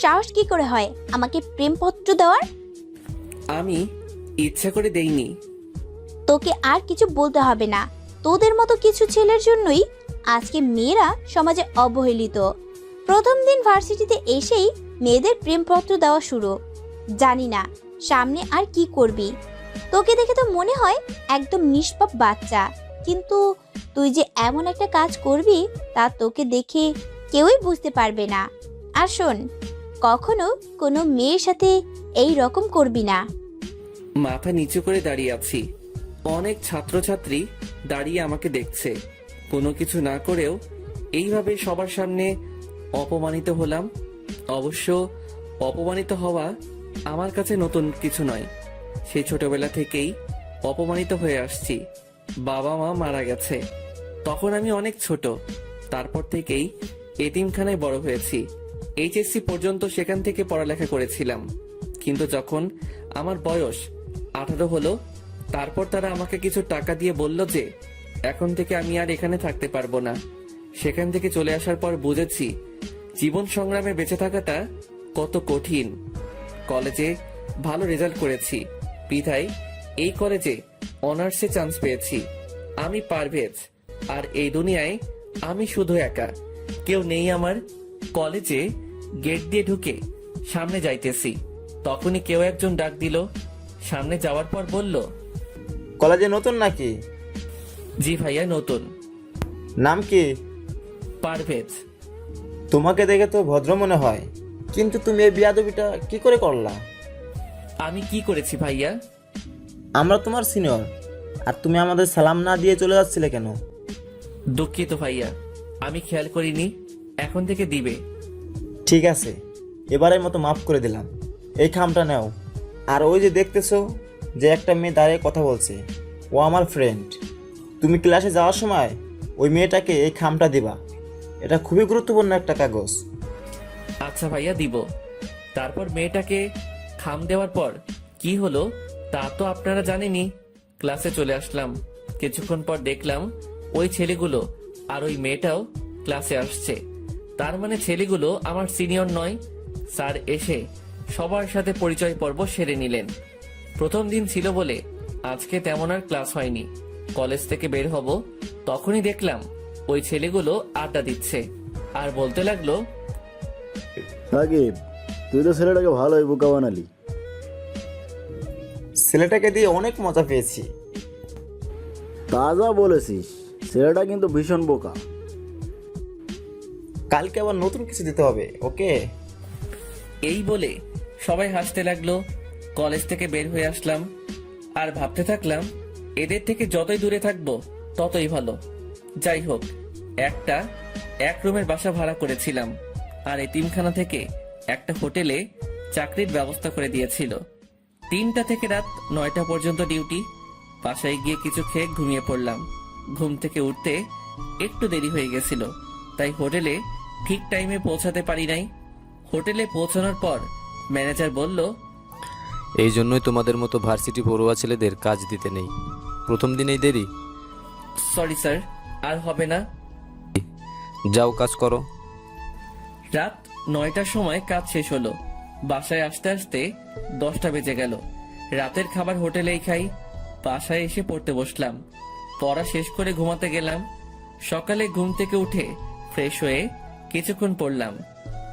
সাহস কি করে হয় আমাকে প্রেমপত্র দেওয়ার? আমি ইচ্ছা করে দেইনি। তোকে আর কিছু বলতে হবে না। তোদের মতো কিছু ছেলের জন্যই আজকে মেয়েরা সমাজে অবহেলিত। প্রথম দিন ভার্সিটিতে এসেই মেয়েদের প্রেমপত্র দেওয়া শুরু। জানি না সামনে আর কি করবি। তোকে দেখে তো মনে হয় একদম নিষ্পাপ বাচ্চা, কিন্তু তুই যে এমন একটা কাজ করবি তা তোকে দেখে কেউই বুঝতে পারবে না। আর শোন, কখনো কোনো মেয়ের সাথে এই রকম করবি না। মাথা নিচু করে দাঁড়িয়ে আছি। অনেক ছাত্রছাত্রী দাঁড়িয়ে আমাকে দেখছে। কোনো কিছু না করেও এইভাবে সবার সামনে অপমানিত হলাম। অবশ্য অপমানিত হওয়া আমার কাছে নতুন কিছু নয়। সেই ছোটবেলা থেকেই অপমানিত হয়ে আসছি। বাবা মা মারা গেছে তখন আমি অনেক ছোট। তারপর থেকেই এতিমখানায় বড় হয়েছি। এইচএসসি পর্যন্ত সেখান থেকে পড়ালেখা করেছিলাম। কিন্তু যখন আমার বয়স 18 হলো, তারপর তারা আমাকে কিছু টাকা দিয়ে বলল যে এখন থেকে আমি আর এখানে থাকতে পারবো না। সেখান থেকে চলে আসার পর বুঝেছি জীবন সংগ্রামে বেঁচে থাকাটা কত কঠিন। কলেজে ভালো রেজাল্ট করেছি বিধায় এই কলেজে অনার্সে চান্স পেয়েছি। আমি পারভেজ, আর এই দুনিয়ায় আমি শুধু একা, কেউ নেই আমার। কলেজে গেট দিয়ে ঢুকে সামনে যাইতেছি, তখনই কেউ একজন ডাক দিল। সামনে যাওয়ার পর বলল, কলেজে নতুন নাকি? জি ভাইয়া নতুন। নাম কি? পারভেজ। তোমাকে দেখে তো ভদ্র মনে হয়, কিন্তু তুমি এই বিয়াদবিটা কি করে করলা? আমি কি করেছি ভাইয়া? আমরা তোমার সিনিয়র, আর তুমি আমাদের সালাম না দিয়ে চলে যাচ্ছিলে কেন? দুঃখিত ভাইয়া, আমি খেয়াল করিনি। এখন থেকে দিবে। ঠিক আছে, এবারের মতো মাফ করে দিলাম। এই খামটা নাও। আর ওই যে দেখতেছো যে একটা মেয়ে দাঁড়িয়ে কথা বলছে, ও আমার ফ্রেন্ড। তুমি ক্লাসে যাওয়ার সময় ওই মেয়েটাকে এই খামটা দিবা। এটা খুবই গুরুত্বপূর্ণ একটা কাগজ। আচ্ছা ভাইয়া দিব। তারপর মেয়েটাকে খাম দেওয়ার পর কি হলো তা তো আপনারা জানেনই। ক্লাসে চলে আসলাম। কিছুক্ষণ পর দেখলাম ওই ছেলেগুলো আর ওই মেয়েটাও ক্লাসে আসছে। তার মানে ছেলেগুলো আমার সিনিয়র নয়। স্যার এসে সবার সাথে পরিচয় পর্ব সেরে নিলেন। প্রথম দিন ছিল বলে আজকে তেমন আর ক্লাস হয়নি। কলেজ থেকে বের হব তখনই দেখলাম ওই ছেলেগুলো আড্ডা দিচ্ছে আর বলতে লাগলো, সাকিব, তুই তো ছেলেটাকে ভালোই বোকা বানালি। ছেলেটাকে দিয়ে অনেক মজা পেয়েছি। তাজা বলেছিস, ছেলেটা কিন্তু ভীষণ বোকা। কালকে আবার নতুন কিছু দিতে হবে, ওকে? এই বলে সবাই হাসতে লাগলো। কলেজ থেকে বের হয়ে আসলাম আর ভাবতে থাকলাম এদের থেকে যতই দূরে থাকবো ততই ভালো। যাই হোক, এক রুমের বাসা ভাড়া করেছিলাম আর এতিমখানা থেকে একটা হোটেলে চাকরির ব্যবস্থা করে দিয়েছিল। 3টা থেকে রাত 9টা পর্যন্ত ডিউটি। বাসায় গিয়ে কিছু খেয়ে ঘুমিয়ে পড়লাম। ঘুম থেকে উঠতে একটু দেরি হয়ে গেছিল, তাই হোটেলে ঠিক টাইমে পৌঁছাতে পারি নাই। হোটেলে পৌঁছানোর পর ম্যানেজার বলল, এই জন্যই তোমাদের মতো ভার্সিটি পড়ুয়া ছেলেদের কাজ দিতে নেই। প্রথম দিনেই দেরি। সরি স্যার, আর হবে না। যাও কাজ করো। রাত 9টার সময় কাজ শেষ হলো। বাসায় আসতে আসতে 10টা বেজে গেল। রাতের খাবার হোটেলেই খাই। বাসায় এসে পড়তে বসলাম। পড়া শেষ করে ঘুমাতে গেলাম। সকালে ঘুম থেকে উঠে ফ্রেশ হয়ে কিছুক্ষণ পড়লাম।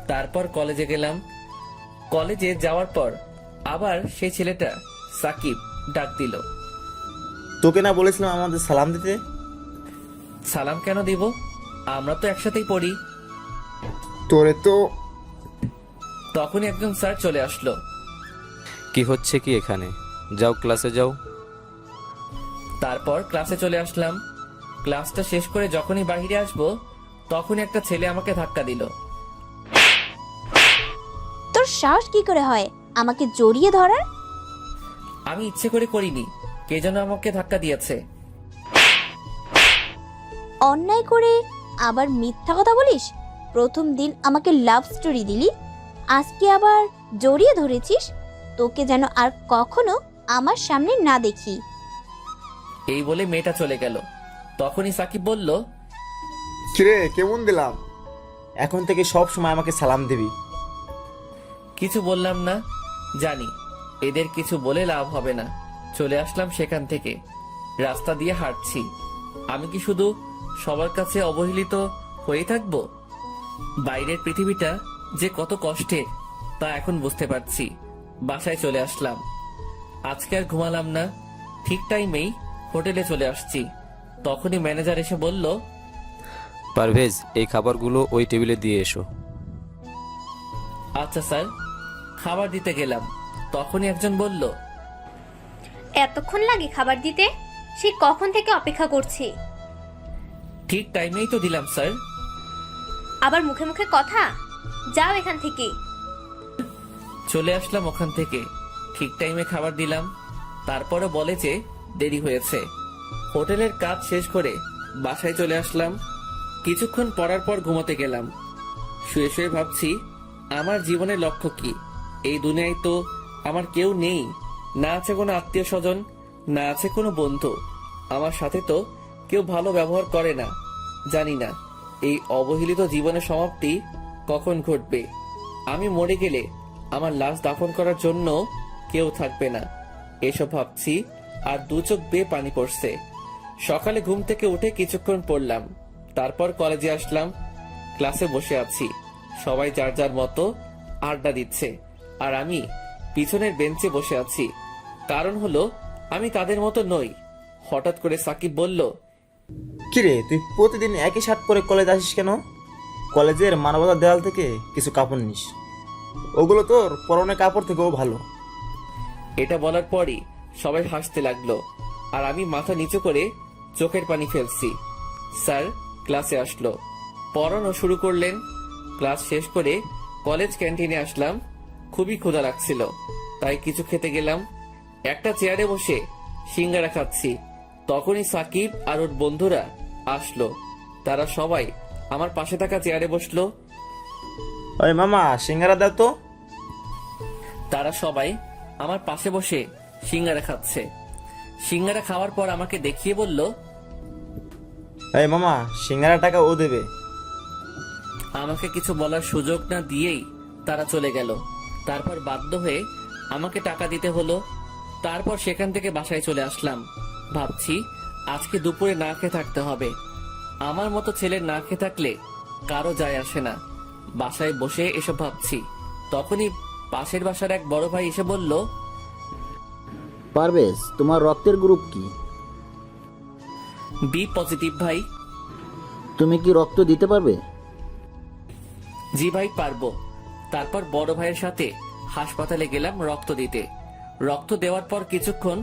তারপর কলেজে গেলাম। কলেজে যাওয়ার পর আবার সেই ছেলেটা সাকিব ডাক দিল। তোকে না বলেছিলাম আমাদের সালাম দিতে? সালাম কেন দিব? আমরা তো একসাথেই পড়ি। তোরে তো। তখনই একজন স্যার চলে আসলো। কি হচ্ছে কি এখানে? যাও ক্লাসে যাও। তারপর ক্লাসে চলে আসলাম। ক্লাসটা শেষ করে যখনই বাইরে আসবো তখনই একটা ছেলে আমাকে ধাক্কা দিল। তোর সাহস কি করে হয় আমাকে জড়িয়ে ধরার? আমি ইচ্ছে করে করিনি, কে যেন আমাকে ধাক্কা দিয়েছে। অন্যায় করে আবার মিথ্যা কথা বলিস? প্রথম দিন আমাকে লাভ স্টোরি দিলি, আজকে আবার জড়িয়ে ধরেছিস। তোকে যেন আর কখনো আমার সামনে না দেখি। এই বলে মেয়েটা চলে গেল। তখনই সাকিব বলল, কিরে, কেমন দিলাম? এখন থেকে সব সময় আমাকে সালাম দিবি। কিছু বললাম না, জানি এদের কিছু বলে লাভ হবে না। চলে আসলাম সেখান থেকে। রাস্তা দিয়ে হাঁটছি। আমি কি শুধু সবার কাছে অবহেলিত হয়ে থাকবো? বাইরের পৃথিবীটা যে কত কষ্টের তা এখন বুঝতে পারছি। বাসায় চলে আসলাম। আজকে আর ঘুমালাম না, ঠিক টাইমেই হোটেলে চলে আসছি। তখনই ম্যানেজার এসে বলল, পারভেজ, এই খাবারগুলো ওই টেবিলে দিয়ে এসো। আচ্ছা স্যার। খাবার দিতে গেলাম, তখনই একজন বলল, এতক্ষণ লাগে খাবার দিতে? সে কখন থেকে অপেক্ষা করছি। ঠিক টাইমেই তো দিলাম স্যার। আবার মুখে মুখে কথা, যাও এখান থেকে। চলে আসলাম ওখান থেকে। ঠিক টাইমে খাবার দিলাম, তারপরে বলে যে দেরি হয়েছে। হোটেলের কাজ শেষ করে বাসায় চলে আসলাম। কিছুক্ষণ পড়ার পর ঘুমাতে গেলাম। শুয়ে শুয়ে ভাবছি, আমার জীবনের লক্ষ্য কি? এই দুনিয়ায় তো আমার কেউ নেই, না আছে কোনো আত্মীয় স্বজন, না আছে কোনো বন্ধু। আমার সাথে তো কেউ ভালো ব্যবহার করে না। জানি না এই অবহেলিত জীবনের সমাপ্তি কখন ঘটবে। আমি মরে গেলে আমার লাশ দাফন করার জন্য কেউ থাকবে না। এসব ভাবছি আর দু চোখ বেয়ে পানি পড়ছে। সকালে ঘুম থেকে উঠে কিছুক্ষণ পড়লাম, তারপর কলেজে আসলাম। ক্লাসে বসে আছি, সবাই যার যার মতো আড্ডা দিচ্ছে, আর আমি পিছনের বেঞ্চে বসে আছি। কারণ হলো আমি তাদের মতো নই। হঠাৎ করে সাকিব বলল, কিরে, তুই প্রতিদিন একই শার্ট পরে কলেজ আসিস কেন? কলেজের মানবতার দেওয়াল থেকে কিছু কাপড় নিস, ওগুলো তোর পরনের কাপড় থেকেও ভালো। এটা বলার পরই সবাই হাসতে লাগলো, আর আমি মাথা নিচু করে চোখের পানি ফেলছি। স্যার ক্লাসে আসলো, পড়ানো শুরু করলেন। ক্লাস শেষ করে কলেজ ক্যান্টিনে আসলাম। খুবই ক্ষুধা লাগছিল, তাই কিছু খেতে গেলাম। একটা চেয়ারে বসে সিঙ্গারা খাচ্ছি, তখনই সাকিব আর ওর বন্ধুরা আসলো। তারা সবাই আমার পাশে থাকা চেয়ারে বসলো। ওই মামা, সিঙ্গারা দাও তো। তারা সবাই আমার পাশে বসে সিঙ্গারা খাচ্ছে। সিঙ্গারা খাওয়ার পর আমাকে দেখিয়ে বলল, এই মামা, সিঙ্গারা টাকা ও দেবে। আমাকে কিছু বলার সুযোগ না দিয়েই তারা চলে গেল। তারপর বাধ্য হয়ে আমাকে টাকা দিতে হলো। তারপর সেখান থেকে বাসায় চলে আসলাম। ভাবছি আজকে দুপুরে না খেয়ে থাকতে হবে। আমার মতো ছেলে না খেয়ে থাকলে কারো যায় আসে না। বাসায় বসে এসব ভাবছি, তখনই পাশের বাসার এক বড় ভাই এসে বলল, পারভেজ, তোমার রক্তের গ্রুপ কি? বি পজিটিভ ভাই। তুমি কি রক্ত দিতে পারবে? জি ভাই, পারবো। তারপর বড় ভাইয়ের সাথে হাসপাতালে গেলাম রক্ত দিতে। রক্ত দেওয়ার পর কিছুক্ষণ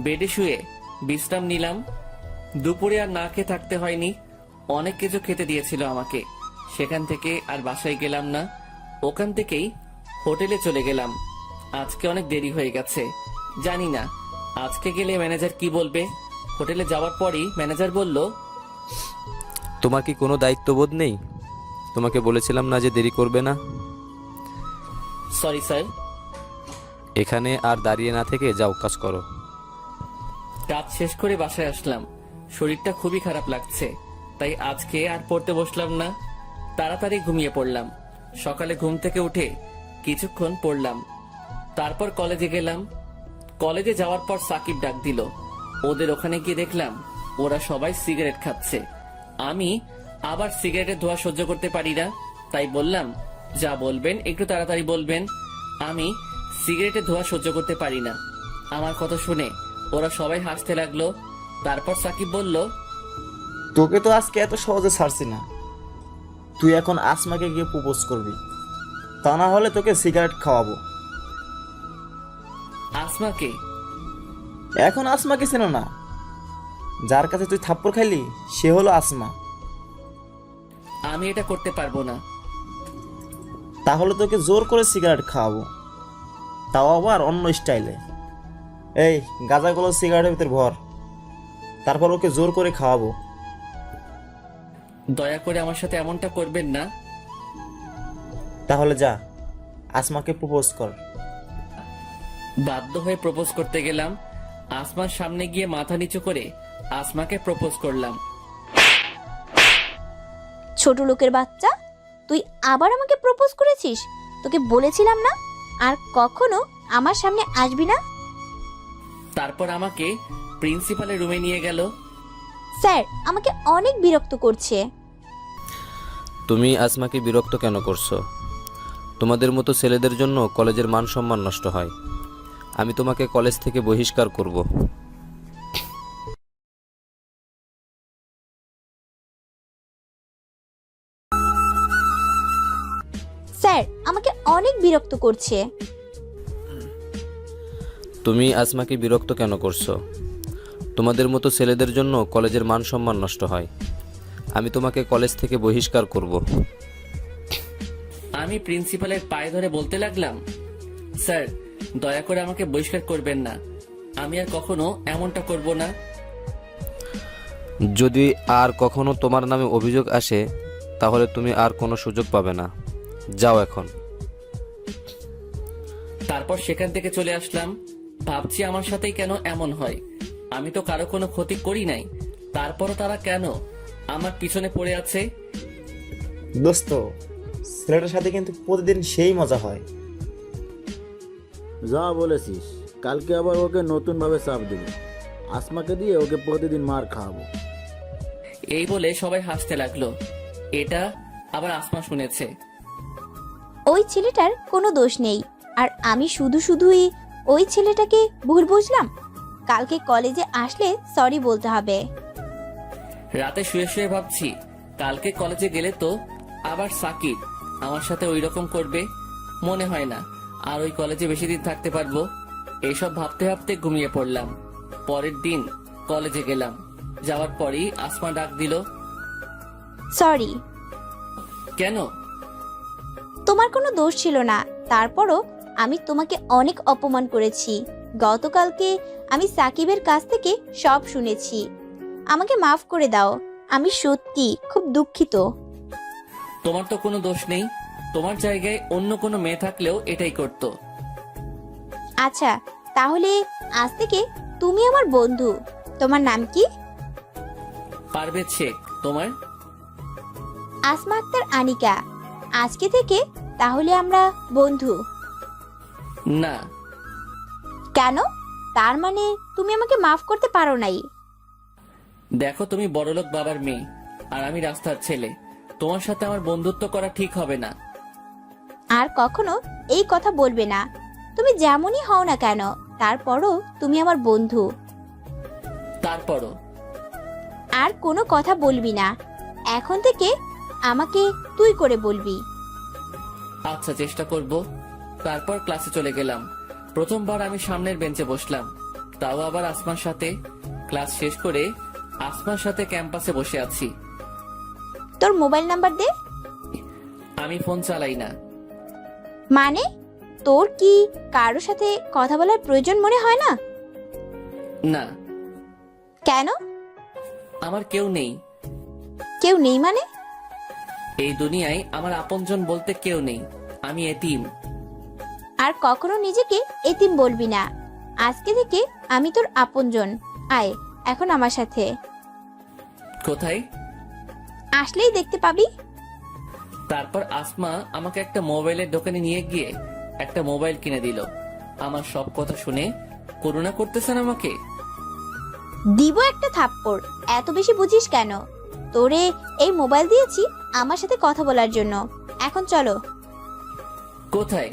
বেডে শুয়ে বিশ্রাম নিলাম। দুপুরে আর না খেয়ে থাকতে হয়নি, অনেক কিছু খেতে দিয়েছিল আমাকে। সেখান থেকে আর বাসায় গেলাম না, ওখান থেকেই হোটেলে চলে গেলাম। আজকে অনেক দেরি হয়ে গেছে, জানি না আজকে গেলে ম্যানেজার কি বলবে। হোটেলে যাওয়ার পরই ম্যানেজার বলল, তোমার কি কোনো দায়িত্ববোধ নেই? তোমাকে বলেছিলাম না যে দেরি করবে না? Sorry sir. এখানে আর দাঁড়িয়ে না থেকে যাও, কাজ করো। কাজ শেষ করে বাসায় আসলাম। শরীরটা খুবই খারাপ লাগছে, তাই আজকে আর পড়তে বসলাম না, তাড়াতাড়ি ঘুমিয়ে পড়লাম। সকালে ঘুম থেকে উঠে কিছুক্ষণ পড়লাম, তারপর কলেজে গেলাম। কলেজে যাওয়ার পর সাকিব ডাক দিল। ওদের ওখানে গিয়ে দেখলাম ওরা সবাই সিগারেট খাচ্ছে। আমি আবার সিগারেটের ধোঁয়া সহ্য করতে পারি না, তাই বললাম, যা বলবেন একটু তাড়াতাড়ি বলবেন। আমি সিগারেটের ধোঁয়া সহ্য করতে পারি না। আমার কথা শুনে ওরা সবাই হাসতে লাগলো। তারপর সাকিব বলল, তোকে তো আজকে এত সহজে ছাড়ছি না। তুই এখন আসমাকে গিয়ে প্রপোজ করবি, তা না হলে তোকে সিগারেট খাওয়াবো। আসমাকে? এখন আসমাকে চেনো না? যার কাছে তুই থাপ্পড় খাইলি সে হলো আসমা। আমি এটা করতে পারবো না। তাহলে তোকে জোর করে সিগারেট খাওয়াবো, তাও আবার অন্য স্টাইলে। এই গাঁজাগুলো সিগারেটের ভিতর ভর, তারপর ওকে জোর করে খাওয়াবো। দয়া করে আমার সাথে এমনটা করবেন না। তাহলে যা, আসমাকে প্রপোজ কর। বাধ্য হয়ে প্রপোজ করতে গেলাম। আসমার সামনে গিয়ে মাথা নিচু করে আসমাকে প্রপোজ করলাম। ছোট লোকের বাচ্চা, তুই আবার আমাকে প্রপোজ করেছিস? তোকে বলেছিলাম না আর কখনো আমার সামনে আসবি না। তারপর আমাকে প্রিন্সিপালের রুমে নিয়ে গেল। স্যার আমাকে অনেক বিরক্ত করছে। তুমি আসমাকে বিরক্ত কেন করছো? তোমাদের মতো ছেলেদের জন্য কলেজের মান সম্মান নষ্ট হয়। আমি তোমাকে কলেজ থেকে বহিষ্কার করব। স্যার আমাকে অনেক বিরক্ত করছে। তুমি আসমাকে বিরক্ত কেন করছো? তোমাদের মতো ছেলেদের জন্য কলেজের মান সম্মান নষ্ট হয়। আমি তোমাকে কলেজ থেকে বহিষ্কার করব। আমি প্রিন্সিপালের পায়ে ধরে বলতে লাগলাম, স্যার দয়া করে আমাকে বহিষ্কার করবেন না, আমি আর কখনো এমনটা করব না। যদি আর কখনো তোমার নামে অভিযোগ আসে তাহলে তুমি আর কোনো সুযোগ পাবে না। যাও এখন। তারপর সেখান থেকে চলে আসলাম। ভাবছি আমার সাথেই কেন এমন হয়, আমি তো কারো কোনো ক্ষতি করি নাই, তারপরও তারা কেন আমার পিছনে পড়ে আছে। দোস্ত, ছেলেটার সাথে কিন্তু প্রতিদিন সেই মজা হয়। যা বলেছিস, কালকে আবার ওকে নতুনভাবে চাপ দেবো। আসমাকে দিয়ে ওকে প্রতিদিন মার খাওয়াবো। এই বলে সবাই হাসতে লাগলো। এটা আবার আসমা শুনেছে। ওই ছেলেটার কোনো দোষ নেই, আর আমি শুধুই ওই ছেলেটাকে ভুল বুঝলাম। কালকে কলেজে আসলে সরি বলতে হবে। রাতে শুয়ে শুয়ে ভাবছি, কালকে কলেজে গেলে তো আবার সাকিব আমার সাথে ওই রকম করবে। মনে হয় না আর ওই কলেজে বেশি দিন থাকতে পারবো। এইসব ভাবতে ভাবতে ঘুমিয়ে পড়লাম। পরের দিন কলেজে গেলাম। যাওয়ার পরেই আসমা ডাক দিল। সরি। কেন? তোমার কোনো দোষ ছিল না, তারপরও আমি তোমাকে অনেক অপমান করেছি। গতকালকে আমি সাকিবের কাছ থেকে সব শুনেছি। আমাকে মাফ করে দাও, আমি সত্যি খুব দুঃখিত। তোমার তো কোনো দোষ নেই, তোমার জায়গায় অন্য কোনো মেয়ে থাকলেও এটাই করতো। আচ্ছা তাহলে আজ থেকে তুমি আমার বন্ধু। তোমার নাম কি? পারবে শেখ। তোমার? আসমা আক্তার আনিকা। আজকে থেকে তাহলে আমরা বন্ধু। না। কেন? তার মানে তুমি আমাকে মাফ করতে পারো নাই? দেখো, তুমি বড়লোক বাবার মেয়ে আর আমি রাস্তার ছেলে, তোমার সাথে আমার বন্ধুত্ব করা ঠিক হবে না। আর কখনো এই কথা বলবে না। তুমি যেমনই হও না কেন, তারপরও তুমি আমার বন্ধু। তারপরও? আর কোনো কথা বলবি না। এখন থেকে আমাকে তুই করে বলবি। আচ্ছা, চেষ্টা করব। তারপর ক্লাসে চলে গেলাম। প্রথমবার আমি সামনের বেঞ্চে বসলাম, তাও আবার আসমার সাথে। ক্লাস শেষ করে আসমার সাথে ক্যাম্পাসে বসে আছি। তোর মোবাইল নাম্বার দে। আমি ফোন চালাই না। মানে তোর কি কারোর সাথে কথা বলার প্রয়োজন মনে হয় না? না। কেন? আমার কেউ নেই। কেউ নেই মানে? এই দুনিয়ায় আমার আপনজন বলতে কেউ নেই, আমি এতিম। আর কখনো নিজেকে এতিম বলবি না। আজকে থেকে আমি তোর আপনজন। আয় এখন আমার সাথে। কোথায়? আসলেই দেখতে পাবি। তারপর আসমা আমাকে একটা মোবাইলের দোকানে নিয়ে গিয়ে একটা মোবাইল কিনে দিল। আমার সব কথা শুনে করুণা করতেছেন আমাকে। দিব একটা থাপ্পড়। এত বেশি বুঝিস কেন? তোরে এই মোবাইল দিয়েছি আমার সাথে কথা বলার জন্য। এখন চলো। কোথায়?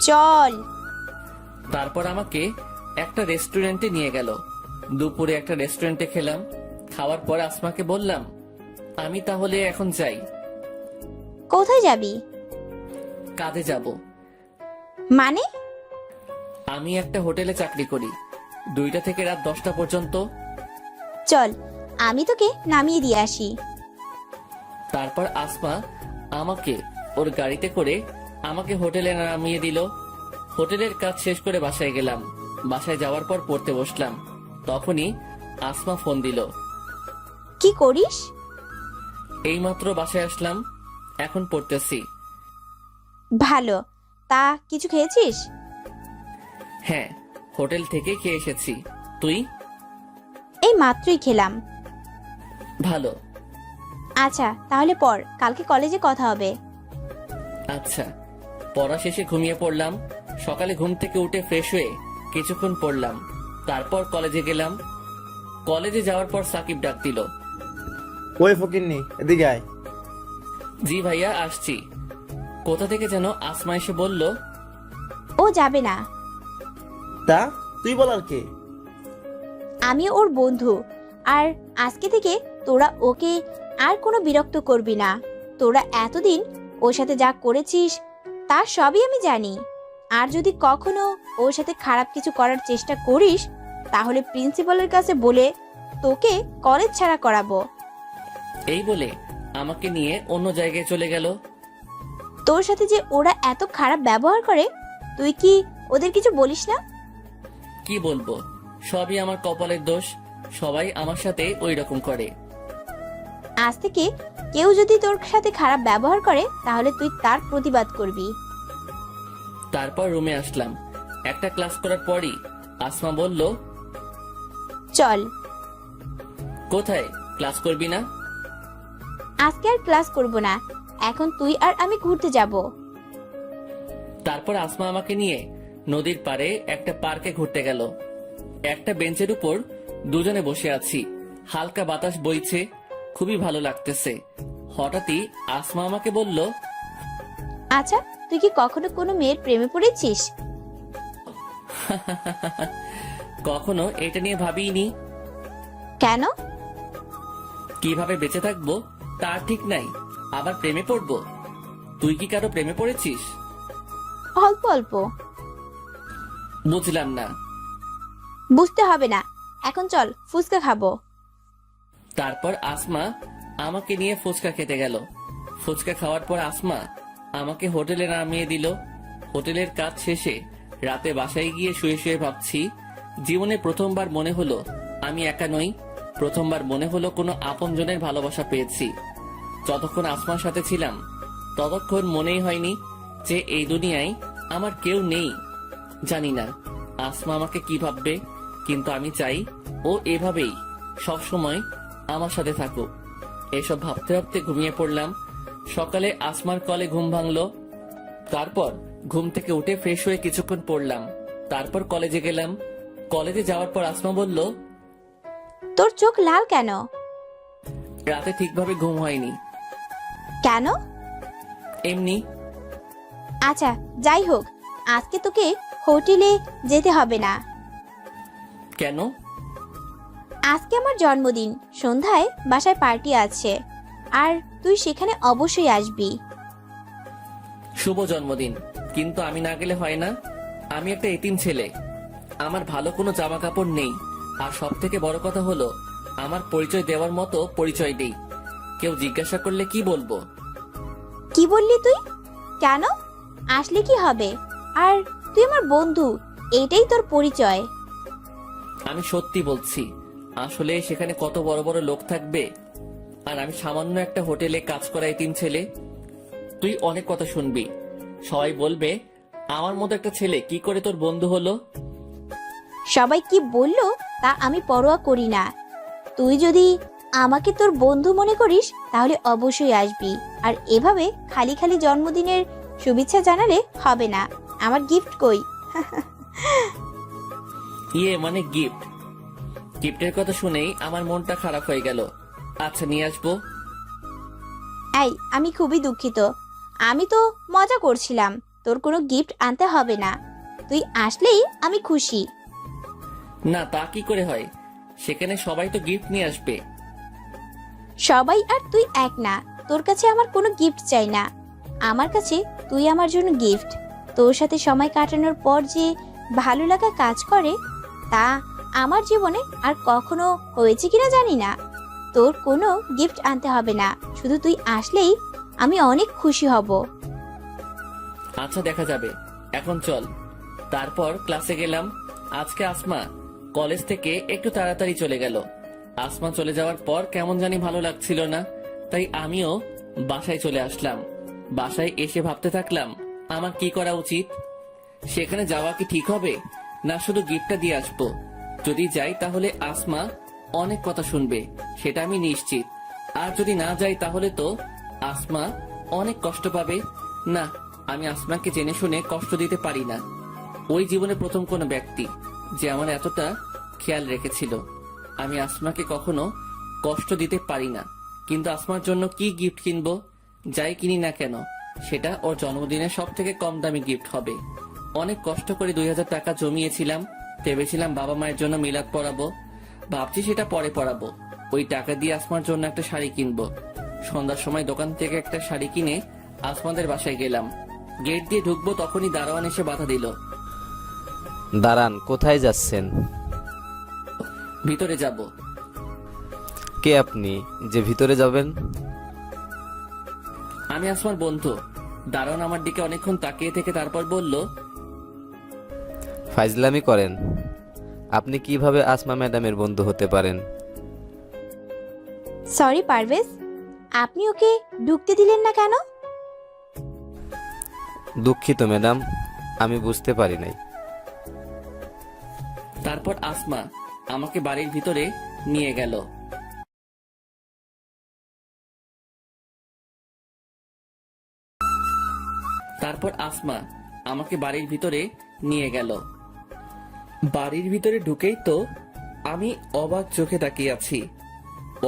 চল। তারপর আমাকে একটা রেস্টুরেন্টে নিয়ে গেল। দুপুরে একটা রেস্টুরেন্টে খেলাম। খাওয়ার পর আসমাকে বললাম, আমি তাহলে এখন যাই। কোথায় যাবি? কাজে যাব। মানে? আমি একটা হোটেলে চাকরি করি, 2টা থেকে রাত 10টা পর্যন্ত। চল আমি তোকে নামিয়ে দিয়ে আসি। তারপর আসমা আমাকে ওর গাড়িতে করে আমাকে হোটেলে নামিয়ে দিল। হোটেলের কাজ শেষ করে বাসায় গেলাম। বাসায় যাওয়ার পর পড়তে বসলাম। তখনই আসমা ফোন দিল। কি করিস? এইমাত্র বাসায় আসলাম, এখন পড়তেছি। ভালো। তা কিছু খেয়েছিস? হ্যাঁ, হোটেল থেকে খেয়ে এসেছি। তুই? এই মাত্রই খেলাম। ভালো। আচ্ছা তাহলে পর, কালকে কলেজে কথা হবে। আচ্ছা। পড়া শেষে ঘুমিয়ে পড়লাম। সকালে ঘুম থেকে উঠে ফ্রেশ হয়ে কিছুক্ষণ পড়লাম, তারপর কলেজে গেলাম। কলেজে যাওয়ার পর সাকিব ডাক দিল। ওই ফকিন্নি, এদিকে আয়। জি ভাইয়া, আসছি। কোথা থেকে যেন আসমা এসে বলল, ও যাবে না। তা তুই বলার কে? আমি ওর বন্ধু, আর আজকে থেকে তোরা ওকে আর কোনো বিরক্ত করবি না। তোরা এতদিন ওর সাথে যা করেছিস তার সবই আমি জানি। আর যদি কখনো ওর সাথে খারাপ কিছু করার চেষ্টা করিস তাহলে প্রিন্সিপালের কাছে বলে তোকে কলেজ ছাড়া করাবো। এই বলে আমাকে নিয়ে অন্য জায়গায় চলে গেল। তোর সাথে যে ওরা এত খারাপ ব্যবহার করে তুই কি ওদের কিছু বলিস না? কি বলবো, সবই আমার কপালের দোষ। সবাই আমার সাথে ওই রকম করে। আজ থেকে কেউ যদি তোর সাথে খারাপ ব্যবহার করে তাহলে তুই তার প্রতিবাদ করবি। তারপর রুমে আসলাম। একটা ক্লাস করার পরই আসমা বলল, চল, কোথায়? ক্লাস করবি না? আজকে আর ক্লাস করব না, এখন তুই আর আমি ঘুরতে যাব। তারপর আসমা আমাকে নিয়ে নদীর পাড়ে একটা পার্কে ঘুরতে গেল। একটা বেঞ্চের উপর দুজনে বসে আছি, হালকা বাতাস বইছে, খুবই ভালো লাগতেছে। হঠাৎই আসমা আমাকে বলল, আচ্ছা, তুই কি কখনো কোনো মেয়ের প্রেমে পড়েছিস? কখনো এটা নিয়ে ভাবিনি। কেন? কিভাবে বেঁচে থাকবো তার ঠিক নাই, আবার প্রেমে পড়বো? তুই কি কারো প্রেমে পড়েছিস? অল্প অল্প। বুঝলাম না। বুঝতে হবে না, এখন চল ফুচকা খাবো। তারপর আসমা আমাকে নিয়ে ফুচকা খেতে গেল। ফুচকা খাওয়ার পর আসমা আমাকে হোটেলে নামিয়ে দিল। হোটেলের কাজ শেষে রাতে বাসায় গিয়ে শুয়ে শুয়ে ভাবছি, জীবনে প্রথমবার মনে হলো আমি একা নই। প্রথমবার মনে হলো কোনো আপনজনের ভালোবাসা পেয়েছি। যতক্ষণ আসমার সাথে ছিলাম ততক্ষণ মনেই হয়নি যে এই দুনিয়ায় আমার কেউ নেই। জানি না আসমা আমাকে কি ভাববে, কিন্তু আমি চাই ও এভাবেই সব সময় আমার সাথে থাকুক। এসব ভাবতে ভাবতে ঘুমিয়ে পড়লাম। সকালে আসমার কলে ঘুম ভাঙলো। তারপর ঘুম থেকে উঠে ফ্রেশ হয়ে কিছুক্ষণ পড়লাম, তারপর কলেজে গেলাম। কলেজে যাওয়ার পর আসমা বলল, তোর চোখ লাল কেন? রাতে ঠিকভাবে ঘুম হয়নি। কেন? এমনি। আচ্ছা, যাই হোক, আজকে তোকে হোটেলে যেতে হবে না। কেন? আজকে আমার জন্মদিন, সন্ধ্যায় বাসায় পার্টি আছে, আর তুই সেখানে অবশ্যই আসবি। শুভ জন্মদিন, কিন্তু আমি না গেলে হয় না? আমি একটা এতিম ছেলে, আমার ভালো কোনো জামা কাপড় নেই। আর সব থেকে বড় কথা হলো আমার পরিচয় দেওয়ার মতো পরিচয় নেই। কেউ জিজ্ঞাসা করলে কি বলবো? কি বললি তুই? কেন? আসলে কি হবে? আর তুই আমার বন্ধু, এটাই তোর পরিচয়। আমি সত্যি বলছি, আসলে সেখানে কত বড় বড় লোক থাকবে, আর আমি সামান্য একটা হোটেলে কাজ করা এতিম ছেলে। তুই অনেক কথা শুনবি, সবাই বলবে আমার মতো একটা ছেলে কি করে তোর বন্ধু হলো। সবাই কি বললো তা আমি পরোয়া করি না। তুই যদি আমাকে তোর বন্ধু মনে করিস তাহলে অবশ্যই আসবি। আর এভাবে খালি খালি জন্মদিনের শুভেচ্ছা জানালে হবে না। আমার গিফট কই? ইয়ে মানে গিফট? গিফটের কথা শুনেই আমার মনটা খারাপ হয়ে গেল। আচ্ছা, নিয়ে আসবো। এই, আমি খুবই দুঃখিত, আমি তো মজা করছিলাম। তোর কোনো গিফট আনতে হবে না, তুই আসলেই আমি খুশি। না, তা কি করে হয়? সেখানে সবাই তো গিফট নিয়ে আসবে। সবাই আর তুই এক না, তোর কাছে আমার কোনো গিফট চাই না। আমার কাছে তুই আমার জন্য গিফট। তোর সাথে সময় কাটানোর পর যে ভালো লাগা কাজ করে তা আমার জীবনে আর কখনো হয়েছে কিনা জানি না। তোর কোনো গিফট আনতে হবে না, শুধু তুই আসলেই আমি অনেক খুশি হব। আচ্ছা, দেখা যাবে, এখন চল। তারপর ক্লাসে গেলাম। আজকে আসমা কলেজ থেকে একটু তাড়াতাড়ি চলে গেল। আসমা চলে যাওয়ার পর কেমন জানি ভালো লাগছিল না, তাই আমিও বাসায় চলে আসলাম। বাসায় এসে ভাবতে থাকলাম আমার কি করা উচিত। সেখানে যাওয়া কি ঠিক হবে, না শুধু গিফটটা দিয়ে আসবো? যদি যাই তাহলে আসমা অনেক কথা শুনবে, সেটা আমি নিশ্চিত। আর যদি না যাই তাহলে তো আসমা অনেক কষ্ট পাবে। না, আমি আসমাকে জেনে শুনে কষ্ট দিতে পারি না। ওই জীবনে প্রথম কোনো ব্যক্তি যে আমার এতটা খেয়াল রেখেছিল। আমি আসমাকে কখনো কষ্ট দিতে পারি না, কিন্তু আসমার জন্য কি গিফট কিনবো? যাই কিনি না কেন সেটা ওর জন্মদিনে সব থেকে কম দামি গিফট হবে। অনেক কষ্ট করে 2000 টাকা জমিয়েছিলাম। ভেবেছিলাম বাবা মায়ের জন্য মিলাদ পড়াবো, ভাবছি সেটা পরে পড়াবো। ওই টাকা দিয়ে আসমার জন্য একটা শাড়ি কিনবো। সন্ধ্যার সময় দোকান থেকে একটা শাড়ি কিনে আসমাদের বাসায় গেলাম। গেট দিয়ে ঢুকবো তখনই দারোয়ান এসে বাধা দিল। দাঁড়ান, কোথায় যাচ্ছেন? ভিতরে যাব। কে আপনি যে ভিতরে যাবেন? আমি আসমার বন্ধু। দারোয়ান আমার দিকে অনেকক্ষণ তাকিয়ে থেকে তারপর বলল, ফাইজলামি করেন? আপনি কিভাবে আসমা ম্যাডামের বন্ধু হতে পারেন? সরি পারভেজ, আপনি ওকে ঢুকতে দিলেন না কেন? দুঃখিত ম্যাডাম, আমি বুঝতে পারি নাই। তারপর আসমা আমাকে বাড়ির ভিতরে নিয়ে গেল। বাড়ির ভিতরে ঢুকেই তো আমি অবাক চোখে তাকিয়ে আছি।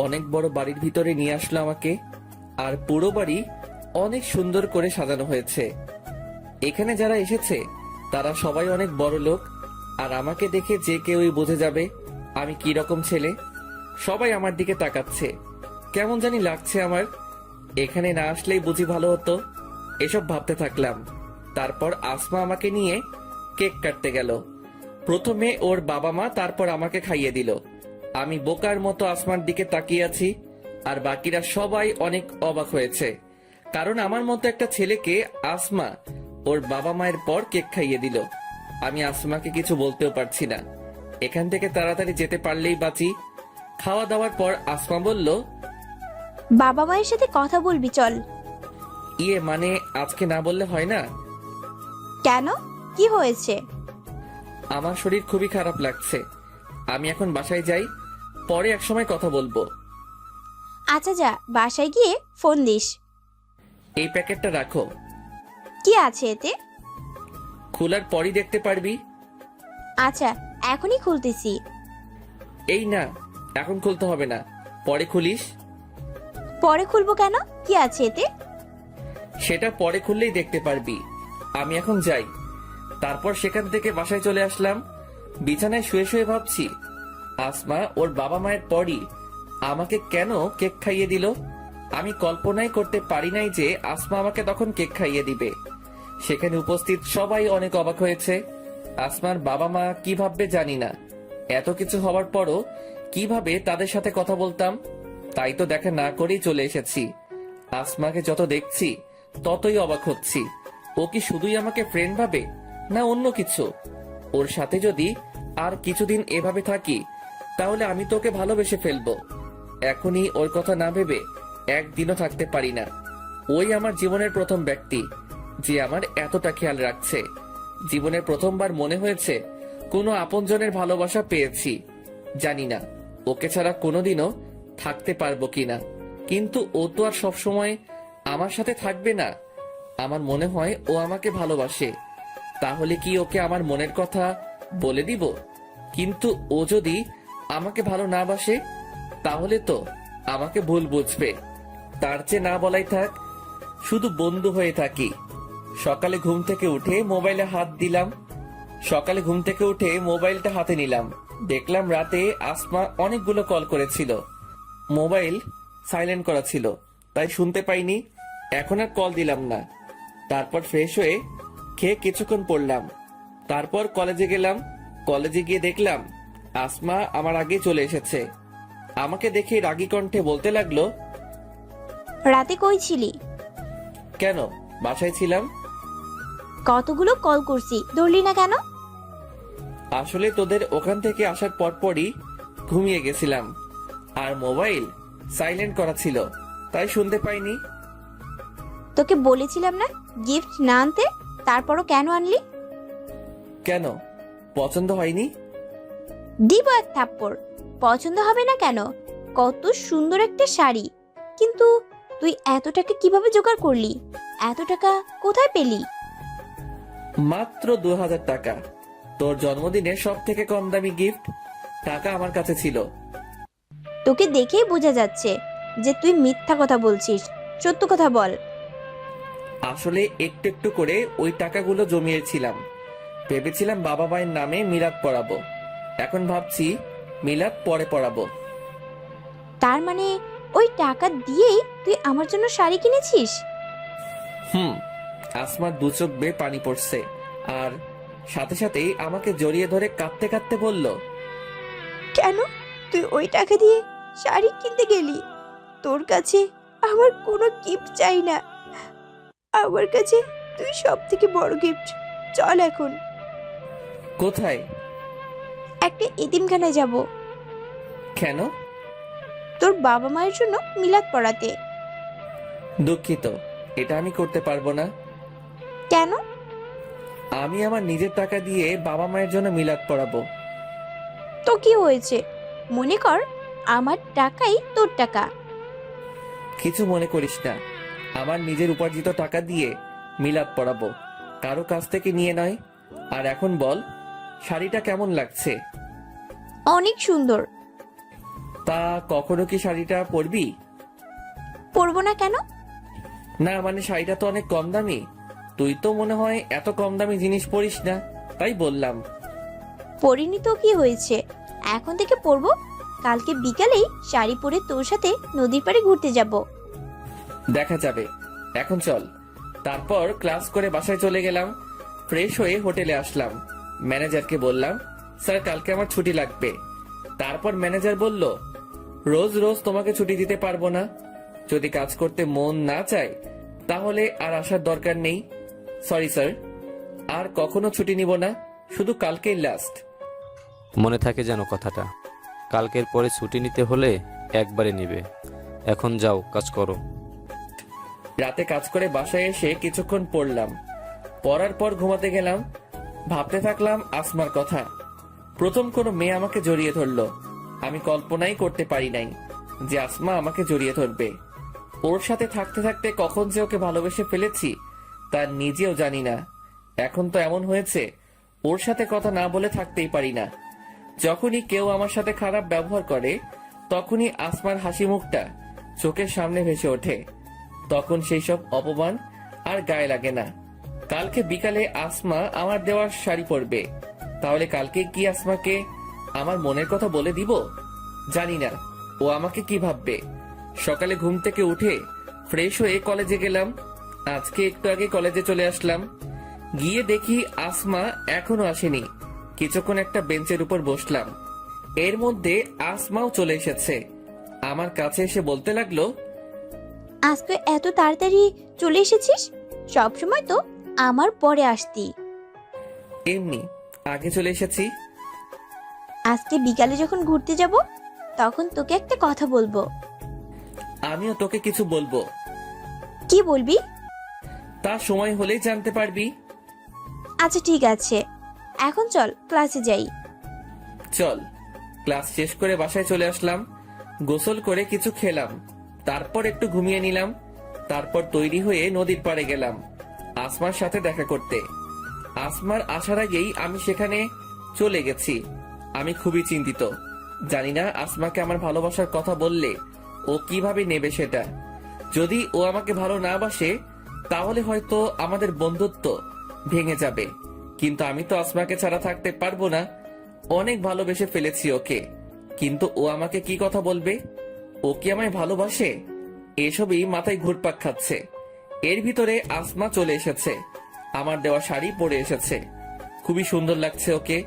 অনেক বড় বাড়ির ভিতরে নিয়ে আসলো আমাকে, আর পুরো বাড়ি অনেক সুন্দর করে সাজানো হয়েছে। এখানে যারা এসেছে তারা সবাই অনেক বড় লোক, আর আমাকে দেখে যে কেউই বুঝে যাবে আমি কি রকম ছেলে। সবাই আমার দিকে তাকাচ্ছে, কেমন জানি লাগছে আমার। এখানে না আসলেই বুঝি ভালো হতো, এসব ভাবতে থাকলাম। তারপর আসমা আমাকে নিয়ে কেক কাটতে গেল। প্রথমে ওর বাবা মা, তারপর আমাকে খাইয়ে দিল। আমি বোকার মতো আসমার দিকে তাকিয়ে আছি, আর বাকিরা সবাই অনেক অবাক হয়েছে, কারণ আমার মতো একটা ছেলেকে আসমা ওর বাবা মায়ের পর কেক খাইয়ে দিল। আমি আসমাকে কিছু বলতেও পারছি না। এখান থেকে তাড়াতাড়ি যেতে পারলেই বাঁচি। খাওয়া দাওয়ার পর আসমা বলল, বাবা মায়ের সাথে কথা বলবি চল। ইয়ে মানে আজকে না বললে হয় না? কেন, কি হয়েছে? আমার শরীর খুবই খারাপ লাগছে। আমি এখন বাসায় যাই, পরে এক সময় কথা বলবো। আচ্ছা যা, বাসায় গিয়ে ফোন দিস। এই প্যাকেটটা রাখো, কি আছে এতে? খোলার পরই দেখতে পারবি। আচ্ছা, এখনই খুলতেছি। এই না, এখন খুলতে হবে না, পরে খুলিস। পরে খুলবো কেন? কি আছে এতে? সেটা পরে খুললেই দেখতে পারবি। আমি এখন যাই। তারপর সেখান থেকে বাসায় চলে আসলাম। বিছানায় শুয়ে শুয়ে ভাবছি, আসমা ওর বাবা মায়ের পরই আমাকে কেন কেক খাইয়ে দিল। আমি কল্পনাই করতে পারি নাই যে আসমা আমাকে তখন কেক খাইয়ে দিবে। সেখানে উপস্থিত সবাই অনেক অবাক হয়েছে। আসমার বাবা মা কি ভাববে জানি না। এত কিছু হওয়ার পরও কিভাবে তাদের সাথে কথা বলতাম, তাই তো দেখা না করেই চলে এসেছি। আসমাকে যত দেখছি ততই অবাক হচ্ছি। ও কি শুধুই আমাকে ফ্রেন্ড ভাবে, না অন্য কিছু? ওর সাথে যদি আর কিছুদিন এভাবে থাকি তাহলে আমি তোকে ভালোবেসে ফেলবো। এখনই ওর কথা না ভেবে একদিনও থাকতে পারি না। ওই আমার জীবনের প্রথম ব্যক্তি যে আমার এতটা খেয়াল রাখছে। জীবনের প্রথমবার মনে হয়েছে কোনো আপনজনের ভালোবাসা পেয়েছি। জানি না ওকে ছাড়া কোনোদিনও থাকতে পারবো কিনা, কিন্তু ও তো আর সবসময় আমার সাথে থাকবে না। আমার মনে হয় ও আমাকে ভালোবাসে। তাহলে কি ওকে আমার মনের কথা বলে দিব? কিন্তু ও যদি আমাকে ভালো না বাসে তাহলে তো আমাকে ভুল বুঝবে। তার চেয়ে না বলাই থাক, শুধু বন্ধু হয়ে থাকি। সকালে ঘুম থেকে উঠে মোবাইলটা হাতে নিলাম। দেখলাম রাতে আসমা অনেকগুলো কল করেছিল। মোবাইল সাইলেন্ট করা ছিল, তাই শুনতে পাইনি। এখন আর কল দিলাম না। তারপর ফ্রেশ হয়ে খেয়ে কিছুক্ষণ পড়লাম। তারপর কলেজে গেলাম। কলেজে গিয়ে দেখলাম আসমা আমার আগে চলে এসেছে। আমাকে দেখে রাগী কণ্ঠে বলতে লাগলো, রাতে কই ছিলি? কেন, বাসায় ছিলাম। কতগুলো কল করছি, ধরলি না কেন? আসলে তোদের ওখান থেকে আসার পরপরই ঘুমিয়ে গেছিলাম, আর মোবাইল সাইলেন্ট করা ছিল, তাই শুনতে পাইনি। তোকে বলেছিলাম না গিফট না আনতে, তারপরও কেন আনলি? কেন, পছন্দ হয়নি? দিব এক থাপ্পড়। পছন্দ হবে না কেন? কত সুন্দর একটা শাড়ি, কিন্তু তুই এত টাকা কিভাবে জোগাড় করলি? এত টাকা কোথায় পেলি? মাত্র 2000 টাকা। তোর জন্মদিনে সব থেকে কম দামি গিফট। টাকা আমার কাছে ছিল। তোকে দেখেই বোঝা যাচ্ছে যে তুই মিথ্যা কথা বলছিস। সত্য কথা বল। আসলে একটু একটু করে ওই টাকাগুলো জমিয়েছিলাম। ভেবেছিলাম বাবা মায়ের নামে মিলাদ পড়াবো। এখন ভাবছি মিলাদ পরে পড়াবো। তার মানে ওই টাকা দিয়েই তুই আমার জন্য শাড়ি কিনেছিস? আসমার দু চোখ বেয়ে পানি পড়ছে, আর সাথে সাথেই আমাকে জড়িয়ে ধরে কাঁদতে কাঁদতে বলল, কেন তুই ওই টাকা দিয়ে শাড়ি কিনতে গেলি? তোর কাছে আমার কোনো গিফট চাই না। আমার কাছে তুই সব থেকে বড় গিফট। চল এখন কোথায়? একটা এতিমখানায় যাব, কেন? তোর বাবা মায়ের জন্য মিলাদ পড়াতে। দুঃখিত, এটা আমি করতে পারবো না। কেন? আমি আমার নিজের টাকা দিয়ে বাবা মায়ের জন্য মিলাদ পড়াবো। তো কি হয়েছে? মনে কর আমার টাকাই তোর টাকা। কিছু মনে করিস না, আমার নিজের উপার্জিত টাকা দিয়ে মিলাদ পড়াবো, কারো কাছ থেকে নিয়ে নয়। আর এখন বল, শাড়িটা কেমন লাগছে? অনেক সুন্দর। তা কখনো কি শাড়িটা পরবি? পরবো না কেন? না মানে শাড়িটা তো অনেক কম দামি। তুই তো মনে হয় এত কম দামি জিনিস পরিস না, তাই বললাম। পরিনি তো কি হয়েছে, এখন থেকে পরবো। কালকে বিকালেই শাড়ি পরে তোর সাথে নদীর পাড়ে ঘুরতে যাব। দেখা যাবে, এখন চল। তারপর ক্লাস করে বাসায় চলে গেলাম। ফ্রেশ হয়ে হোটেলে আসলাম। ম্যানেজারকে বললাম, স্যার কালকে আমার ছুটি লাগবে। তারপর ম্যানেজার বলল, রোজ রোজ তোমাকে ছুটি দিতে পারবো না। যদি কাজ করতে মন না চায় তাহলে আর আসার দরকার নেই। সরি স্যার, আর কখনো ছুটি নিব না, শুধু কালকেই লাস্ট। মনে থাকে যেন কথাটা। কালকের পরে ছুটি নিতে হলে একবারে নিবে। এখন যাও, কাজ করো। রাতে কাজ করে বাসায় এসে কিছুক্ষণ পড়লাম। পড়ার পর ঘুমাতে গেলাম। ভাবতে থাকলাম আসমার কথা। প্রথম কোনো মেয়ে আমাকে জড়িয়ে ধরলো। আমি কল্পনাই করতে পারি নাই যে আসমা আমাকে জড়িয়ে ধরবে। ওর সাথে থাকতে থাকতে কখন যে ওকে ভালোবেসে ফেলেছি তা নিজেও জানি না। এখন তো এমন হয়েছে, ওর সাথে কথা না বলে থাকতেই পারি না। যখনই কেউ আমার সাথে খারাপ ব্যবহার করে তখনই আসমার হাসি মুখটা চোখের সামনে ভেসে ওঠে। তখন সেই সব অপমান আর গায়ে লাগে না। কালকে বিকালে আসমা আমার দেওয়ার শাড়ি পরবে। তাহলে কালকে কি আসমাকে আমার মনের কথা বলে দিব? জানি না ও আমাকে কি ভাববে। সকালে ঘুম থেকে উঠে ফ্রেশ হয়ে কলেজে গেলাম। আজকে একটু আগে কলেজে চলে আসলাম। গিয়ে দেখি আসমা এখনো আসেনি। কিছুক্ষণ একটা বেঞ্চের উপর বসলাম। এর মধ্যে আসমাও চলে এসেছে। আমার কাছে এসে বলতে লাগলো, আজকে এত তাড়াতাড়ি চলে এসেছিস? সব সময় তো আমার পরে আসতি। এমনি আগে চলে এসেছি। আজকে বিকালে যখন ঘুরতে যাব তখন তোকে একটা কথা বলবো। আমিও তোকে কিছু বলবো। কি বলবি? তা সময় হলেই জানতে পারবি। আচ্ছা ঠিক আছে, এখন চল ক্লাসে যাই। চল। ক্লাস শেষ করে বাসায় চলে আসলাম। গোসল করে কিছু খেলাম। তারপর একটু ঘুমিয়ে নিলাম। তারপর তৈরি হয়ে নদীর পাড়ে গেলাম আসমার সাথে দেখা করতে। আসমার আসার আগেই আমি সেখানে চলে গেছি। আমি খুবই চিন্তিত। জানি না আসমাকে আমার ভালোবাসার কথা বললে ও কিভাবে নেবে সেটা। যদি ও আমাকে ভালো না বাসে তাহলে হয়তো আমাদের বন্ধুত্ব ভেঙে যাবে। কিন্তু আমি তো আসমাকে ছাড়া থাকতে পারবো না। অনেক ভালোবেসে ফেলেছি ওকে। কিন্তু ও আমাকে কি কথা বলবে? ও কি আমায় ভালোবাসে? এসবই মাথায় ঘুরপাক খাচ্ছে। এর ভিতরে আসমা চলে এসেছে। আমার দেওয়া শাড়ি পরে এসেছে। খুবই সুন্দর লাগছে ওকে।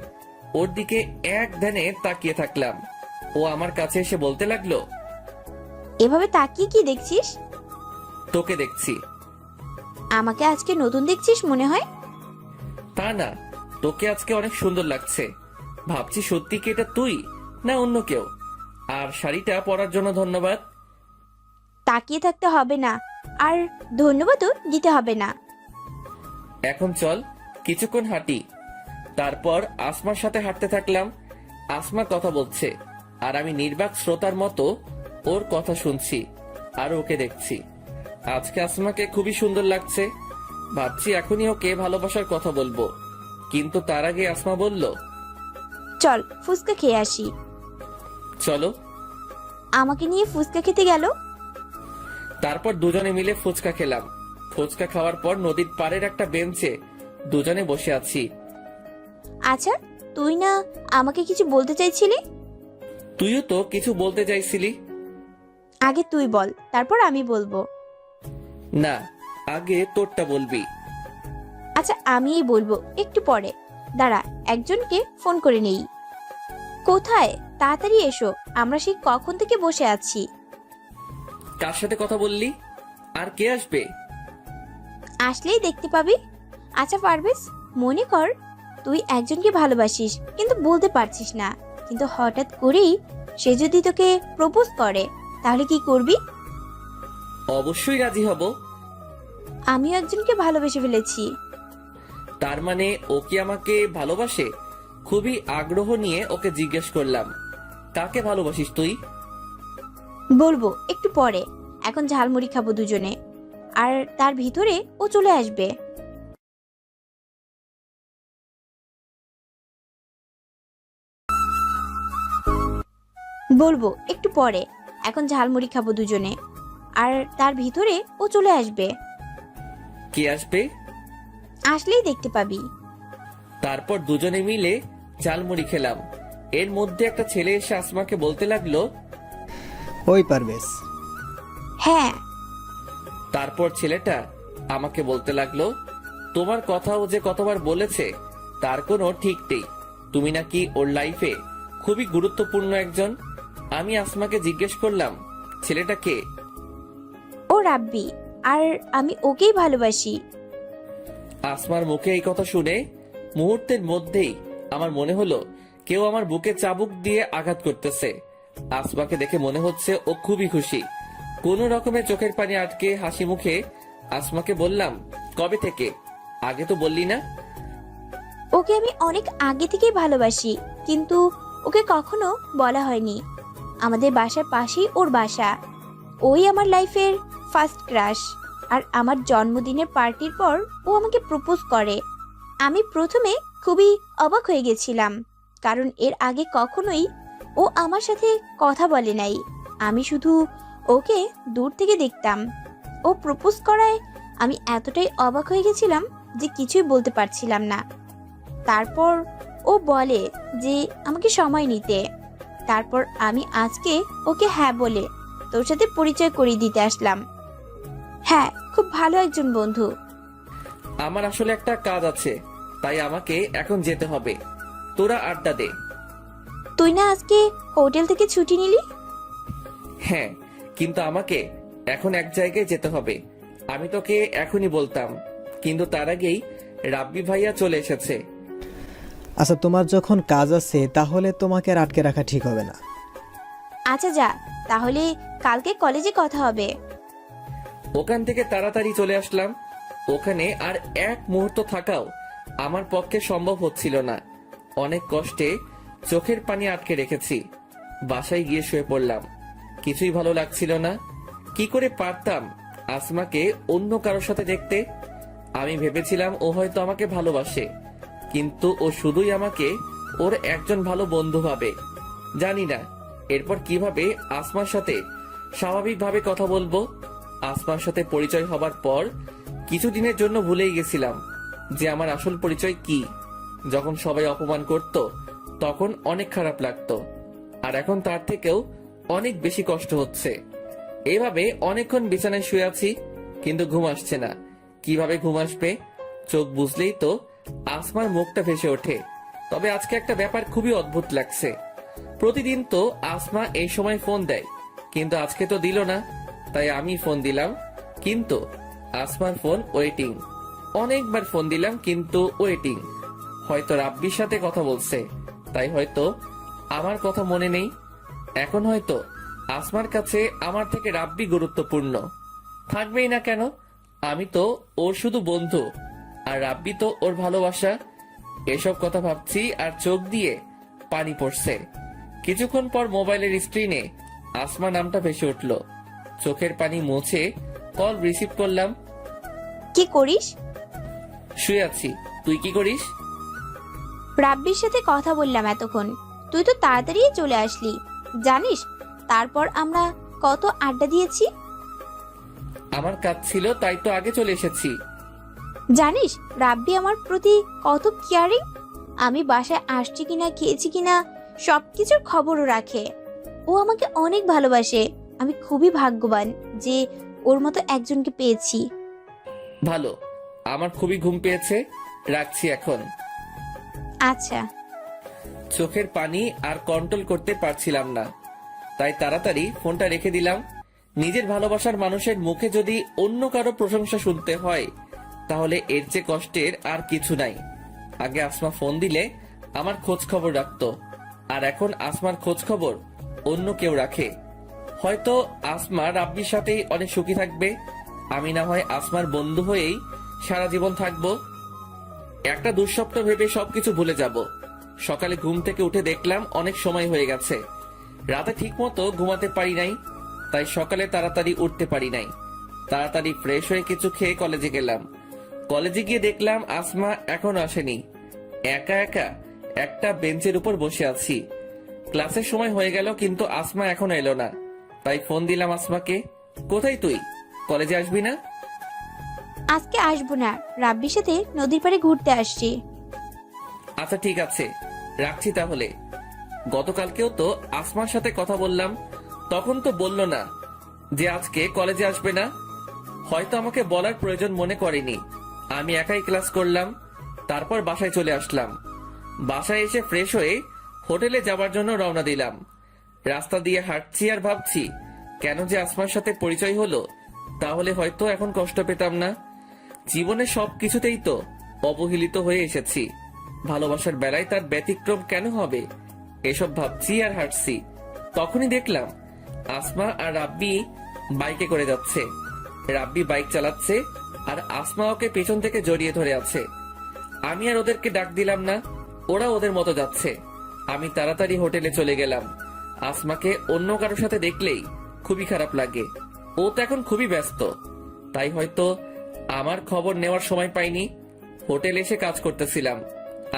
ওর দিকে এক ধ্যানে তাকিয়ে থাকলাম। ও আমার কাছে এসে বলতে লাগলো, এভাবে তাকিয়ে কি দেখছিস? তোকে দেখছি। আমাকে আজকে নতুন দেখছিস মনে হয়? তা না, তোকে আজকে অনেক সুন্দর লাগছে। ভাবছি সত্যি কি এটা তুই না অন্য কেউ। আর শাড়িটা পরার জন্য ধন্যবাদ। তাকিয়ে থাকতে হবে না, আর ধন্যবাদও দিতে হবে না। এখন চল কিছুক্ষণ হাঁটি। তারপর আসমার সাথে হাঁটতে থাকলাম। আসমা কথা বলছে আর আমি নির্বাক শ্রোতার মতো ওর কথা শুনছি আর ওকে দেখছি। আজকে আসমাকে খুবই সুন্দর লাগছে। ভাবছি এখনই ওকে ভালোবাসার কথা বলবো, কিন্তু তার আগে আসমা বলল, চল ফুচকা খেয়ে আসি। চলো। আমাকে নিয়ে ফুচকা খেতে গেল। তারপর দুজনে মিলে ফুচকা খেলাম। ফুচকা খাওয়ার পর নদীর পাড়ের একটা বেঞ্চে দুজনে বসে আছি। আচ্ছা, তুই না আমাকে কিছু বলতে চাইছিলি? তুইও তো কিছু বলতে চাইছিলি। আগে তুই বল, তারপর আমি বলবো। না, আগে তোরটা বলবি। আচ্ছা, আমিই বলবো একটু পরে। দাঁড়া, একজনকে ফোন করে নেই। কোথায়? তাড়াতাড়ি এসো, আমরা সেই কখন থেকে বসে আছি। কার সাথে কথা বললি? আর কে আসবে? আসলেই দেখতে পাবি। আচ্ছা পারভেজ, মনে কর তুই একজনকে ভালোবাসিস কিন্তু বলতে পারছিস না, কিন্তু হঠাৎ করেই সে যদি তোকে প্রপোজ করে, তাহলে কি করবি? অবশ্যই রাজি হব। আমিও একজনকে ভালোবেসে ফেলেছি। তার মানে ও কি আমাকে ভালোবাসে? খুবই আগ্রহ নিয়ে ওকে জিজ্ঞেস করলাম, কাকে ভালোবাসিস তুই? বলবো একটু পরে, এখন ঝালমুড়ি খাবো দুজনে, আর তার ভিতরে ও চলে আসবে। বলবো একটু পরে, এখন ঝালমুড়ি খাবো দুজনে, আর তার ভিতরে ও চলে আসবে। কে আসবে? আসলেই দেখতে পাবি। তারপর দুজনে মিলে ঝালমুড়ি খেলাম। এর মধ্যে একটা ছেলে এসে আসমাকে বলতে লাগলো, ওই পারভেজ, হ্যাঁ। তারপর ছেলেটা আমাকে বলতে লাগলো, তোমার কথা ও যে কতবার বলেছে তার কোনো ঠিক নেই। তুমি নাকি ওর লাইফে খুবই গুরুত্বপূর্ণ একজন। আমি আসমাকে জিজ্ঞেস করলাম, ছেলেটা কে? ও রাব্বি, আর আমি ওকেই ভালোবাসি। আসমার মুখে এই কথা শুনে মুহূর্তের মধ্যেই আমার মনে হলো কেউ আমার বুকে চাবুক দিয়ে আঘাত করতেছে। আসমাকে দেখে মনে হচ্ছে ও খুবই খুশি। কোন রকমে চোখের পানি আটকে হাসি মুখে আসমাকে বললাম, কবে থেকে? আগে তো বললি না। ওকে আমি অনেক আগে থেকেই ভালোবাসি, কিন্তু ওকে কখনো বলা হয়নি। আমাদের বাসার পাশেই ওর বাসা। ওই আমার লাইফের ফার্স্ট ক্রাশ। আর আমার জন্মদিনের পার্টির পর ও আমাকে প্রপোজ করে। আমি প্রথমে খুবই অবাক হয়ে গেছিলাম, কারণ এর আগে কখনোই ও আমার সাথে কথা বলে নাই। আমি শুধু ওকে দূর থেকে দেখতাম। ও প্রপোজ করায় আমি এতটাই অবাক হয়ে গেছিলাম যে কিছুই বলতে পারছিলাম না। তারপর ও বলে যে আমাকে সময় নিতে। তারপর আমি আজকে ওকে হ্যাঁ বলে তোর সাথে পরিচয় করিয়ে দিতে আসলাম। হ্যাঁ, খুব ভালো একজন বন্ধু। আমার আসলে একটা কাজ আছে, তাই আমাকে এখন যেতে হবে। তোরা আড্ডা দে। তুই না আজকে হোটেল থেকে ছুটি নিলি? হ্যাঁ, কিন্তু আমাকে এখন এক জায়গায় যেতে হবে। আমি তোকে এখনই বলতাম, কিন্তু তার আগেই রাব্বি ভাইয়া চলে এসেছে। আচ্ছা তোমার যখন কাজ আছে তাহলে তোমাকে আর আটকে রাখা ঠিক হবে না। আচ্ছা যা, তাহলে কালকে কলেজে কথা হবে। ওখান থেকে তাড়াতাড়ি চলে আসলাম। ওখানে আর এক মুহূর্ত থাকাও আমার পক্ষে সম্ভব হচ্ছিল না। অনেক কষ্টে চোখের পানি আটকে রেখেছি। বাসায় গিয়ে শুয়ে পড়লাম। কিছুই ভালো লাগছিল না। কি করে পারতাম আসমাকে অন্য কারোর সাথে দেখতে? আমি ভেবেছিলাম ও হয়তো আমাকে ভালোবাসে, কিন্তু ও শুধুই আমাকে ওর একজন ভালো বন্ধু ভাবে। জানি না এরপর কিভাবে আসমার সাথে স্বাভাবিকভাবে কথা বলবো। আসমার সাথে পরিচয় হবার পর কিছুদিনের জন্য ভুলেই গেছিলাম যে আমার আসল পরিচয় কি। যখন সবাই অপমান করত তখন অনেক খারাপ লাগতো, আর এখন তার থেকেও অনেক বেশি কষ্ট হচ্ছে। এভাবে অনেকক্ষণ বিছানায় শুয়ে আছি, কিন্তু ঘুম আসছে না। কিভাবে ঘুম আসবে? চোখ বুঝলেই তো আসমার মুখটা ভেসে ওঠে। তবে আজকে একটা ব্যাপার খুবই অদ্ভুত লাগছে। প্রতিদিন তো আসমা এই সময় ফোন দেয়, কিন্তু আজকে তো দিল না। তাই আমি ফোন দিলাম, কিন্তু আসমার ফোন ওয়েটিং। অনেকবার ফোন দিলাম, কিন্তু ওয়েটিং। হয়তো রাব্বির সাথে কথা বলছে, তাই হয়তো আমার কথা মনে নেই। এখন হয়তো আসমার কাছে আমার থেকে রাব্বি গুরুত্বপূর্ণ। থাকবেই না কেন? আমি তো ওর শুধু বন্ধু, আর রাব্বি তো ওর ভালোবাসা। এসব কথা ভাবছি আর চোখ দিয়ে পানি পড়ছে। কিছুক্ষণ পর মোবাইলের স্ক্রিনে আসমা নামটা ভেসে উঠল। চোখের পানি মুছে কল রিসিভ করলাম। কি করিস? শুয়ে আছি, তুই কি করিস? রাব্বির সাথে কথা বললাম এতক্ষণ, তুই তো তাড়াতাড়ি চলে আসলি। জানিস তারপর আমরা কত আড্ডা দিয়েছি? আমার কাজ ছিল তাই তো আগে চলে এসেছি। জানিস রাব্বি আমার প্রতি কত কেয়ারিং। আমি বাসায় আসছি কিনা, খেয়েছি কিনা সবকিছুর খবরও রাখে। ও আমাকে অনেক ভালোবাসে। আমি খুবই ভাগ্যবান যে ওর মতো একজনকে পেয়েছি। ভালো, আমার খুবই ঘুম পেয়েছে, রাখছি এখন। আচ্ছা। চোখের পানি আর কন্ট্রোল করতে পারছিলাম না, তাই তাড়াতাড়ি ফোনটা রেখে দিলাম। নিজের ভালোবাসার মানুষের মুখে যদি অন্য কারো প্রশংসা শুনতে হয় তাহলে এর চেয়ে কষ্টের আর কিছু নাই। আগে আসমা ফোন দিলে আমার খোঁজ খবর রাখতো, আর এখন আসমার খোঁজ খবর অন্য কেউ রাখে। হয়তো আসমা রাব্বির সাথেই অনেক সুখী থাকবে, আমি না হয় আসমার বন্ধু হয়েই সারা জীবন থাকবো। একটা দুঃস্বপ্ন ভেবে সবকিছু ভুলে যাব। সকালে ঘুম থেকে উঠে দেখলাম অনেক সময় হয়ে গেছে। রাতে ঠিক মতো ঘুমাতে পারি নাই, তাই সকালে তাড়াতাড়ি উঠতে পারি নাই। তাড়াতাড়ি ফ্রেশ হয়ে কিছু খেয়ে কলেজে গেলাম। কলেজে গিয়ে দেখলাম আসমা এখনো আসেনি। একা একা একটা বেঞ্চের উপর বসে আছি। ক্লাসের সময় হয়ে গেল কিন্তু আসমা এখনো এলো না, তাই ফোন দিলাম আসমাকে। কোথায় তুই? কলেজে আসবি না? আজকে আসবো না, রাব্বির সাথে নদীর পাড়ে ঘুরতে আসছি। আচ্ছা ঠিক আছে, রাখছি তাহলে। গতকালকেও তো আসমার সাথে কথা বললাম, তখন তো বলল না যে আজকে কলেজে আসবে না। হয়তো আমাকে বলার প্রয়োজন মনে করেনি। আমি একাই ক্লাস করলাম, তারপর বাসায় চলে আসলাম। বাসায় এসে ফ্রেশ হয়ে হোটেলে যাবার জন্য রওনা দিলাম। রাস্তা দিয়ে হাঁটছি আর ভাবছি কেন যে আসমার সাথে পরিচয় হলো, তাহলে হয়তো এখন কষ্ট পেতাম না। জীবনে সবকিছুতেই তো অবহেলিত হয়ে এসেছি, ভালোবাসার বেলায় তার ব্যতিক্রম কেন হবে? এসব ভাবছি আর হাঁটছি, তখনই দেখলাম আসমা আর রাব্বি বাইকে করে যাচ্ছে। রাব্বি বাইক চালাচ্ছে আর আসমা ওকে পেছন থেকে জড়িয়ে ধরে আছে। আমি আর ওদেরকে ডাক দিলাম না, ওরা ওদের মতো যাচ্ছে। আমি তাড়াতাড়ি হোটেলে চলে গেলাম। আসমাকে অন্য কারোর সাথে দেখলেই খুবই খারাপ লাগে। ও তো এখন খুবই ব্যস্ত, তাই হয়তো আমার খবর নেওয়ার সময় পাইনি। হোটেলে এসে কাজ করতেছিলাম।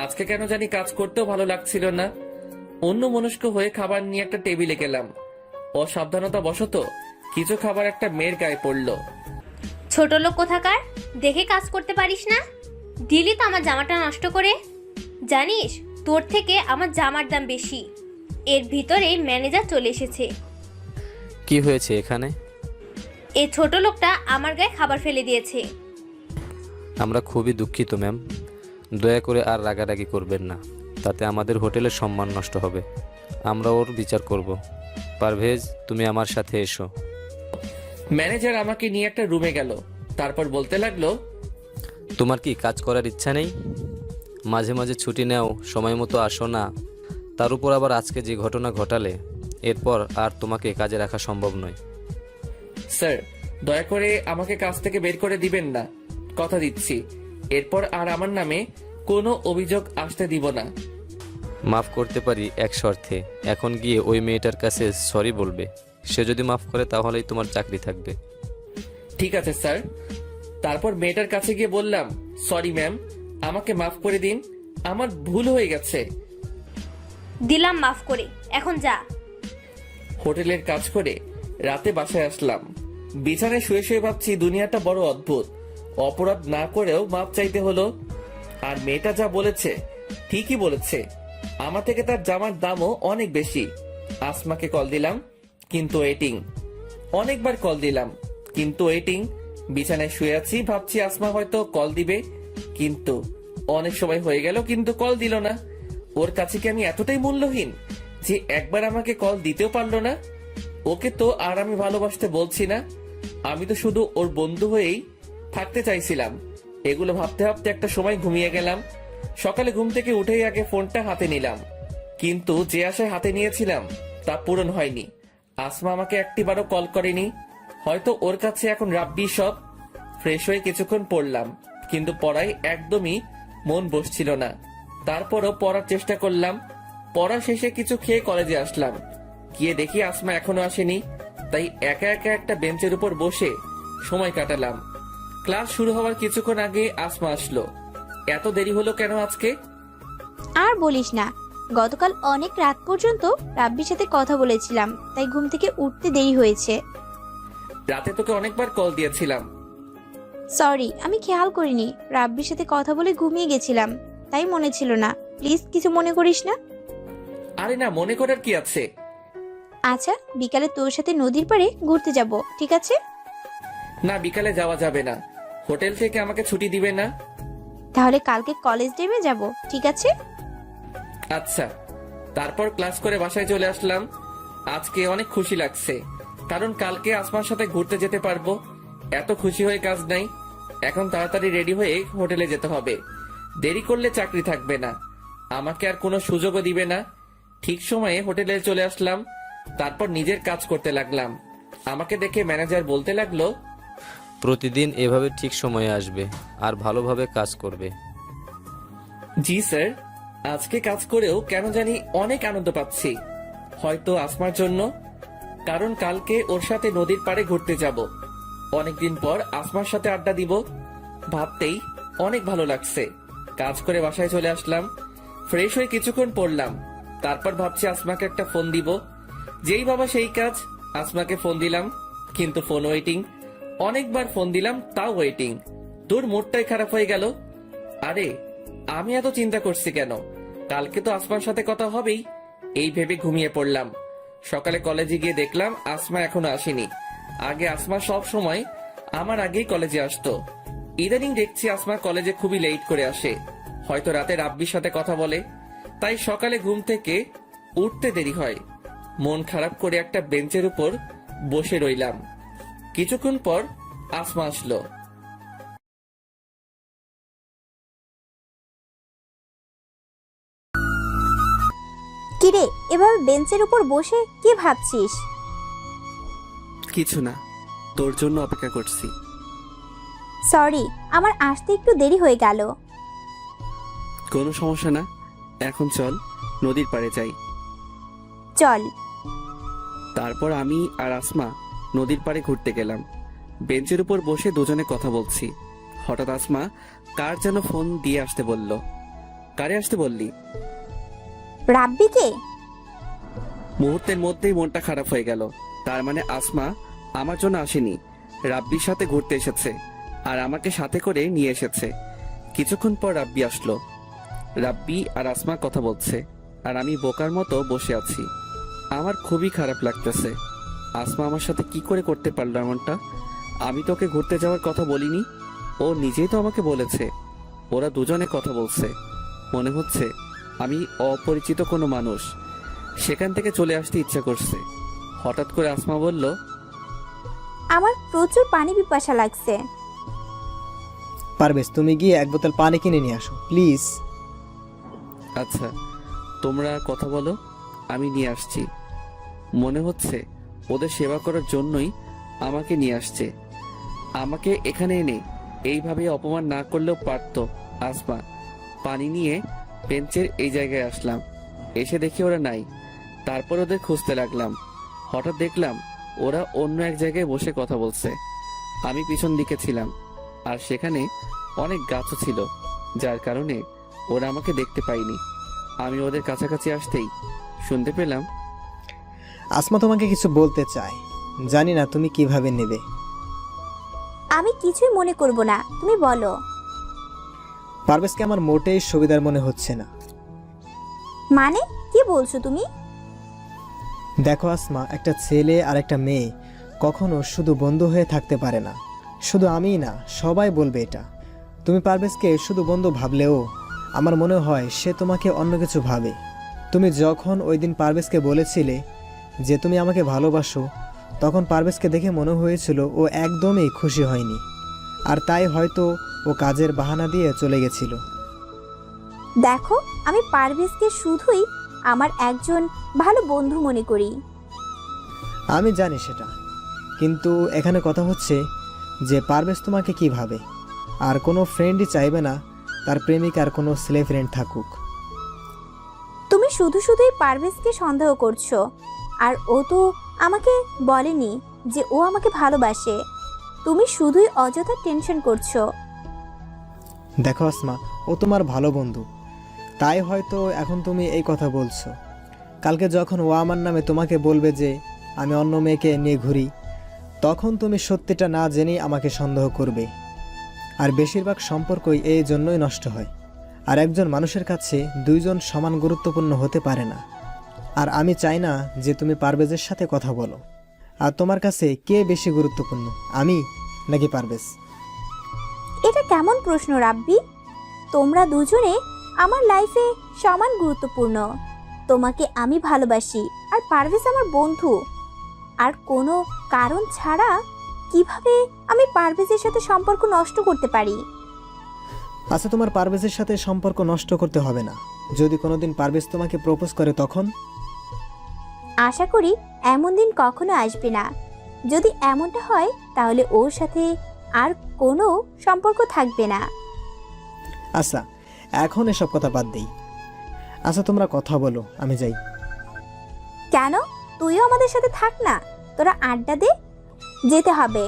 আজকে কেন জানি কাজ করতেও ভালো লাগছিল না। অন্য মনস্ক হয়ে খাবার নিয়ে একটা টেবিলে গেলাম। অসাবধানতা বশত কিছু খাবার একটা মেয়ের গায়ে পড়লো। ছোট লোক কোথাকার, দেখে কাজ করতে পারিস না? দিলি তো আমার জামাটা নষ্ট করে। জানিস তোর থেকে আমার জামার দাম বেশি। এর ভিতরে ম্যানেজার চলে এসেছে। কি হয়েছে এখানে? এই ছোট লোকটা আমার গায়ে খাবার ফেলে দিয়েছে। আমরা খুবই দুঃখিত ম্যাম, দয়া করে আর রাগারাগি করবেন না, তাতে আমাদের হোটেলের সম্মান নষ্ট হবে। আমরা ওর বিচার করব। পারভেজ, তুমি আমার সাথে এসো। ম্যানেজার আমাকে নিয়ে একটা রুমে গেল, তারপর বলতে লাগলো, তোমার কি কাজ করার ইচ্ছা নেই? মাঝে মাঝে ছুটি নেও, সময় মতো আসো না। তার উপর আবার আজকে যে ঘটনা ঘটালে, এরপর আর তোমাকে কাজে রাখা সম্ভব নয়। স্যার দয়া করে আমাকে কাজ থেকে বের করে দিবেন না, কথা দিচ্ছি এরপর আর আমার নামে কোনো অভিযোগ আসতে দিব না। মাফ করতে পারি এক শর্তে, এখন গিয়ে ওই মেয়েটার কাছে সরি বলবে। সে যদি মাফ করে তাহলেই তোমার চাকরি থাকবে। ঠিক আছে স্যার। তারপর মেয়েটার কাছে গিয়ে বললাম, সরি ম্যাম, আমাকে মাফ করে দিন, আমার ভুল হয়ে গেছে। দিলাম মাফ করে, এখন যা। হোটেলের কাজ করে রাতে বাসায় আসলাম। বিছানায় শুয়ে শুয়ে ভাবছি দুনিয়াটা বড় অদ্ভুত। অপরাধ না করেও মাপ চাইতে হলো। আর মেয়েটা যা বলেছে ঠিকই বলেছে, আমার থেকে তার জামার দামও অনেক বেশি। আসমাকে কল দিলাম কিন্তু ওয়েটিং। অনেকবার কল দিলাম কিন্তু ওয়েটিং। বিছানায় শুয়ে আছি, ভাবছি আসমা হয়তো কল দিবে, কিন্তু অনেক সময় হয়ে গেল কিন্তু কল দিল না। ওর কাছে কি আমি এতটাই মূল্যহীন যে একবার আমাকে কল দিতেও পারলো না? ওকে তো আর আমি ভালোবাসতে বলছি না, আমি তো শুধু ওর বন্ধু হয়েই থাকতে চাইছিলাম। এগুলো ভাবতে ভাবতে একটা সময় ঘুমিয়ে গেলাম। সকালে ঘুম থেকে উঠেই আগে ফোনটা হাতে নিলাম, কিন্তু যে আশায় হাতে নিয়েছিলাম তা পূরণ হয়নি। আসমা আমাকে একটিবারও কল করেনি, হয়তো ওর কাছে এখন রাব্বি সব। ফ্রেশ হয়ে কিছুক্ষণ পড়লাম, কিন্তু পড়ায় একদমই মন বসছিল না। তারপরও পড়ার চেষ্টা করলাম। পড়া শেষে কিছু খেয়ে কলেজে আসলাম। গিয়ে দেখি আসমা এখনো আসেনি, তাই একা একা একটা বেঞ্চের উপর বসে সময় কাটালাম। ক্লাস শুরু হওয়ার কিছুক্ষণ আগে আসমা আসলো। এত দেরি হলো কেন আজকে? আর বলিস না, গতকাল অনেক রাত পর্যন্ত রাব্বির সাথে কথা বলেছিলাম, তাই ঘুম থেকে উঠতে দেরি হয়েছে। রাতে তোকে অনেকবার কল দিয়েছিলাম। সরি, আমি খেয়াল করিনি। রাব্বির সাথে কথা বলে ঘুমিয়ে গেছিলাম, তাই মনে ছিল না। প্লিজ কিছু মনে করিস না। আরে না, মনে করার কি আছে? আচ্ছা, বিকালে তোর সাথে নদীর পাড়ে ঘুরতে যাব, ঠিক আছে? না, বিকালে যাওয়া যাবে না। হোটেল থেকে আমাকে ছুটি দিবে না। তাহলে কালকে কলেজ ডেমে যাব, ঠিক আছে? আচ্ছা। তারপর ক্লাস করে বাসায় চলে আসলাম। আজকে অনেক খুশি লাগছে, কারণ কালকে আসমার সাথে ঘুরতে যেতে পারবো। এত খুশি হয়ে কাজ নাই। এখন তাড়াতাড়ি রেডি হয়ে হোটেলে যেতে হবে। দেরি করলে চাকরি থাকবে না, আমাকে আর কোনো সুযোগও দিবে না। ঠিক সময়ে হোটেলে চলে আসলাম। তারপর নিজের কাজ করতে লাগলাম। আমাকে দেখে ম্যানেজার বলতে লাগলো, প্রতিদিন এভাবে ঠিক সময়ে আসবে আর ভালোভাবে কাজ করবে। জি স্যার। আজকে কাজ করেও কেন জানি অনেক আনন্দ পাচ্ছি। হয়তো আসমার জন্য, কারণ কালকে ওর সাথে নদীর পাড়ে ঘুরতে যাব। অনেকদিন পর আসমার সাথে আড্ডা দিব, ভাবতেই অনেক ভালো লাগছে। কাজ করে বাসায় চলে আসলাম। ফ্রেশ হয়ে কিছুক্ষণ পড়লাম। তারপর ভাবছি আসমাকে একটা ফোন দিব। যেই বাবা সেই কাজ, আসমাকে ফোন দিলাম, কিন্তু ফোন ওয়েটিং। অনেকবার ফোন দিলাম, তাও ওয়েটিং। তোর মুডটাই খারাপ হয়ে গেল। আরে, আমি এত চিন্তা করছি কেন? কালকে তো আসমার সাথে কথা হবেই, এই ভেবে ঘুমিয়ে পড়লাম। সকালে কলেজে গিয়ে দেখলাম আসমা এখনো আসেনি। আগে আসমা সব সময় আমার আগেই কলেজে আসতো। ইদানিং দেখছি আসমা কলেজে খুবই লেট করে আসে। হয়তো রাতে রাব্বির সাথে কথা বলে, তাই সকালে ঘুম থেকে উঠতে দেরি হয়। মন খারাপ করে একটা বেঞ্চের উপর বসে রইলাম। কিছুক্ষণ পর আসমা আসলো। কিরে, এভাবে বেঞ্চের উপর বসে কি ভাবছিস? কিছু না, তোর জন্য অপেক্ষা করছি। সরি, আমার আসতে একটু দেরি হয়ে গেল। কোনো সমস্যা না। এখন চল নদীর পাড়ে যাই। চল। তারপর আমি আর আসমা নদীর পাড়ে ঘুরতে গেলাম। বেঞ্চের উপর বসে দুজনে কথা বলছি। হঠাৎ আসমা কার যেন ফোন দিয়ে আসতে বলল। কারে আসতে বললি? রাব্বিকে। মুহূর্তের মধ্যেই মনটা খারাপ হয়ে গেল। তার মানে আসমা আমার জন্য আসেনি, রাব্বির সাথে ঘুরতে এসেছে আর আমাকে সাথে করে নিয়ে এসেছে। কিছুক্ষণ পর রাব্বি আসলো। রাব্বি আর আসমা কথা বলছে আর আমি বোকার মতো বসে আছি। আমার খুবই খারাপ লাগতেছে। আসমা আমার সাথে কি করে করতে পারলো এমনটা? আমি তোকে ঘুরতে যাওয়ার কথা বলিনি, ও নিজেই তো আমাকে বলেছে। ওরা দুজনে কথা বলছে, মনে হচ্ছে আমি অপরিচিত কোনো মানুষ। সেখান থেকে চলে আসতে ইচ্ছা করছে। হঠাৎ করে আসমা বলল, আমার প্রচুর পানি পিপাসা লাগছে। পারভেজ, তুমি গিয়ে এক বোতল পানি কিনে নিয়ে আসো প্লিজ। আচ্ছা, তোমরা কথা বলো, আমি নিয়ে আসছি। মনে হচ্ছে ওদের সেবা করার জন্যই আমাকে নিয়ে আসছে। আমাকে এখানে এনে এইভাবে অপমান না করলেও পারতো আসমা। পানি নিয়ে বেঞ্চের এই জায়গায় আসলাম। এসে দেখি ওরা নাই। তারপর ওদের খুঁজতে লাগলাম। হঠাৎ দেখলাম ওরা অন্য এক জায়গায় বসে কথা বলছে। আমি পিছন দিকে ছিলাম আর সেখানে অনেক গাছও ছিল, যার কারণে ওরা আমাকে দেখতে পায়নি। আমি ওদের কাছাকাছি আসতেই শুনতে পেলাম, আসমা তোমাকে কিছু বলতে চায়, জানি না তুমি কিভাবে নেবে। আমি কিছুই মনে করব না, তুমি বলো। পারভেজকে আমার মোটেই সুবিধার মনে হচ্ছে না। মানে কি বলছো তুমি? দেখো আসমা, একটা ছেলে আর একটা মেয়ে কখনো শুধু বন্ধু হয়ে থাকতে পারে না। শুধু আমিই না, সবাই বলবে এটা। তুমি পারভেজকে শুধু বন্ধু ভাবলেও আমার মনে হয় সে তোমাকে অন্য কিছু ভাবে। তুমি যখন ওই দিন পারভেজকে বলেছিলে যে তুমি আমাকে ভালোবাসো, তখন পারভেজকে দেখে মনে হয়েছিল ও একদমই খুশি হয়নি, আর তাই হয়তো ও কাজের বাহানা দিয়ে চলে গেছিল। দেখো, আমি পারভেজকে শুধুই আমার একজন ভালো বন্ধু মনে করি। আমি জানি সেটা, কিন্তু এখানে কথা হচ্ছে যে পারভেজ তোমাকে কী ভাবে। আর কোনো ফ্রেন্ডই চাইবে না তার প্রেমিকার কোনো ছেলে ফ্রেন্ড থাকুক। তুমি শুধু শুধুই পারভেজকে সন্দেহ করছো, আর ও তো আমাকে বলেনি যে ও আমাকে ভালোবাসে। তুমি শুধুই অযথা টেনশন করছো। দেখো আসমা, ও তোমার ভালো বন্ধু, তাই হয়তো এখন তুমি এই কথা বলছো। কালকে যখন ও আমার নামে তোমাকে বলবে যে আমি অন্য মেয়েকে নিয়ে ঘুরি, তখন তুমি সত্যিটা না জেনেই আমাকে সন্দেহ করবে। আর বেশিরভাগ সম্পর্কই এই জন্যই নষ্ট হয়। আর একজন মানুষের কাছে দুইজন সমান গুরুত্বপূর্ণ হতে পারে না। আর আমি চাই না যে তুমি পারভেজের সাথে কথা বলো। আর তোমার কাছে কে বেশি গুরুত্বপূর্ণ, আমি নাকি পারভেজ? এটা কেমন প্রশ্ন রাব্বি? তোমরা দুজনে আমার লাইফে সমান গুরুত্বপূর্ণ। তোমাকে আমি ভালোবাসি আর পারভেজ আমার বন্ধু। আর কোনো কারণ ছাড়া কিভাবে আমি পারভেজের সাথে সম্পর্ক নষ্ট করতে পারি? আচ্ছা, তোমার পারভেজের সাথে সম্পর্ক নষ্ট করতে হবে না। যদি কোনোদিন পারভেজ তোমাকে প্রপোজ করে তখন? আশা করি এমন দিন কখনো আসবে না। যদি এমনটা হয় তাহলে ওর সাথে আর কোনো সম্পর্ক থাকবে না। আচ্ছা, এখন এসব কথা বাদ দিই। আচ্ছা, তোমরা কথা বলো, আমি যাই। কেন? তুইও আমাদের সাথে থাক না, তোরা আড্ডা দে। যেতে হবে।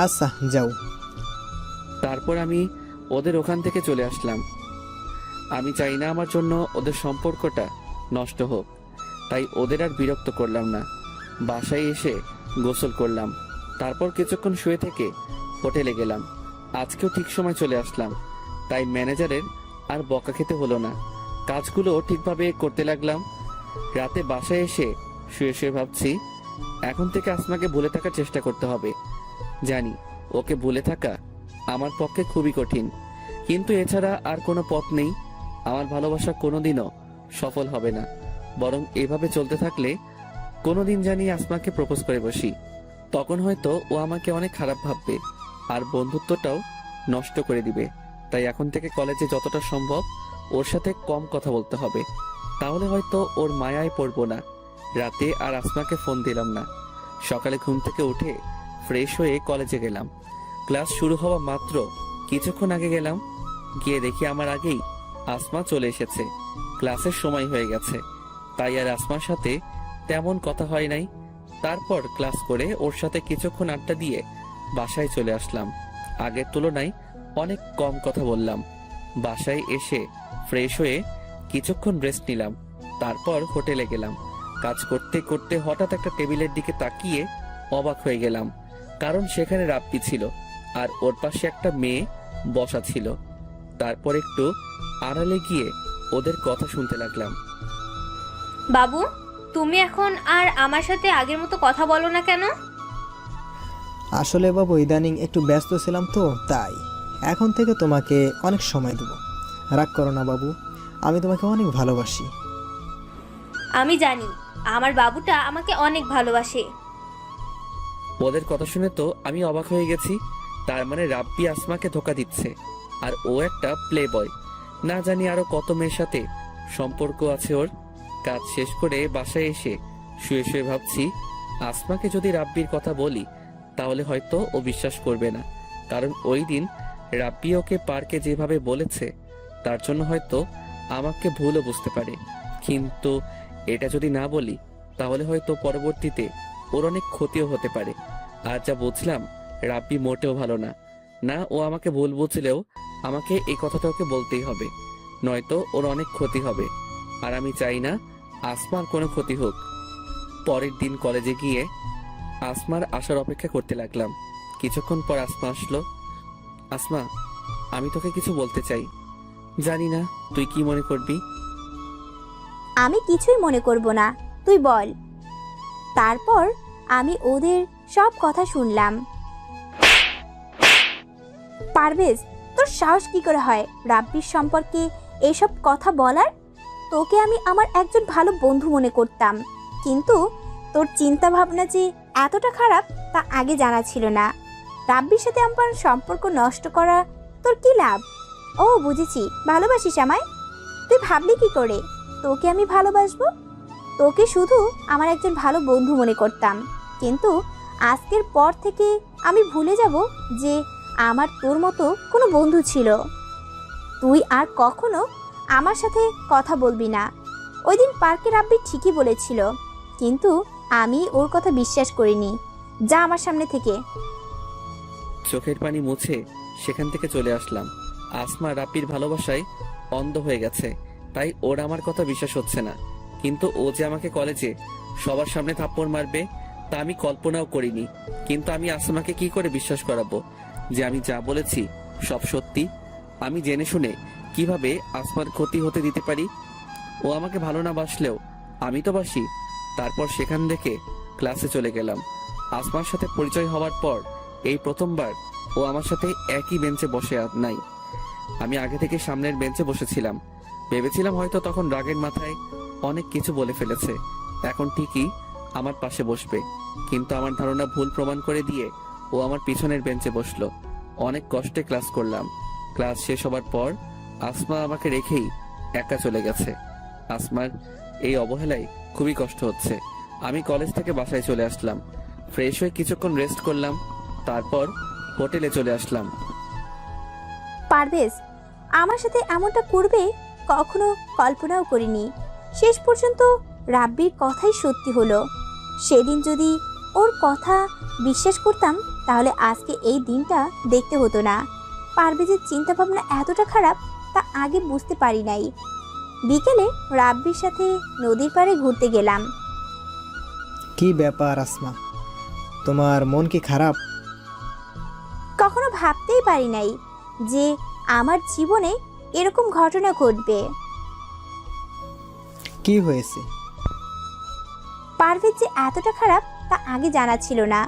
আচ্ছা, যাও। তারপর আমি ওদের ওখান থেকে চলে আসলাম। আমি চাই না আমার জন্য ওদের সম্পর্কটা নষ্ট হোক, তাই ওদের আর বিরক্ত করলাম না। বাসায় এসে গোসল করলাম, তারপর কিছুক্ষণ শুয়ে থেকে হোটেলে গেলাম। আজকেও ঠিক সময় চলে আসলাম, তাই ম্যানেজারের আর বকা খেতে হলো না। কাজগুলো ঠিকভাবে করতে লাগলাম। রাতে বাসায় এসে শুয়ে শুয়ে ভাবছি, এখন থেকে আসমাকে ভুলে থাকার চেষ্টা করতে হবে। জানি ওকে ভুলে থাকা আমার পক্ষে খুবই কঠিন, কিন্তু এছাড়া আর কোনো পথ নেই। আমার ভালোবাসা কোনোদিনও সফল হবে না, বরং এভাবে চলতে থাকলে কোনোদিন জানি আসমাকে প্রপোজ করে বসি। তখন হয়তো ও আমাকে অনেক খারাপ ভাববে আর বন্ধুত্বটাও নষ্ট করে দিবে। তাই এখন থেকে কলেজে যতটা সম্ভব ওর সাথে কম কথা বলতে হবে, তাহলে হয়তো ওর মায়ায় পড়বো না। রাতে আর আসমাকে ফোন দিলাম না। সকালে ঘুম থেকে উঠে ফ্রেশ হয়ে কলেজে গেলাম। ক্লাস শুরু হওয়া মাত্র কিছুক্ষণ আগে গেলাম, গিয়ে দেখি আমার আগেই আসমা চলে এসেছে। ক্লাসের সময় হয়ে গেছে, তাই আর আসমার সাথে তেমন কথা হয় নাই। তারপর ক্লাস করে ওর সাথে কিছুক্ষণ আড্ডা দিয়ে বাসায় চলে আসলাম। আগের তুলনায় অনেক কম কথা বললাম। বাসায় এসে ফ্রেশ হয়ে কিছুক্ষণ রেস্ট নিলাম, তারপর হোটেলে গেলাম। কাজ করতে করতে হঠাৎ একটা টেবিলের দিকে তাকিয়ে অবাক হয়ে গেলাম, কারণ সেখানে রাব্বি ছিল আর ওর পাশে একটা মেয়ে বসা ছিল। তারপর একটু আড়ালে গিয়ে ওদের কথা শুনতে লাগলাম। বাবু, তুমি এখন আর আমার সাথে আগের মতো কথা বলো না কেন? আসলে বাবু, ইদানিং একটু ব্যস্ত ছিলাম তো, তাই এখন থেকে তোমাকে অনেক সময় দেব। রাগ করো না বাবু, আমি তোমাকে অনেক ভালোবাসি। আমি জানি আমার বাবুটা আমাকে অনেক ভালোবাসে। ওদের কথা শুনে তো আমি অবাক হয়ে গেছি। তার মানে রাব্বি আসমাকে ধোকা দিচ্ছে আর ও একটা প্লে বয়। না জানি আরো কত মেয়ের সাথে সম্পর্ক আছে ওর। কাজ শেষ করে বাসায় এসে শুয়ে শুয়ে ভাবছি, আসমাকে যদি রাব্বির কথা বলি তাহলে হয়তো ও বিশ্বাস করবে না, কারণ ওই দিন রাব্বি ওকে পার্কে যেভাবে বলেছে তার জন্য হয়তো আমাকে ভুলও বুঝতে পারে। কিন্তু এটা যদি না বলি তাহলে হয়তো পরবর্তীতে ওর অনেক ক্ষতিও হতে পারে। আর যা বুঝলাম, রাব্বি মোটেও ভালো না। না ও আমাকে ভুল বুঝলেও আমাকে এই কথাটা ওকে বলতেই হবে, নয়তো ওর অনেক ক্ষতি হবে। আর আমি চাই না আসমার কোনো ক্ষতি হোক। পরের দিন কলেজে গিয়ে আসমার আসার অপেক্ষা করতে লাগলাম। কিছুক্ষণ পর আসমা আসলো। আসমা, আমি তোকে কিছু বলতে চাই, জানি না তুই কি মনে করবি। আমি কিছুই মনে করব না, তুই বল। তারপর আমি ওদের সব কথা শুনলাম। পারভেজ, তোর সাহস কি করে হয় রাব্বির সম্পর্কে এসব কথা বলার? তোকে আমি আমার একজন ভালো বন্ধু মনে করতাম, কিন্তু তোর চিন্তা ভাবনা যে এতটা খারাপ তা আগে জানা ছিল না। রাব্বির সাথে আমার সম্পর্ক নষ্ট করা তোর কি লাভ? ও বুঝেছি, ভালোবাসিস আমায়। তুই ভাবলি কি করে তোকে আমি ভালোবাসবো? তোকে শুধু আমার একজন ভালো বন্ধু মনে করতাম, কিন্তু আজকের পর থেকে আমি ভুলে যাব যে আমার তোর মতো কোনো বন্ধু ছিল। তুই আর কখনো আমার সাথে কথা বলবি না। ওই দিন পার্কে রাব্বি ঠিকই বলেছিল, কিন্তু আমি ওর কথা বিশ্বাস করিনি। যা আমার সামনে থেকে। চোখের পানি মুছে সেখান থেকে চলে আসলাম। আসমা রাব্বির ভালোবাসায় অন্ধ হয়ে গেছে, তাই ওর আমার কথা বিশ্বাস হচ্ছে না। কিন্তু ও যে আমাকে কলেজে সবার সামনে থাপ্পড় মারবে তা আমি কল্পনাও করিনি। কিন্তু আমি আসমাকে কি করে বিশ্বাস করাবো যে আমি যা বলেছি সব সত্যি? আমি জেনে শুনে কিভাবে আসমার ক্ষতি হতে দিতে পারি? ও আমাকে ভালো না বাসলেও আমি তো বাসি। তারপর সেখান থেকে ক্লাসে চলে গেলাম। আসমার সাথে পরিচয় হওয়ার পর এই প্রথমবার ও আমার সাথে একই বেঞ্চে বসে নাই। আমি আগে থেকে সামনের বেঞ্চে বসেছিলাম। ভেবেছিলাম হয়তো তখন রাগের মাথায় অনেক কিছু বলে ফেলেছে, এখন ঠিকই আমার পাশে বসবে। কিন্তু আমার ধারণা ভুল প্রমাণ করে দিয়ে ও আমার পিছনের বেঞ্চে বসলো। অনেক কষ্টে ক্লাস করলাম। ক্লাস শেষ হবার পর আসমা আমাকে রেখেই একা চলে গেছে। আসমার এই অবহেলায় খুবই কষ্ট হচ্ছে। আমি কলেজ থেকে বাসায় চলে আসলাম। ফ্রেশ হয়ে কিছুক্ষণ রেস্ট করলাম, তারপর হোটেলে চলে আসলাম। পারভেজ আমার সাথে এমনটা করবে কখনো কল্পনাও করিনি। শেষ পর্যন্ত রাব্বির কথাই সত্যি হলো। সেদিন যদি ওর কথা বিশ্বাস করতাম তাহলে আজকে এই দিনটা দেখতে হতো না। পারভেজের চিন্তা ভাবনা এতটা খারাপ তা আগে বুঝতে পারি নাই। বিকেলে রাব্বির সাথে নদীর পাড়ে ঘুরতে গেলাম। কি ব্যাপার আসমা, তোমার মন কি খারাপ? কখনো ভাবতেই পারি নাই যে আমার জীবনে এরকম ঘটনা ঘটবে। কি হয়েছে? পারভেজ যে এতটা খারাপ তা আগে জানা ছিল না।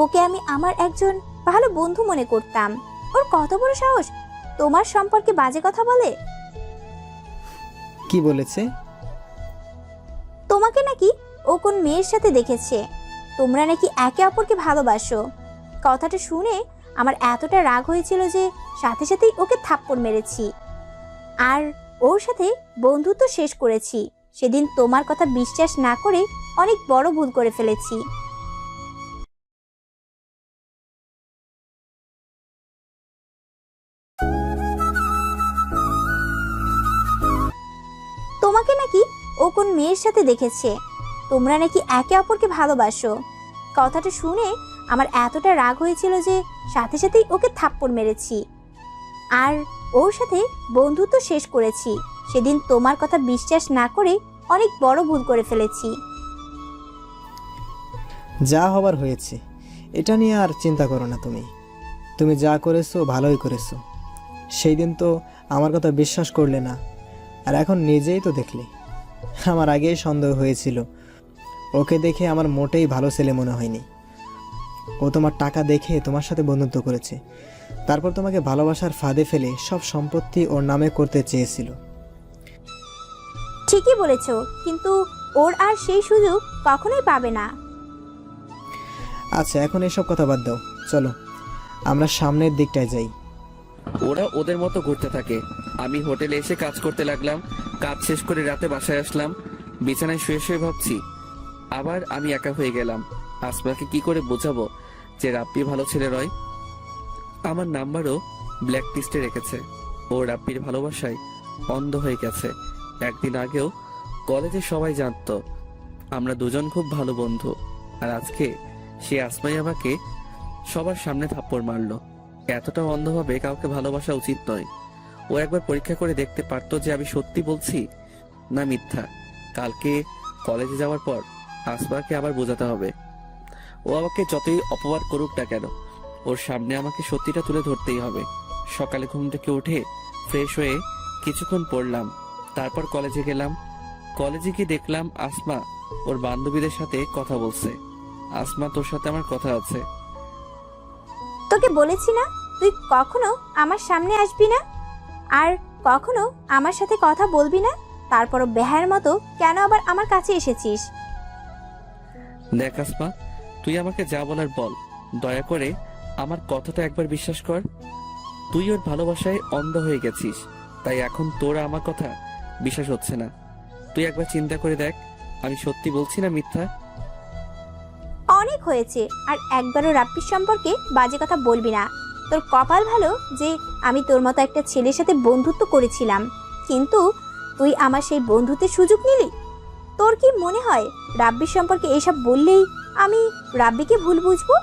ওকে আমি আমার একজন ভালো বন্ধু মনে করতাম। ওর কত বড় সাহস তোমার সম্পর্কে বাজে কথা বলে। কি বলেছে? তোমাকে নাকি ও কোন মেয়ের সাথে দেখেছে, তোমরা নাকি একে অপরকে ভালোবাসো। কথাটা শুনে আমার এতটা রাগ হয়েছিল যে সাথে সাথেই ওকে থাপ্পড় মেরেছি আর ওর সাথে বন্ধুত্ব শেষ করেছি। সেদিন তোমার কথা বিশ্বাস না করে অনেক বড় ভুল করে ফেলেছি। তোমাকে নাকি ও কোন মেয়ের সাথে দেখেছে, তোমরা নাকি একে অপরকে ভালোবাসো। কথাটা শুনে আমার এতটা রাগ হয়েছিল যে সাথে সাথেই ওকে থাপ্পড় মেরেছি আর ওর সাথে বন্ধুত্ব শেষ করেছি। সেদিন তোমার কথা বিশ্বাস না করে অনেক বড় ভুল করে ফেলেছি। যা হবার হয়েছে, এটা নিয়ে আর চিন্তা করো না। তুমি যা করেছো ভালোই করেছো। সেই দিন তো আমার কথা বিশ্বাস করলে না, আর এখন নিজেই তো দেখলে। আমার আগেই সন্দেহ হয়েছিল। ওকে দেখে আমার মোটেই ভালো ছেলে মনে হয়নি। ও তোমার টাকা দেখে তোমার সাথে বন্ধুত্ব করেছে, তারপর তোমাকে ভালোবাসার ফাঁদে ফেলে সব সম্পত্তি ওর নামে করতে চেয়েছিল। ঠিকই বলেছো, কিন্তু ওর আর সেই সুযোগ কখনোই পাবে না। আচ্ছা, এখন এসব কথা বাদ দাও, চলো আমরা সামনের দিকটায় যাই। ওরা ওদের মতো ঘুরতে থাকে। আমি হোটেলে এসে কাজ করতে লাগলাম। কাজ শেষ করে রাতে বাসায় আসলাম। বিছানায় শুয়ে শুয়ে ভাবছি, আবার আমি একা হয়ে গেলাম। আসমাকে কি করে বোঝাবো যে রাব্বি ভালো ছেলে নয়? আমার নাম্বারও ব্ল্যাক লিস্টে রেখেছে। ও রাব্বির ভালোবাসায় অন্ধ হয়ে গেছে। একদিন আগেও কলেজে সবাই জানতো আমরা দুজন খুব ভালো বন্ধু, আর আজকে সে আসমাই আমাকে সবার সামনে থাপ্পড় মারলো। এতটা অন্ধভাবে কাউকে ভালোবাসা উচিত নয়। ও একবার পরীক্ষা করে দেখতে পারতো যে আমি সত্যি বলছি না মিথ্যা। কালকে কলেজে যাওয়ার পর আসমাকে আবার বোঝাতে হবে। ও আমাকে যতই অপমান করুক না কেন, ওর সামনে আমাকে সত্যিটা তুলে ধরতেই হবে। সকালে ঘুম থেকে উঠে ফ্রেশ হয়ে কিছুক্ষণ পড়লাম, তারপর কলেজে গেলাম। কলেজে গিয়ে দেখলাম আসমা ওর বান্ধবীদের সাথে কথা বলছে। আসমা, তোর সাথে আমার কথা আছে। তোকে বলেছি না তুই কখনো আমার সামনে আসবি না আর কখনো আমার সাথে কথা বলবি না, তারপরও বেহায়ের মতো কেন আবার আমার কাছে এসেছিস? দেখ আসমা, তুই আমাকে যা বলার বল, দয়া করে আমার কথাটা একবার বিশ্বাস কর। তুই ওর ভালোবাসায় অন্ধ হয়ে গেছিস, তাই এখন তোর আমার কথা বিশ্বাস হচ্ছে না। তুই একবার চিন্তা করে দেখ, আমি সত্যি বলছি না মিথ্যা। অনেক হয়েছে, আর একবারও রাব্বির সম্পর্কে বাজে কথা বলবি না। তোর কপাল ভালো যে আমি তোর মতো একটা ছেলের সাথে বন্ধুত্ব করেছিলাম, কিন্তু তুই আমার সেই বন্ধুত্বের সুযোগ নিলি। তোর কি মনে হয় রাব্বির সম্পর্কে এইসব বললেই আমি রাব্বিকে ভুল বুঝবো,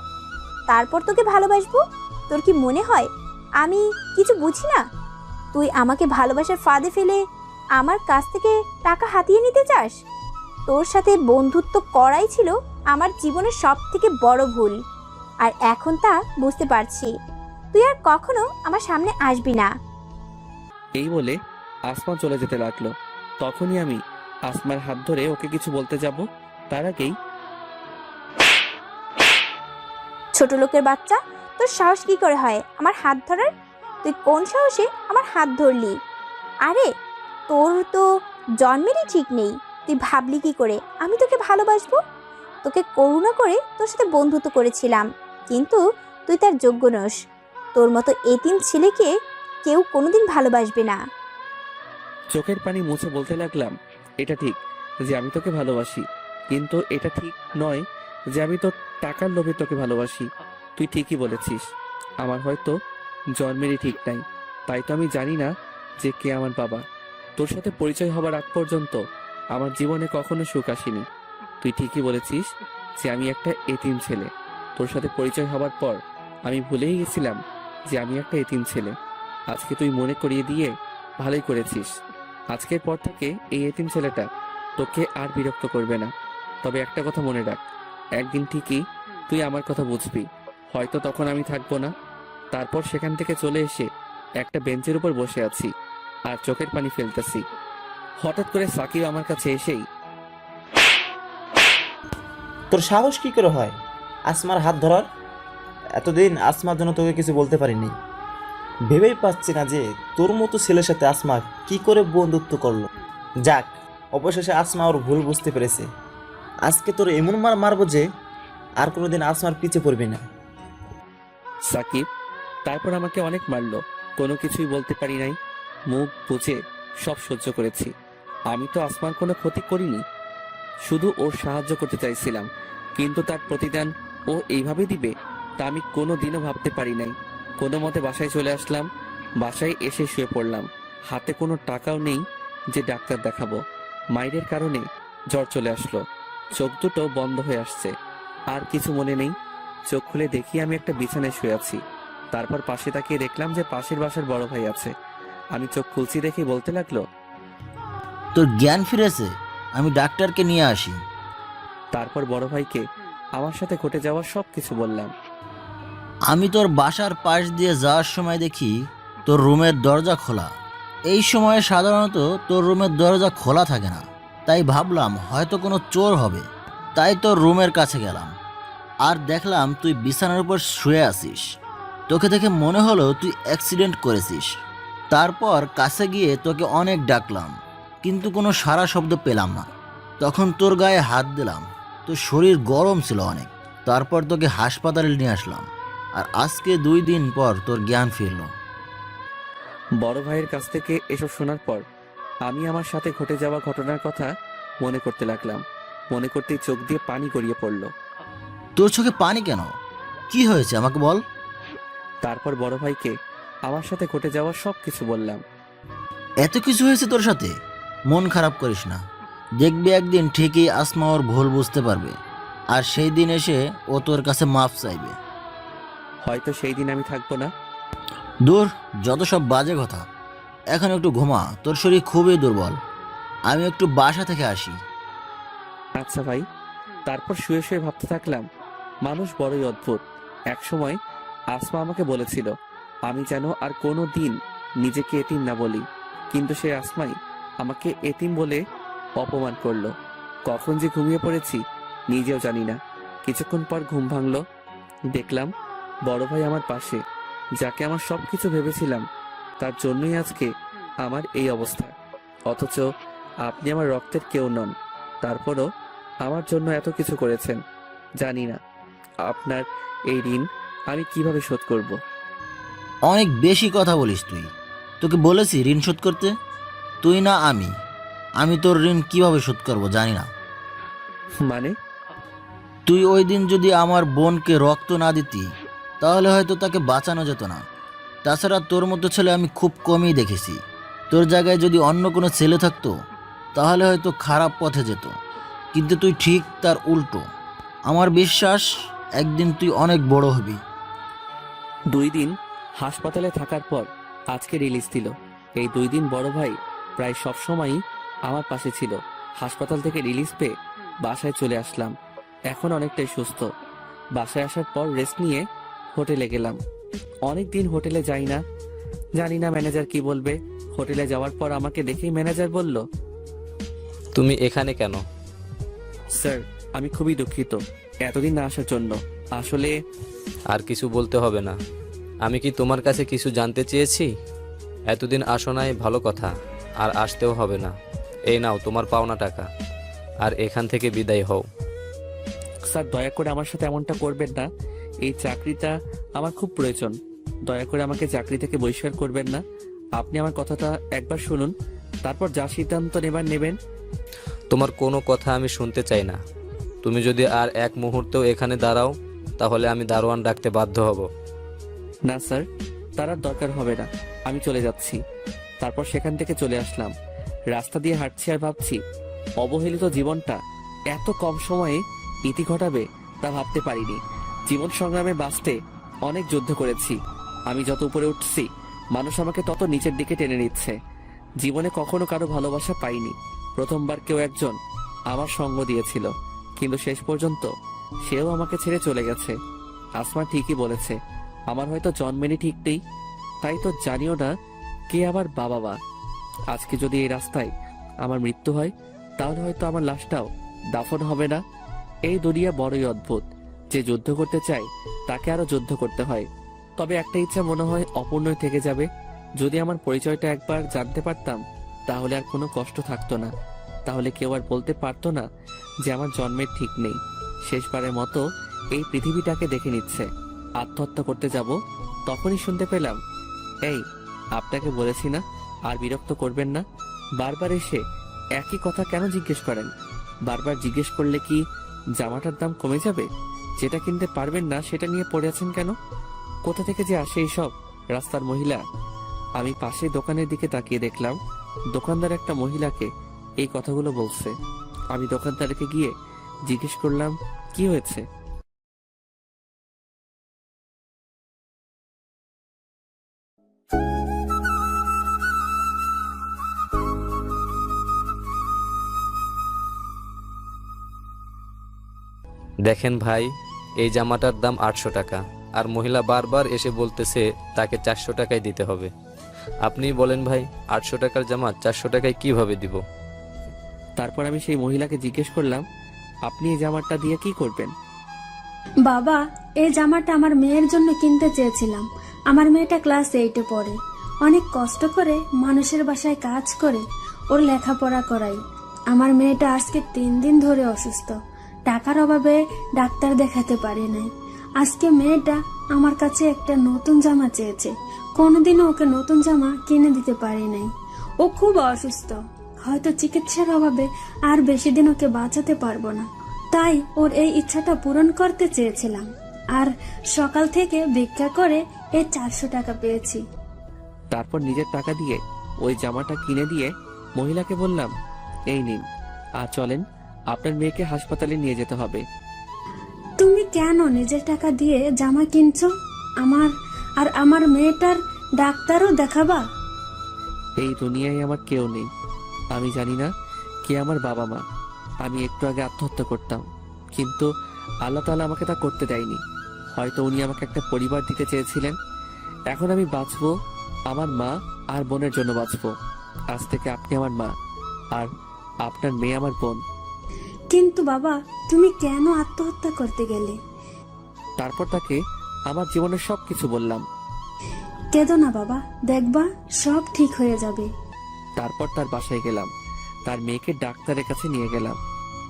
তারপর তোকে ভালোবাসবো? তোর কি মনে হয় আমি কিছু বুঝি না? তুই আমাকে ভালোবাসার ফাঁদে ফেলে আমার কাছ থেকে টাকা হাতিয়ে নিতে চাস? তোর সাথে বন্ধুত্ব করাই ছিল আমার জীবনের সব থেকে বড় ভুল, আর এখন তা বুঝতে পারছি। তুই আর কখনো আমার সামনে আসবি না। এই বলে আসমা চলে যেতে লাগলো। তখনই আমি আসমার হাত ধরে ওকে কিছু বলতে যাব, তার আগেই ছোট লোকের বাচ্চা, তোর সাহস কি করে হয় আমার হাত ধরার? তুই কোন সাহসে আমার হাত ধরলি? আরে তোর তো জন্মেরই ঠিক নেই। তুই ভাবলি কি করে আমি তোকে ভালোবাসবো? তোকে করুণা করে তোর সাথে বন্ধুত্ব করেছিলাম, কিন্তু তুই তার যোগ্য নস। তোর মতো এতিম ছেলেকে কেউ কোনোদিন ভালোবাসবে না। চোখের পানি মুছে বলতে লাগলাম, এটা ঠিক যে আমি তোকে ভালোবাসি, কিন্তু এটা ঠিক নয় যে আমি তোর টাকার লোভে তোকে ভালোবাসি। তুই ঠিকই বলেছিস, আমার হয়তো জন্মেরই ঠিক নাই, তাই তো আমি জানি না যে কে আমার বাবা। তোর সাথে পরিচয় হবার আগ পর্যন্ত আমার জীবনে কখনো সুখ আসেনি। তুই ঠিকই বলেছিস যে আমি একটা এতিম ছেলে। তোর সাথে পরিচয় হবার পর আমি ভুলেই গেছিলাম যে আমি একটা এতিম ছেলে। আজকে তুই মনে করিয়ে দিয়ে ভালোই করেছিস। আজকের পর থেকে এই এতিম ছেলেটা তোকে আর বিরক্ত করবে না। তবে একটা কথা মনে রাখ, একদিন ঠিকই তুই আমার কথা বুঝবি। হয়তো তখন আমি থাকবো না, তারপর সেখান থেকে চলে এসে একটা বেঞ্চের উপর বসে আছি আর চোখের পানি ফেলতেছি। হঠাৎ করে সাকিব আমার কাছে এসেই, তোর সাহস কি করে হয় আসমার হাত ধরার? এতদিন আসমার জন্য তোকে কিছু বলতে পারিনি। ভেবেই পাচ্ছি না যে তোর মতো ছেলের সাথে আসমা কি করে বন্ধুত্ব করলো। যাক, অবশেষে আসমা ওর ভুল বুঝতে পেরেছে। আজকে তোর এমন মার মারবো যে আর কোনোদিন আসমার পিছে পড়বি না। সাকিব তারপর আমাকে অনেক মারলো, কোনো কিছুই বলতে পারি নাই। মুখ বুঝে সব সহ্য করেছি। আমি তো আসমার কোনো ক্ষতি করিনি, শুধু ওর সাহায্য করতে চাইছিলাম, কিন্তু তার প্রতিদান ও এইভাবে দিবে তা আমি কোনো দিনও ভাবতে পারি নাই। কোনো মতে বাসায় চলে আসলাম। বাসায় এসে শুয়ে পড়লাম। হাতে কোনো টাকাও নেই যে ডাক্তার দেখাবো। মায়ের কারণে জ্বর চলে আসলো, চোখ দুটো বন্ধ হয়ে আসছে, আর কিছু মনে নেই। চোখ খুলে দেখি আমি একটা বিছানায় শুয়ে আছি। তারপর পাশে তাকিয়ে দেখলাম যে পাশের বাসার বড় ভাই আছে। আমি চোখ খুলছি দেখে বলতে লাগলো, তোর জ্ঞান ফিরেছে, আমি ডাক্তারকে নিয়ে আসি। তারপর বড় ভাইকে আমার সাথে ঘটে যাওয়া সব কিছু বললাম। আমি তোর বাসার পাশ দিয়ে যাওয়ার সময় দেখি তোর রুমের দরজা খোলা। এই সময়ে সাধারণত তোর রুমের দরজা খোলা থাকে না, তাই ভাবলাম হয়তো কোনো চোর হবে। তাই তোর রুমের কাছে গেলাম আর দেখলাম তুই বিছানার উপর শুয়ে আছিস। তোকে দেখে মনে হলো তুই অ্যাক্সিডেন্ট করেছিস। তারপর কাছে গিয়ে তোকে অনেক ডাকলাম, কিন্তু কোনো সাড়া শব্দ পেলাম না। তখন তোর গায়ে হাত দিলাম, তোর শরীর গরম ছিল অনেক। তারপর তোকে হাসপাতালে নিয়ে আসলাম, আর আজকে 2 দিন পর তোর জ্ঞান ফিরল। বড় ভাইয়ের কাছ থেকে এসব শোনার পর আমি আমার সাথে ঘটে যাওয়া ঘটনার কথা মনে করতে লাগলাম। মনে করতেই চোখ দিয়ে পানি গড়িয়ে পড়ল। তোর চোখে পানি কেন? কি হয়েছে আমাকে বল। তারপর বড় ভাইকে আমার সাথে ঘটে যাওয়া সব কিছু বললাম। এত কিছু হয়েছে তোর সাথে? মন খারাপ করিস না, দেখবি একদিন ঠিকই আসমা ওর ভুল বুঝতে পারবে, আর সেই দিন এসে ও তোর কাছে মাফ চাইবে। হয়তো সেই দিন আমি থাকবো না। দূর, যত সব বাজে কথা। এখন একটু ঘুমা, তোর শরীর খুবই দুর্বল। আমি একটু বাসা থেকে আসি। আচ্ছা ভাই। তারপর শুয়ে শুয়ে ভাবতে থাকলাম, মানুষ বড়ই অদ্ভুত। একসময় আসমা আমাকে বলেছিল আমি যেন আর কোনো দিন নিজেকে এতিম না বলি, কিন্তু সে আসমাই আমাকে এতিম বলে অপমান করলো। কখন যে ঘুমিয়ে পড়েছি নিজেও জানি না। কিছুক্ষণ পর ঘুম ভাঙলো, দেখলাম বড় ভাই আমার পাশে। যাকে আমার সব কিছু ভেবেছিলাম তার জন্যই আজকে আমার এই অবস্থা। অথচ আপনি আমার রক্তের কেউ নন, তারপরও আমার জন্য এত কিছু করেছেন। জানি না আপনার এই ঋণ আমি কিভাবে শোধ করব। অনেক বেশি কথা বলিস তুই। তোকে বলেছি ঋণ শোধ করতে, তুই না আমি তোর ঋণ কিভাবে শোধ করব জানি না। মানে? তুই ওই দিন যদি আমার বোনকে রক্ত না দিতি তাহলে হয়তো তাকে বাঁচানো যেত না। তাছাড়া তোর মতো ছেলে আমি খুব কমই দেখেছি। তোর জায়গায় যদি অন্য কোনো ছেলে থাকতো তাহলে হয়তো খারাপ পথে যেত, কিন্তু তুই ঠিক তার উল্টো। আমার বিশ্বাস একদিন তুই অনেক বড় হবি। 2 দিন হাসপাতালে থাকার পর আজকে রিলিজ দিল। এই 2 দিন বড় ভাই প্রায় সব সময়ই আমার পাশে ছিল। হাসপাতাল থেকে রিলিজ পেয়ে বাসায় চলে আসলাম। এখন অনেকটাই সুস্থ। বাসায় আসার পর রেস্ট নিয়ে হোটেলে গেলাম। অনেক দিন হোটেলে যাই না, জানি না ম্যানেজার কি বলবে। হোটেলে যাওয়ার পর আমাকে দেখেই ম্যানেজার বলল, তুমি এখানে কেন? স্যার আমি খুবই দুঃখিত এতদিন না আসার জন্য। আসলে আর কিছু বলতে হবে না। আমি কি তোমার কাছে কিছু জানতে চেয়েছি? এতদিন আসো নাই ভালো কথা, আর আসতেও হবে না। এই নাও তোমার পাওনা টাকা, আর এখান থেকে বিদায় হও। স্যার দয়া করে আমার সাথে এমনটা করবেন না। এই চাকরিটা আমার খুব প্রয়োজন। দয়া করে আমাকে চাকরি থেকে বহিষ্কার করবেন না। আপনি আমার কথাটা একবার শুনুন, তারপর যা সিদ্ধান্ত নেবেন। তোমার কোনো কথা আমি শুনতে চাই না। তুমি যদি আর এক মুহূর্তেও এখানে দাঁড়াও, তাহলে আমি দারোয়ান ডাকতে বাধ্য হব। না স্যার, তার আর দরকার হবে না, আমি চলে যাচ্ছি। তারপর সেখান থেকে চলে আসলাম। রাস্তা দিয়ে হাঁটছি আর ভাবছি, অবহেলিত জীবনটা এত কম সময়ে ইতি ঘটাবে তা ভাবতে পারিনি। জীবন সংগ্রামে বাঁচতে অনেক যুদ্ধ করেছি। আমি যত উপরে উঠছি, মানুষ আমাকে তত নিচের দিকে টেনে নিচ্ছে। জীবনে কখনো কারো ভালোবাসা পাইনি। প্রথমবার কেউ একজন আমার সঙ্গ দিয়েছিল, কিন্তু শেষ পর্যন্ত সেও আমাকে ছেড়ে চলে গেছে। আসমা ঠিকই বলেছে, আমার হয়তো জন্মেরই ঠিক নেই, তাই তো জানিও না কে আমার বাবা মা। আজকে যদি এই রাস্তায় আমার মৃত্যু হয়, তাহলে হয়তো আমার লাশটাও দাফন হবে না। এই দুনিয়া বড়ই অদ্ভুত। যে যুদ্ধ করতে চায় তাকে আরো যুদ্ধ করতে হয়। তবে একটা ইচ্ছা মনে হয় অপূর্ণই থেকে যাবে। যদি আমার পরিচয়টা একবার জানতে পারতাম, তাহলে আর কোনো কষ্ট থাকতো না। তাহলে কেউ আর বলতে পারতো না যে আমার জন্মের ঠিক নেই। শেষবারের মতো এই পৃথিবীটাকে দেখে নিচ্ছে। আত্মহত্যা করতে যাব, তখনই শুনতে পেলাম, এই আপনাকে বলেছি না আর বিরক্ত করবেন না। বারবার এসে একই কথা কেন জিজ্ঞেস করেন? বারবার জিজ্ঞেস করলে কি জামাটার দাম কমে যাবে? যেটা কিনতে পারবেন না সেটা নিয়ে পড়ে আছেন কেন? কোথা থেকে যে আসে এইসব রাস্তার মহিলা? আমি পাশে দোকানের দিকে তাকিয়ে দেখলাম দোকানদার একটা মহিলাকে এই কথাগুলো বলছে। আমি দোকানদারকে গিয়ে জিজ্ঞেস করলাম, কি হয়েছে? দেখেন ভাই, এই জামাটার দাম 800 টাকা, আর মহিলা বারবার এসে বলতেছে তাকে 400 টাকায় দিতে হবে। আপনি বলেন ভাই, 800 টাকার জামা 400 টাকায় কিভাবে দিব? তারপর আমি সেই মহিলাকে জিজ্ঞেস করলাম, আপনি এই জামাটা দিয়ে কি করবেন? বাবা, এই জামাটা আমার মেয়ের জন্য কিনতে চেয়েছিলাম। আমার মেয়েটা ক্লাস 8-এ পড়ে। অনেক কষ্ট করে মানুষের বাসায় কাজ করে ওর লেখাপড়া করাই। আমার মেয়েটা আজকে 3 দিন ধরে অসুস্থ। টাকার অভাবে ডাক্তার দেখাতে পারে নাই। আজকে মেয়েটা আমার কাছে একটা নতুন জামা চেয়েছে। কোনোদিনও ওকে নতুন জামা কিনে দিতে পারি নাই। ও খুব অসুস্থ। হয়তো চিকিৎসার অভাবে আর বেশি দিন ওকে বাঁচাতে পারবো না। তাই ওর এই ইচ্ছাটা পূরণ করতে চেয়েছিলাম। আর সকাল থেকে ভিক্ষা করে এই 400 টাকা পেয়েছি। তারপর নিজের টাকা দিয়ে ওই জামাটা কিনে দিয়ে মহিলাকে বললাম, এই নিন, আর চলেন, আপনার মেয়েকে হাসপাতালে নিয়ে যেতে হবে। তুমি কেন নিজের টাকা দিয়ে জামা কিনছো? আমার মেয়েটার ডাক্তারও দেখাবা? এই দুনিয়ায় আমার কেউ নেই। আমি জানি না কে আমার বাবা মা। আমি একটু আগে আত্মহত্যা করতাম, কিন্তু আল্লাহ তাআলা আমাকে তা করতে দেয়নি। হয়তো উনি আমাকে একটা পরিবার দিতে চেয়েছিলেন। এখন আমি বাঁচবো আমার মা আর বোনের জন্য বাঁচবো। আজ থেকে আপনি আমার মা, আর আপনার মেয়ে আমার বোন। কিন্তু বাবা, তুমি কেন আত্মহত্যা করতে গেলে? তারপর তাকে আমার জীবনের সবকিছু বললাম। কেঁদো না বাবা, দেখবা সব ঠিক হয়ে যাবে। তারপর তার বাসায় গেলাম, তার মেয়েকে ডাক্তারের কাছে নিয়ে গেলাম।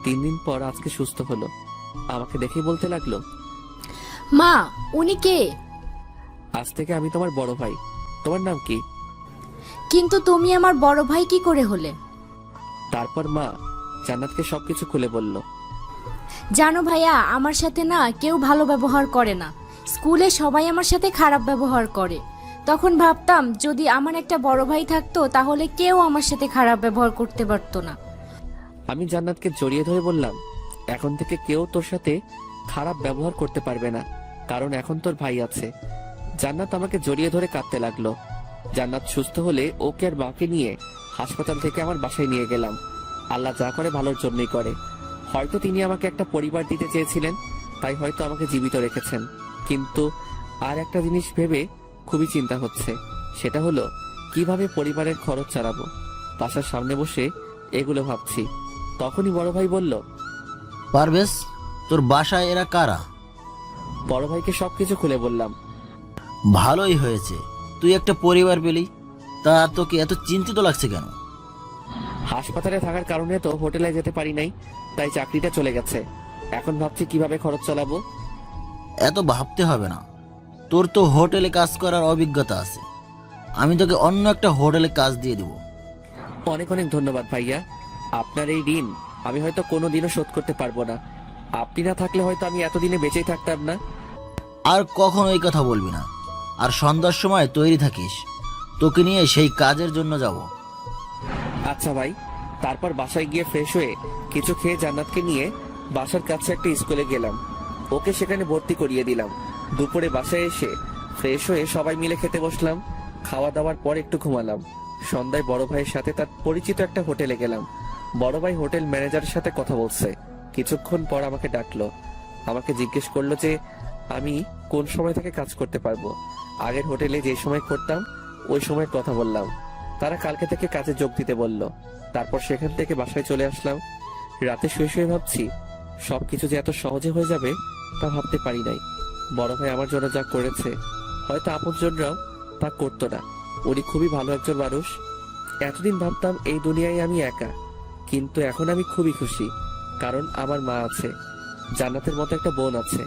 3 দিন পর আজকে সুস্থ হলো। আমাকে দেখে বলতে লাগলো, মা, উনি কে? আজ থেকে আমি তোমার বড় ভাই। তোমার নাম কি? কিন্তু তুমি আমার বড় ভাই কি করে হলে? তারপর মা জান্নাতকে সবকিছু খুলে বলল। জানো ভাইয়া, আমার সাথে না কেউ ভালো ব্যবহার করে না। স্কুলে সবাই আমার সাথে খারাপ ব্যবহার করে। তখন ভাবতাম যদি আমার একটা বড় ভাই থাকতো, তাহলে কেউ আমার সাথে খারাপ ব্যবহার করতে পারতো না। আমি জান্নাতকে জড়িয়ে ধরে বললাম, এখন থেকে কেউ তোর সাথে খারাপ ব্যবহার করতে পারবে না, কারণ এখন তোর ভাই আছে। জান্নাত আমাকে জড়িয়ে ধরে কাঁদতে লাগলো। জান্নাত সুস্থ হলে ওকে আর মাকে নিয়ে হাসপাতাল থেকে আমার বাসায় নিয়ে গেলাম। আল্লাহ যা করে ভালোর জন্যই করে। হয়তো তিনি আমাকে একটা পরিবার দিতে চেয়েছিলেন, তাই হয়তো আমাকে জীবিত রেখেছেন। কিন্তু আর একটা জিনিস ভেবে খুবই চিন্তা হচ্ছে, সেটা হলো কিভাবে পরিবারের খরচ চালাবো। বাসার সামনে বসে এগুলো ভাবছি, তখনই বড় ভাই বলল, পারভেজ, তোর বাসায় এরা কারা? বড় ভাইকে সবকিছু খুলে বললাম। ভালোই হয়েছে, তুই একটা পরিবার পেলি। তা তোকে এত চিন্তিত লাগছে কেন? হাসপাতালে থাকার কারণে তো হোটেলে যেতে পারি নাই, তাই চাকরিটা চলে গেছে। এখন ভাবছি কিভাবে খরচ চালাবো। এত ভাবতে হবে না, তোর তো হোটেলে কাজ করার অভিজ্ঞতা আছে। আমি তোকে অন্য একটা হোটেলে কাজ দিয়ে দেব। অনেক অনেক ধন্যবাদ ভাইয়া। আপনার এই ঋণ আমি হয়তো কোনোদিনও শোধ করতে পারবো না। আপনি না থাকলে হয়তো আমি এতদিনে বেঁচেই থাকতাম না। আর কখনো এই কথা বলবি না। আর সন্ধ্যার সময় তৈরি থাকিস, তোকে নিয়ে সেই কাজের জন্য যাব। আচ্ছা ভাই। তারপর বাসায় গিয়ে ফ্রেশ হয়ে কিছু খেয়ে জান্নাতকে নিয়ে বাসার কাছে একটা স্কুলে গেলাম। ওকে সেখানে ভর্তি করিয়ে দিলাম। দুপুরে বাসায় এসে ফ্রেশ হয়ে সবাই মিলে খেতে বসলাম। খাওয়া দাওয়ার পর একটু ঘুমালাম। সন্ধ্যায় বড় ভাইয়ের সাথে তার পরিচিত একটা হোটেলে গেলাম। বড় ভাই হোটেল ম্যানেজারের সাথে কথা বলছে। কিছুক্ষণ পর আমাকে ডাকলো। আমাকে জিজ্ঞেস করলো যে আমি কোন সময় থেকে কাজ করতে পারবো। আগের হোটেলে যে সময় করতাম ওই সময়ের কথা বললাম। তারা কালকে থেকে কাজে যোগ দিতে বলল। তারপর সেখান থেকে বাসায় চলে আসলাম। রাতে শুয়ে শুয়ে ভাবছি সবকিছু যে এত সহজে হয়ে যাবে তা ভাবতে পারি নাই। বড় ভাই আমার জন্য যা করেছে হয়তো আপনজনরাও তা করতো না। উনি খুবই ভালো একজন মানুষ। এতদিন ভাবতাম এই দুনিয়ায় আমি একা, কিন্তু এখন আমি খুবই খুশি, কারণ আমার মা আছে, জান্নাতের মতো একটা বোন আছে।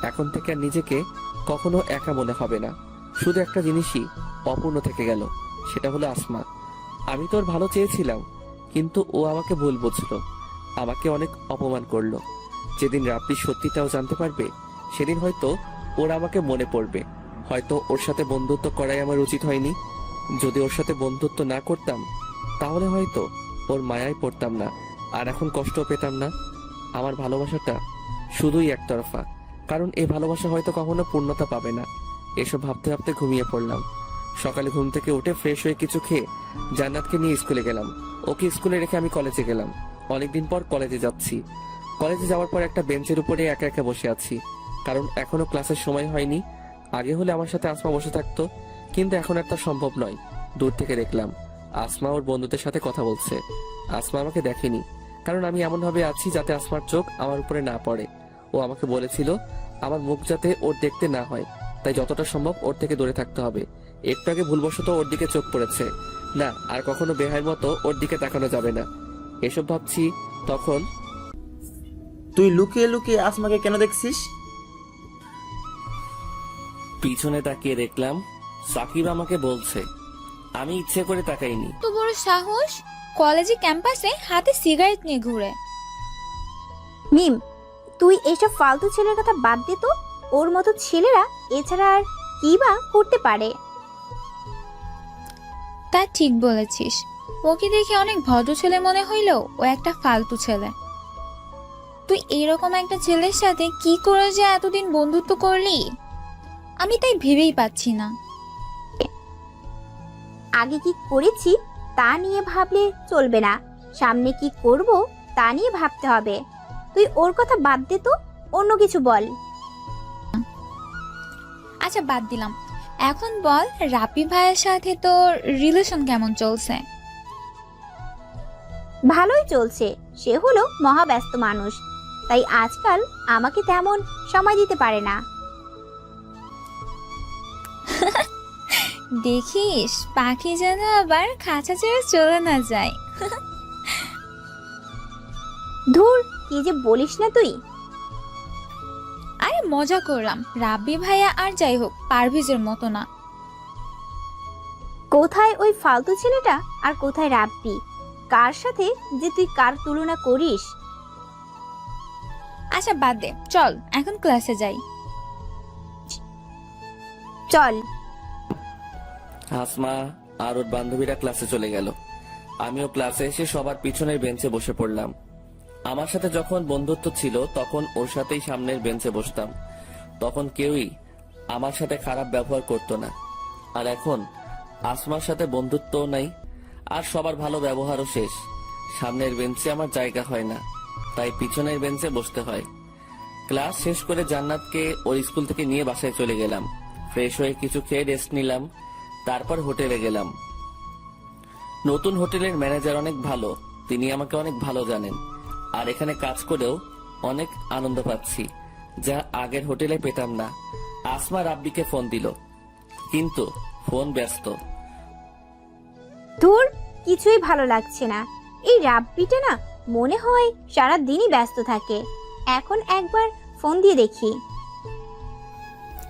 এখন থেকে আর নিজেকে কখনো একা মনে হবে না। শুধু একটা জিনিসই অপূর্ণ থেকে গেল, সেটা হলো আসমা। আমি তো ওর ভালো চেয়েছিলাম, কিন্তু ও আমাকে ভুল বুঝলো, আমাকে অনেক অপমান করলো। যেদিন রাব্বি সত্যিটাও জানতে পারবে সেদিন হয়তো ওর আমাকে মনে পড়বে। হয়তো ওর সাথে বন্ধুত্ব করাই আমার উচিত হয়নি। যদি ওর সাথে বন্ধুত্ব না করতাম তাহলে হয়তো ওর মায়ায় পড়তাম না, আর এখন কষ্ট পেতাম না। আমার ভালোবাসাটা শুধুই একতরফা, কারণ এই ভালোবাসা হয়তো কখনো পূর্ণতা পাবে না। এসব ভাবতে ভাবতে ঘুমিয়ে পড়লাম। সকালে ঘুম থেকে উঠে ফ্রেশ হয়ে কিছু খেয়ে জান্নাতকে নিয়ে স্কুলে গেলাম। ওকে স্কুলে রেখে আমি কলেজে গেলাম। অনেকদিন পর কলেজে যাচ্ছি। কলেজে যাওয়ার পর একটা বেঞ্চের উপরে একা একা বসে আছি, কারণ এখনো ক্লাসের সময় হয়নি। আগে হলে আমার সাথে আসমা বসে থাকতো, কিন্তু এখন আর তা সম্ভব নয়। দূর থেকে দেখলাম আসমা ওর বন্ধুদের সাথে কথা বলছে। আসমা আমাকে দেখেনি, কারণ আমি এমন ভাবে আছি যাতে আসমার চোখ আমার উপরে না পড়ে। ও আমাকে বলেছিল আমার মুখ যাতে ওর দেখতে না হয়, তাই যতটা সম্ভব ওর থেকে দূরে থাকতে হবে। একটু আগে ভুলবশত ওর দিকে চোখ পড়েছে, না আর কখনো বেহাইয়ের মতো ওর দিকে তাকানো যাবে না। এসব ভাবছি তখন তুই লুকিয়ে লুকিয়ে আসমাকে কেন দেখছিস? পিছনে তাকিয়ে দেখলাম সাকিব আমাকে বলছে। আমি ইচ্ছে করে তাকাইনি। তো বড় সাহস, কলেজে ক্যাম্পাসে হাতে সিগারেট নিয়ে ঘুরে। মিম, তুই এসব ফালতু ছেলের কথা বাদ দে তো। ওর মতো ছেলেরা এছাড়া আর কি বা করতে পারে? তা ঠিক বলেছিস, ওকে দেখে অনেক ভদ্র ছেলে মনে হইলেও ও একটা ফালতু ছেলে। তুই এরকম একটা ছেলের সাথে কি করে যে এতদিন বন্ধুত্ব করলি, আমি তাই ভেবেই পাচ্ছি না। আগে কি করেছি তা নিয়ে ভাবলে চলবে না, সামনে কি করব তা নিয়ে ভাবতে হবে। তুই ওর কথা বাদ দে তো, অন্য কিছু বল। আচ্ছা বাদ দিলাম, এখন বল রাপি ভাইয়ের সাথে তোর রিলেশন কেমন চলছে? ভালোই চলছে। সে হলো মহাব্যস্ত মানুষ, তাই আজকাল আমাকে তেমন সময় দিতে পারে না। দেখিস পাখি যেন আবার খাঁচা ছেড়ে চলে না যায়। ধুর, কি যে বলিস না তুই। আরে মজা করলাম, রাব্বি ভাইয়া আর যাই হোক পারভেজের মতো না। কোথায় ওই ফালতু ছেলেটা আর কোথায় রাব্বি? কার সাথে যে তুই কার তুলনা করিস? আচ্ছা বাদ দে, চল এখন ক্লাসে যাই। চল। আসমা আর ওর বান্ধবীরা ক্লাসে চলে গেল। আমিও ক্লাসে এসে সবার পিছনের বেঞ্চে বসে পড়লাম। আমার সাথে যখন বন্ধুত্ব ছিল তখন ওর সাথেই সামনের বেঞ্চে বসতাম। তখন কেউই আমার সাথে খারাপ ব্যবহার করতো না। আর এখন আসমার সাথে বন্ধুত্বও নাই, আর সবার ভালো ব্যবহারও শেষ। সামনের বেঞ্চে আমার জায়গা হয় না, তাই পিছনের বেঞ্চে বসতে হয়। ক্লাস শেষ করে জান্নাতকে ওর স্কুল থেকে নিয়ে বাসায় চলে গেলাম। ফ্রেশ হয়ে কিছু খেয়ে রেস্ট নিলাম, তারপর হোটেলে গেলাম। নতুন হোটেলের ম্যানেজার অনেক ভালো, তিনি আমাকে অনেক ভালো জানেন। আর এখানে কাজ করেও অনেক আনন্দ পাচ্ছি, যা আগের হোটেলে পেতাম না। আসমা রাব্বিকে ফোন দিল, কিন্তু ফোন ব্যস্ত। দূর, কিছুই ভালো লাগছে না। এই রাব্বিটা না মনে হয় সারা দিনই ব্যস্ত থাকে। এখন একবার ফোন দিয়ে দেখি।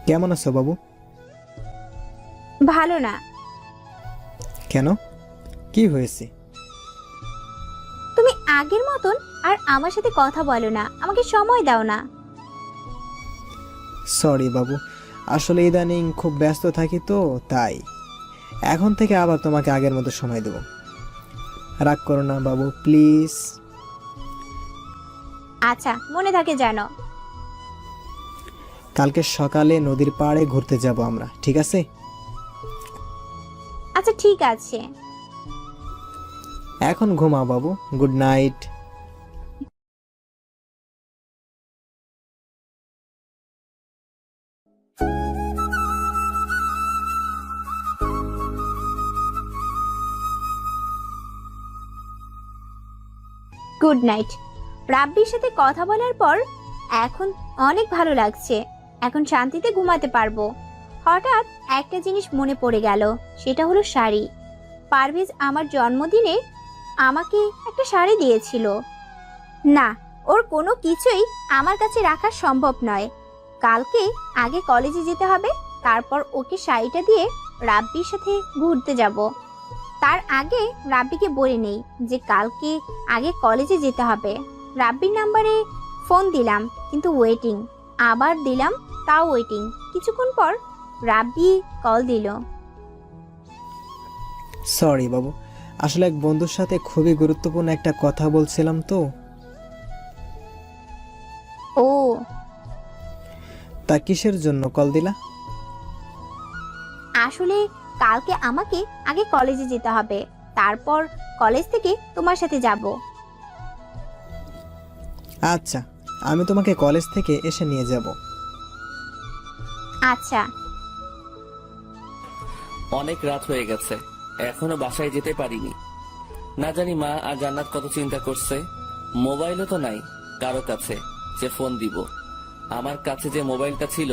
কেমন আছো বাবু? ভালো না। কেন, কি হয়েছে? তুমি আগের মতন আর আমার সাথে কথা বলো না, আমাকে সময় দাও না। সরি বাবু, আসলে ইদানিং খুব ব্যস্ত থাকি তো তাই। এখন থেকে আবার তোমাকে আগের মতো সময় দেব। রাগ করো না বাবু, প্লিজ। আচ্ছা, মনে থাকে জানো। কালকে সকালে নদীর পাড়ে ঘুরতে যাব আমরা, ঠিক আছে? আচ্ছা ঠিক আছে। এখন ঘুমাও বাবু, গুড নাইট। Good night. রাব্বির সাথে কথা বলার পর এখন অনেক ভালো লাগছে। এখন শান্তিতে ঘুমাতে পারবো। হঠাৎ একটা জিনিস মনে পড়ে গেল, সেটা হলো শাড়ি। পারভেজ আমার জন্মদিনে আমাকে একটা শাড়ি দিয়েছিল। না, ওর কোনো কিছুই আমার কাছে রাখা সম্ভব নয়। কালকে আগে কলেজে যেতে হবে, তারপর ওকে শাড়িটা দিয়ে রাব্বির সাথে ঘুরতে যাব। তার আগে রাব্বিকে বলে নেই যে কালকে আগে কলেজে যেতে হবে। রাব্বির নাম্বারে ফোন দিলাম, কিন্তু ওয়েটিং। আবার দিলাম, তাও ওয়েটিং। কিছুক্ষণ পর রাব্বি কল দিল। সরি বাবু, আসলে এক বন্ধুর সাথে খুবই গুরুত্বপূর্ণ একটা কথা বলছিলাম তো। ও, তা কিসের জন্য কল দিলা? আসলে কালকে আমাকে আগে কলেজে যেতে হবে, তারপর কলেজ থেকে তোমার সাথে যাব। আচ্ছা, আমি তোমাকে কলেজ থেকে এসে নিয়ে যাব। আচ্ছা। অনেক রাত হয়ে গেছে, এখনো বাসায় যেতে পারিনি। না জানি মা আর জান্নাত কত চিন্তা করছে। মোবাইলও তো নাই কারো কাছে যে ফোন দিব। আমার কাছে যে মোবাইলটা ছিল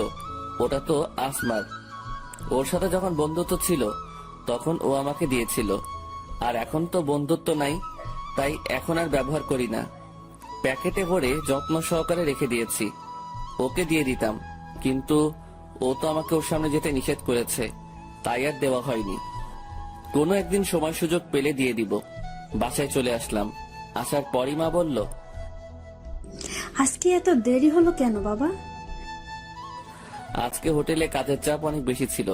ওটা তো আসমার। ওর সাথে যখন বন্ধুত্ব ছিল তখন ও আমাকে দিয়েছিল, আর এখন তো বন্ধুত্ব নাই, তাই এখন আর ব্যবহার করি না। প্যাকেটে ভরে যত্ন সহকারে রেখে দিয়েছি। ওকে দিয়ে দিতাম, কিন্তু ও তো আমাকে ওর সামনে যেতে নিষেধ করেছে, তাই আর দেওয়া হয়নি। কোনো একদিন সময় সুযোগ পেলে দিয়ে দিব। বাসায় চলে আসলাম। আসার পরই মা বলল, আজকে এত দেরি হলো কেন বাবা? আজকে হোটেলে কাজের চাপ অনেক বেশি ছিল,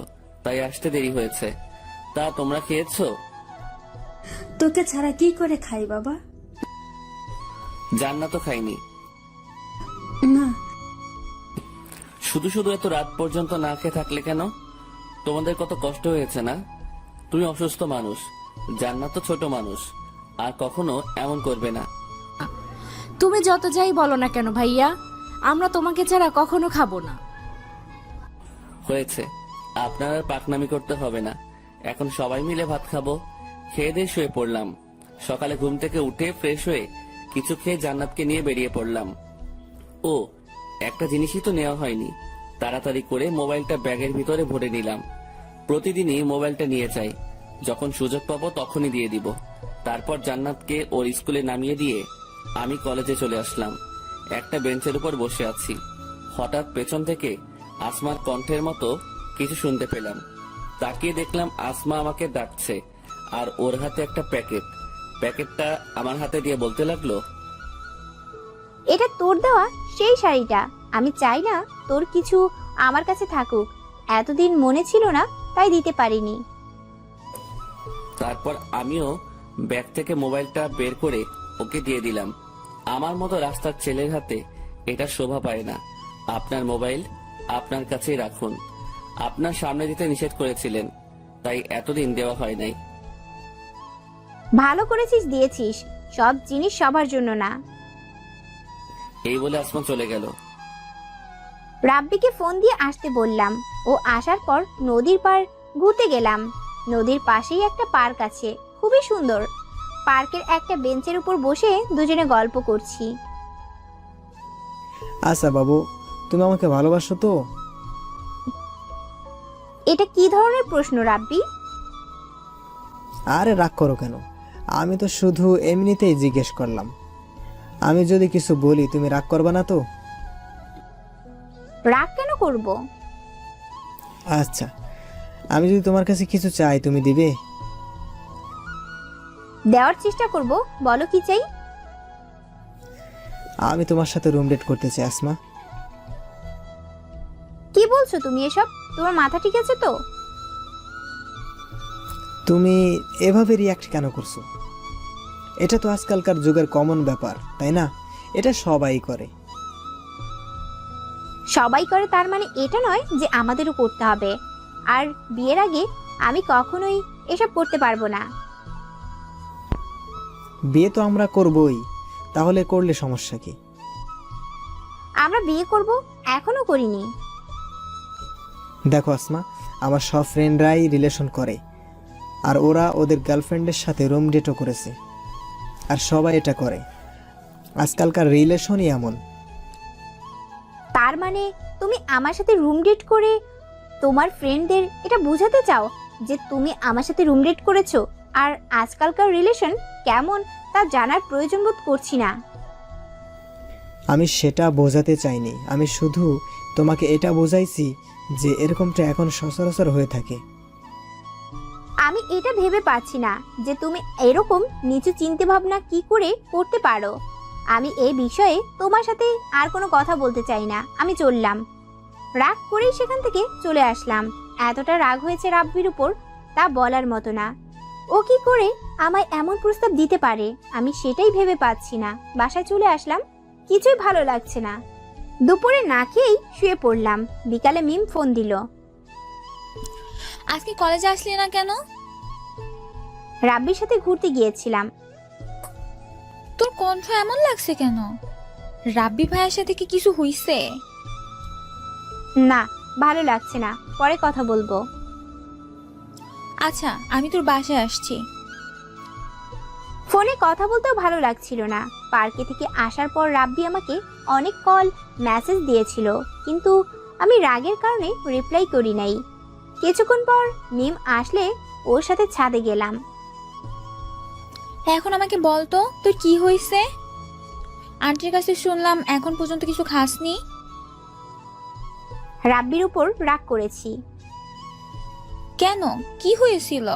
তাই আসতে দেরি হয়েছে। তা তোমরা খেয়েছো? তোকে ছাড়া কি করে খাই বাবা? জান্নাত তো খাইনি। না, শুধু শুধু এত রাত পর্যন্ত না খেয়ে থাকলে কেন? তোমাদের কত কষ্ট হয়েছে না? তুমি অসুস্থ মানুষ, জান্নাত তো ছোট মানুষ, আর কখনো এমন করবে না। তুমি যত যাই বলো না কেন ভাইয়া, আমরা তোমাকে ছাড়া কখনো খাবো না। হয়েছে, আপনার আর পাকনামি করতে হবে না। এখন সবাই মিলে ভাত খাবো। খেয়ে দিয়ে শুয়ে পড়লাম। সকালে ঘুম থেকে উঠে ফ্রেশ হয়ে কিছু খেয়ে জান্নাতকে নিয়ে বেরিয়ে পড়লাম। ও, একটা জিনিসই তো নেওয়া হয়নি। তাড়াতাড়ি করে মোবাইলটা ব্যাগের ভিতরে ভরে নিলাম। প্রতিদিনই মোবাইলটা নিয়ে যাই, যখন সুযোগ পাবো তখনই দিয়ে দিব। তারপর জান্নাতকে ওর স্কুলে নামিয়ে দিয়ে আমি কলেজে চলে আসলাম। একটা বেঞ্চের উপর বসে আছি। হঠাৎ পেছন থেকে আসমার কণ্ঠের মতো কিছু শুনতে পেলাম। তাকিয়ে দেখলাম আসমা আমাকে ডাকছে, আর ওর হাতে একটা প্যাকেটটা আমার হাতে দিয়ে বলতে লাগলো, এটা তোর দেওয়া সেই শাড়িটা। আমি চাই না তোর কিছু আমার কাছে থাকুক। এতদিন মনে ছিল না, তাই দিতে পারিনি। তারপর আমিও ব্যাগ থেকে মোবাইলটা বের করে ওকে দিয়ে দিলাম। আমার মতো রাস্তার ছেলের হাতে এটা শোভা পায় না। আপনার মোবাইল আপনার কাছেই রাখুন। আপনার সামনে দিতে নিষেধ করেছিলেন, তাই এতদিন দেওয়া হয় নাই। ভালো করেছিস দিয়েছিস, সব জিনিস সবার জন্য না। এই বলে আসমা চলে গেল। রাব্বিকে ফোন দিয়ে আসতে বললাম। ও আসার পর নদীর পাড় ঘুরতে গেলাম। নদীর পাশেই একটা পার্ক আছে, খুবই সুন্দর। পার্কের একটা বেঞ্চের উপর বসে দুজনে গল্প করছি। আচ্ছা বাবু, তুমি আমাকে ভালোবাসো তো? এটা কি ধরনের প্রশ্ন রাব্বি? আরে রাগ করো কেন, আমি তো শুধু এমনিতেই জিজ্ঞেস করলাম। আমি যদি কিছু বলি তুমি রাগ করবে না তো? রাগ কেন করব? আচ্ছা, আমি যদি তোমার কাছে কিছু চাই তুমি দিবে? দেওয়ার চেষ্টা করব, বলো কি চাই। আমি তোমার সাথে রুম ডেট করতে চাই আসমা। কি বলছো তুমি এসব? তোমার মাথা ঠিক আছে তো? তুমি এভাবে রিয়াক্ট কেন করছো? এটা তো আজকালকার যুগের কমন ব্যাপার, তাই না? এটা সবাই করে। সবাই করে তার মানে এটা নয় যে আমাদেরও করতে হবে। আর বিয়ের আগে আমি কখনোই এসব করতে পারবো না। বিয়ে তো আমরা করবই, তাহলে করলে সমস্যা কি? আমরা বিয়ে করব, এখনো করিনি। দেখো আসমা, আমার সব ফ্রেন্ডরাই রিলেশন করে, আর ওরা ওদের গার্লফ্রেন্ডের সাথে রুম ডেটও করেছে। আর সবাই এটা করে, আজকালকার রিলেশনই এমন। তার মানে তুমি আমার সাথে রুম ডেট করে তোমার ফ্রেন্ডদের এটা বোঝাতে চাও যে তুমি আমার সাথে রুম ডেট করেছো, আর আজকালকার রিলেশন কেমন তা জানার প্রয়োজন বোধ করছি না। আমি সেটা বোঝাতে চাইনি, আমি শুধু তোমাকে এটা বোঝাইছি যে এরকমটা এখন সচরাচর হয়ে থাকে। আমি এটা ভেবে পাচ্ছি না যে তুমি এরকম নিচু চিন্তা ভাবনা কি করে করতে পারো। আমি এই বিষয়ে তোমার সাথে আর কোনো কথা বলতে চাই না। আমি চললাম। রাগ করেই সেখান থেকে চলে আসলাম। এতটা রাগ হয়েছে রাব্বির উপর তা বলার মতো না। ও কি করে আমায় এমন প্রস্তাব দিতে পারে আমি সেটাই ভেবে পাচ্ছি না। বাসায় চলে আসলাম, কিছুই ভালো লাগছে না। দুপুরে না খেয়েই শুয়ে পড়লাম। বিকালে মিম ফোন দিল। আজকে কলেজে আসলি না কেন? রাব্বির সাথে ঘুরতে গিয়েছিলাম। তোর কণ্ঠ এমন লাগছে কেন? রাব্বি ভাইয়ের সাথে কি কিছু হইছে? না, ভালো লাগছে না, পরে কথা বলবো। আচ্ছা, আমি তোর বাসায় আসছি। ফোনে কথা বলতেও ভালো লাগছিল না। পার্কে থেকে আসার পর রাব্বি আমাকে অনেক কল মেসেজ দিয়েছিল, কিন্তু আমি রাগের কারণে রিপ্লাই করি নাই। কিছুক্ষণ পর মিম আসলে ওর সাথে ছাদে গেলাম। এখন আমাকে বল তো তোর কি হয়েছে? আন্টির কাছে শুনলাম এখন পর্যন্ত কিছু খাসনি। রাব্বির উপর রাগ করেছি। কেন, কি হয়েছিল?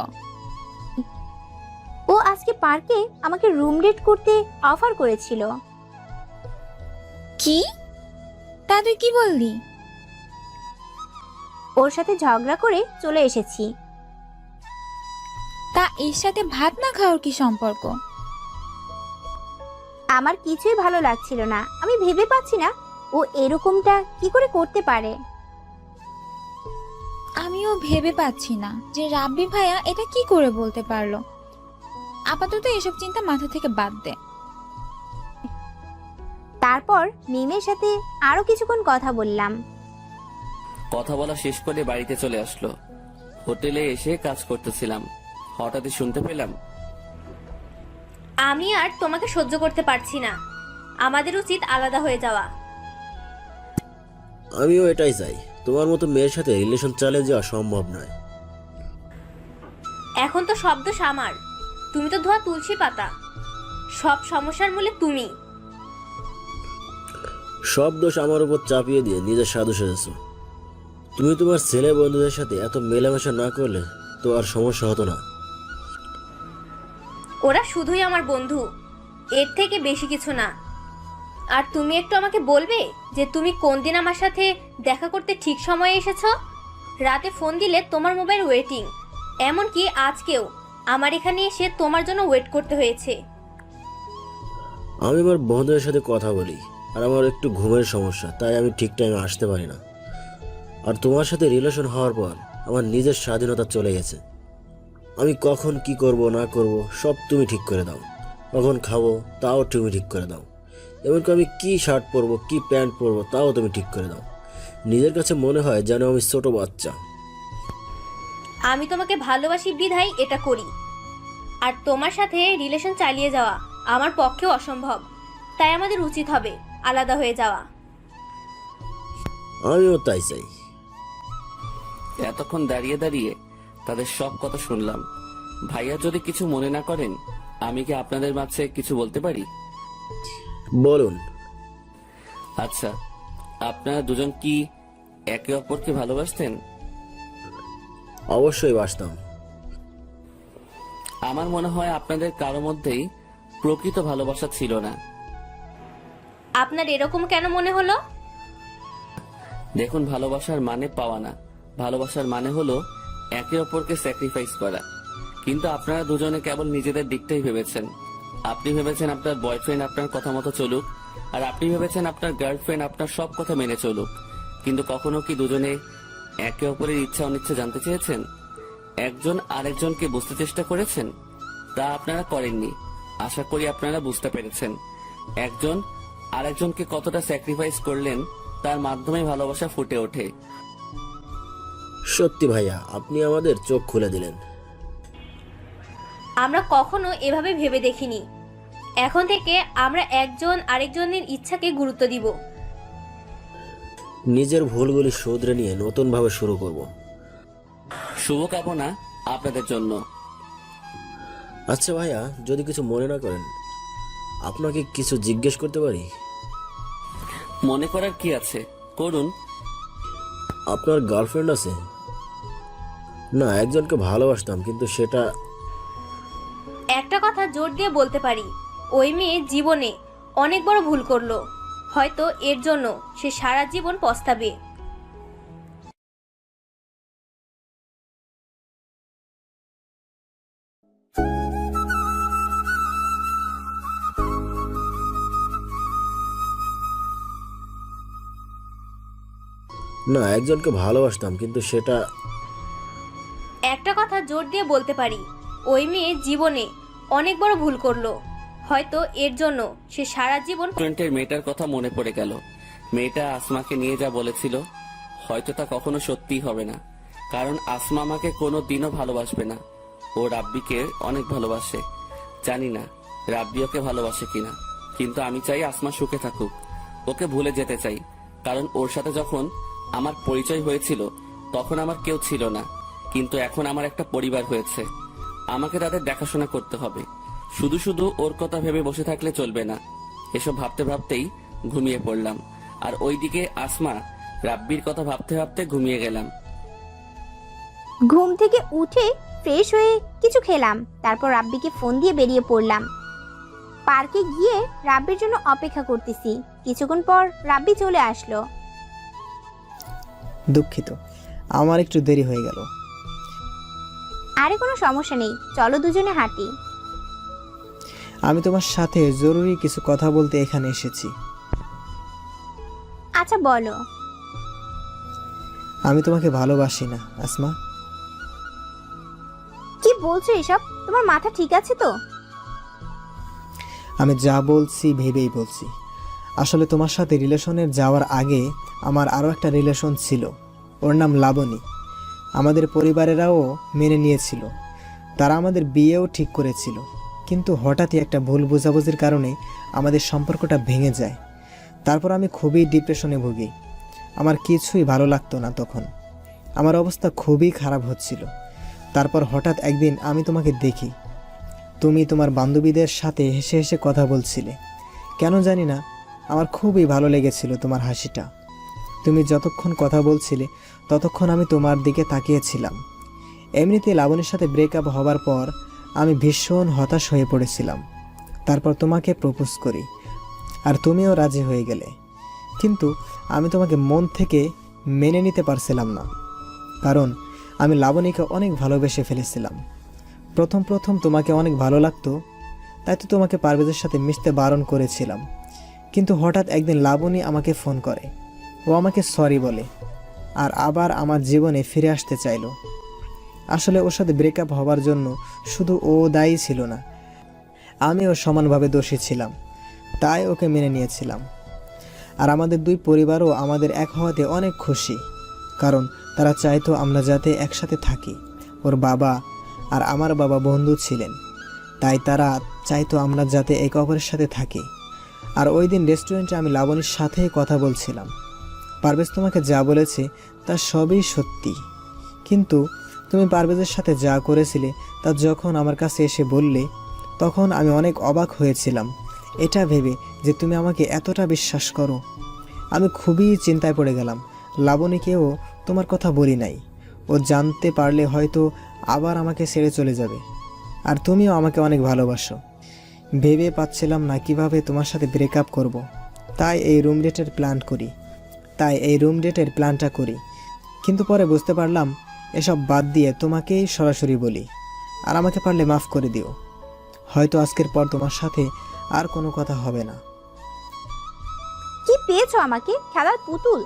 ও আজকে পার্কে আমাকে রুম ডেট করতে অফার করেছিল। কি? তা তুই কি বললি? ওর সাথে ঝগড়া করে চলে এসেছি। তা এর সাথে ভাত না খাওয়ার কি সম্পর্ক? আমার কিছুই ভালো লাগছিল না। আমি ভেবে পাচ্ছি না ও এরকমটা কি করে করতে পারে। আমিও ভেবে পাচ্ছি না যে রাব্বি ভাইয়া এটা কি করে বলতে পারলো। আপাতত এসব চিন্তা মাথা থেকে বাদ দে। তারপর মিমের সাথে আরো কিছুক্ষণ কথা বললাম। কথা বলা শেষ করে বাড়িতে চলে আসলো। হোটেলে এসে কাজ করতেছিলাম, হঠাৎই শুনতে পেলাম, আমি আর তোমাকে সহ্য করতে পারছি না। আমাদের উচিত আলাদা হয়ে যাওয়া। আমিও এটাই চাই। তোমার মতো মেয়ের সাথে রিলেশন চালিয়ে যাওয়া সম্ভব নয়। এখন তো শব্দ আমার, তুমি তো ধোয়া তুলসী পাতা। সব সমস্যার মূলে তুমি। সব দোষ আমার উপর চাপিয়ে দিয়ে নিজের সাধু সেজেছ। তুমি তোমার ছেলে বন্ধুদের সাথে এত মেলামেশা না করলে তো আর সমস্যা হতো না। ওরা শুধুই আমার বন্ধু, এর থেকে বেশি কিছু না। আর তুমি একটু আমাকে বলবে যে তুমি কোন দিন আমার সাথে দেখা করতে ঠিক সময়ে এসেছো? রাতে ফোন দিলে তোমার মোবাইল ওয়েটিং, এমনকি আজকেও আমার এখানে এসে তোমার জন্য ওয়েট করতে হয়েছে। আমি আমার বন্ধুদের সাথে কথা বলি, আর আমার একটু ঘুমের সমস্যা, তাই আমি ঠিক টাইমে আসতে পারি না। আর তোমার সাথে রিলেশন হওয়ার পর আমার নিজের স্বাধীনতা চলে গেছে। আমি কখন কি করব না করব সব তুমি ঠিক করে দাও, কখন খাবো তাও তুমি ঠিক করে দাও, এমনকি আমি কি শার্ট পরবো কি প্যান্ট পরবো তাও তুমি ঠিক করে দাও। নিজের কাছে মনে হয় যেন আমি ছোট বাচ্চা। আমি তোমাকে ভালোবাসি বিধায় এটা করি, আর তোমার সাথে রিলেশন চালিয়ে যাওয়া আমার পক্ষেও অসম্ভব। তাই আমাদের উচিত হবে আলাদা হয়ে যাওয়া। আমিও তাই চাই। এতক্ষণ দাঁড়িয়ে দাঁড়িয়ে তাদের সব কথা শুনলাম। ভাইয়া যদি কিছু মনে না করেন, আমি কি আপনাদের মাঝে কিছু বলতে পারি? বলুন। আচ্ছা, আপনারা দুজন কি একে অপরকে ভালোবাসতেন? অবশ্যই বাসতাম। আমার মনে হয় আপনাদের কারো মধ্যেই প্রকৃত ভালোবাসা ছিল না। আপনার এরকম কেন মনে হলো? দেখুন, ভালোবাসার মানে পাওয়া না, ভালোবাসার মানে হলো একে অপরকে স্যাক্রিফাইস করা। কিন্তু আপনারা দুজনে কেবল নিজেদের দিকটাই ভেবেছেন। আপনি ভেবেছেন আপনার বয়ফ্রেন্ড আপনার কথা মতো চলুক, আর আপনি ভেবেছেন আপনার গার্লফ্রেন্ড আপনার সব কথা মেনে চলুক। কিন্তু কখনো কি দুজনে একে অপরের ইচ্ছা অনিচ্ছা জানতে চেয়েছেন? একজন আরেকজনকে বুঝতে চেষ্টা করেছেন? তা আপনারা করেননি। আশা করি আপনারা বুঝতে পেরেছেন একজন আরেকজনকে কতটা স্যাক্রিফাইস করলেন, তার মাধ্যমে ভালোবাসা ফুটে ওঠে। সত্যি ভাইয়া, আপনি আমাদের চোখ খুলে দিলেন। আমরা কখনো এভাবে ভেবে দেখিনি। এখন থেকে আমরা একজন আরেকজনের ইচ্ছাকে গুরুত্ব দিব। নিজের ভুলগুলি শুধরে নিয়ে নতুনভাবে শুরু করব। শুভকামনা আপনাদের জন্য। আচ্ছা ভাইয়া, যদি কিছু মনে না করেন, আপনাকে কিছু জিজ্ঞেস করতে পারি? মনে করার কি আছে, করুন। আপনার গার্লফ্রেন্ড আছে? না, একজনকে ভালোবাসতাম, কিন্তু সেটা একটা কথা জোর দিয়ে বলতে পারি, ওই মেয়ে জীবনে অনেক বড় ভুল করলো। হয়তো এর জন্য সে সারা জীবন পস্তাবে। না, একজনকে ভালোবাসতাম, কিন্তু সেটা একটা কথা জোর দিয়ে বলতে পারি, ওই মেয়ে জীবনে অনেক বড় ভুল করলো। হয়তো এর জন্য সে সারা জীবন রেস্টুরেন্টের মেয়েটার কথা মনে পড়ে গেল। মেয়েটা আসমাকে নিয়ে যা বলেছিল, হয়তো তা কখনো সত্যিই হবে না। কারণ আসমা আমাকে কোনো দিনও ভালোবাসবে না। ও রাব্বিকে অনেক ভালোবাসে। জানি না রাব্বি ওকে ভালোবাসে কিনা, কিন্তু আমি চাই আসমা সুখে থাকুক। ওকে ভুলে যেতে চাই, কারণ ওর সাথে যখন আমার পরিচয় হয়েছিল তখন আমার কেউ ছিল না, কিন্তু এখন আমার একটা পরিবার হয়েছে। আমাকে তাদের দেখাশোনা করতে হবে। শুধু শুধু ওর কথা ভেবে বসে থাকলে চলবে না। এসব ভাবতে ভাবতেই ঘুমিয়ে পড়লাম, আর ওইদিকে আসমা রাব্বির কথা ভাবতে ভাবতে ঘুমিয়ে গেলাম। ঘুম থেকে উঠে ফ্রেশ হয়ে কিছু খেলাম, তারপর রাব্বিকে ফোন দিয়ে বেরিয়ে পড়লাম। পার্কে গিয়ে রাব্বির জন্য অপেক্ষা করতেছি। কিছুক্ষণ পর রাব্বি চলে আসলো। দুঃখিত, আমার একটু দেরি হয়ে গেল। আরে কোনো সমস্যা নেই, চলো দুজনে হাঁটি। আমি তোমার সাথে জরুরি কিছু কথা বলতে এখানে এসেছি। আচ্ছা বলো। আমি তোমাকে ভালোবাসি না আসমা। কি বলছো এসব? তোমার মাথা ঠিক আছে তো? আমি যা বলছি ভেবেই বলছি। আসলে তোমার সাথে রিলেশনের যাওয়ার আগে আমার আরও একটা রিলেশন ছিল, ওর নাম লাবণী। আমাদের পরিবারেরাও মেনে নিয়েছিল, তারা আমাদের বিয়েও ঠিক করেছিল। কিন্তু হঠাৎই একটা ভুল বোঝাবুঝির কারণে আমাদের সম্পর্কটা ভেঙে যায়। তারপর আমি খুবই ডিপ্রেশনে ভুগি। আমার কিছুই ভালো লাগতো না তখন, আমার অবস্থা খুবই খারাপ হচ্ছিল। তারপর হঠাৎ একদিন আমি তোমাকে দেখি, তুমি তোমার বান্ধবীদের সাথে হেসে হেসে কথা বলছিলে। কেন জানি না, আমার খুবই ভালো লেগেছিল তোমার হাসিটা। তুমি যতক্ষণ কথা বলছিলে ততক্ষণ আমি তোমার দিকে তাকিয়েছিলাম। এমনিতে লাবণীর সাথে ব্রেকআপ হবার পর আমি ভীষণ হতাশ হয়ে পড়েছিলাম। তারপর তোমাকে প্রপোজ করি, আর তুমিও রাজি হয়ে গেলে। কিন্তু আমি তোমাকে মন থেকে মেনে নিতে পারছিলাম না, কারণ আমি লাবণীকে অনেক ভালোবেসে ফেলেছিলাম। প্রথম তোমাকে অনেক ভালো লাগতো, তাই তো তোমাকে পারভেজের সাথে মিশতে বারণ করেছিলাম। কিন্তু হঠাৎ একদিন লাবণী আমাকে ফোন করে, ও আমাকে সরি বলে। আর আবার আমার জীবনে ফিরে আসতে চাইলো। আসলে ওর সাথে ব্রেকআপ হওয়ার জন্য শুধু ও দায়ী ছিল না, আমিও সমানভাবে দোষী ছিলাম, তাই ওকে মেনে নিয়েছিলাম। আর আমাদের দুই পরিবারও আমাদের এক হওয়াতে অনেক খুশি, কারণ তারা চাইতো আমরা যাতে একসাথে থাকি। ওর বাবা আর আমার বাবা বন্ধু ছিলেন, তাই তারা চাইতো আমরা যাতে একে অপরের সাথে থাকি। আর ওই দিন রেস্টুরেন্টে আমি লাবণীর সাথেই কথা বলছিলাম। পারভেজ তোমাকে যা বলেছে তা সবই সত্যি, কিন্তু তুমি পারভেজের সাথে যা করেছিলে তা যখন আমার কাছে এসে বললে, তখন আমি অনেক অবাক হয়েছিলাম এটা ভেবে যে তুমি আমাকে এতটা বিশ্বাস করো। আমি খুবই চিন্তায় পড়ে গেলাম। লাবণীকেও তোমার কথা বলি নাই, ও জানতে পারলে হয়তো আবার আমাকে ছেড়ে চলে যাবে। আর তুমিও আমাকে অনেক ভালোবাসো। ভেবে পাচ্ছিলাম না কিভাবে তোমার সাথে ব্রেকআপ করব। তাই এই রুম ডেটের প্ল্যানটা করি। কিন্তু পরে বুঝতে পারলাম এসব বাদ দিয়ে তোমাকেই সরাসরি বলি, আর আমাকে পারলে মাফ করে দিও। হয়তো আজকের পর তোমার সাথে আর কোনো কথা হবে না। কি পেয়েছো আমাকে? খেলার পুতুল?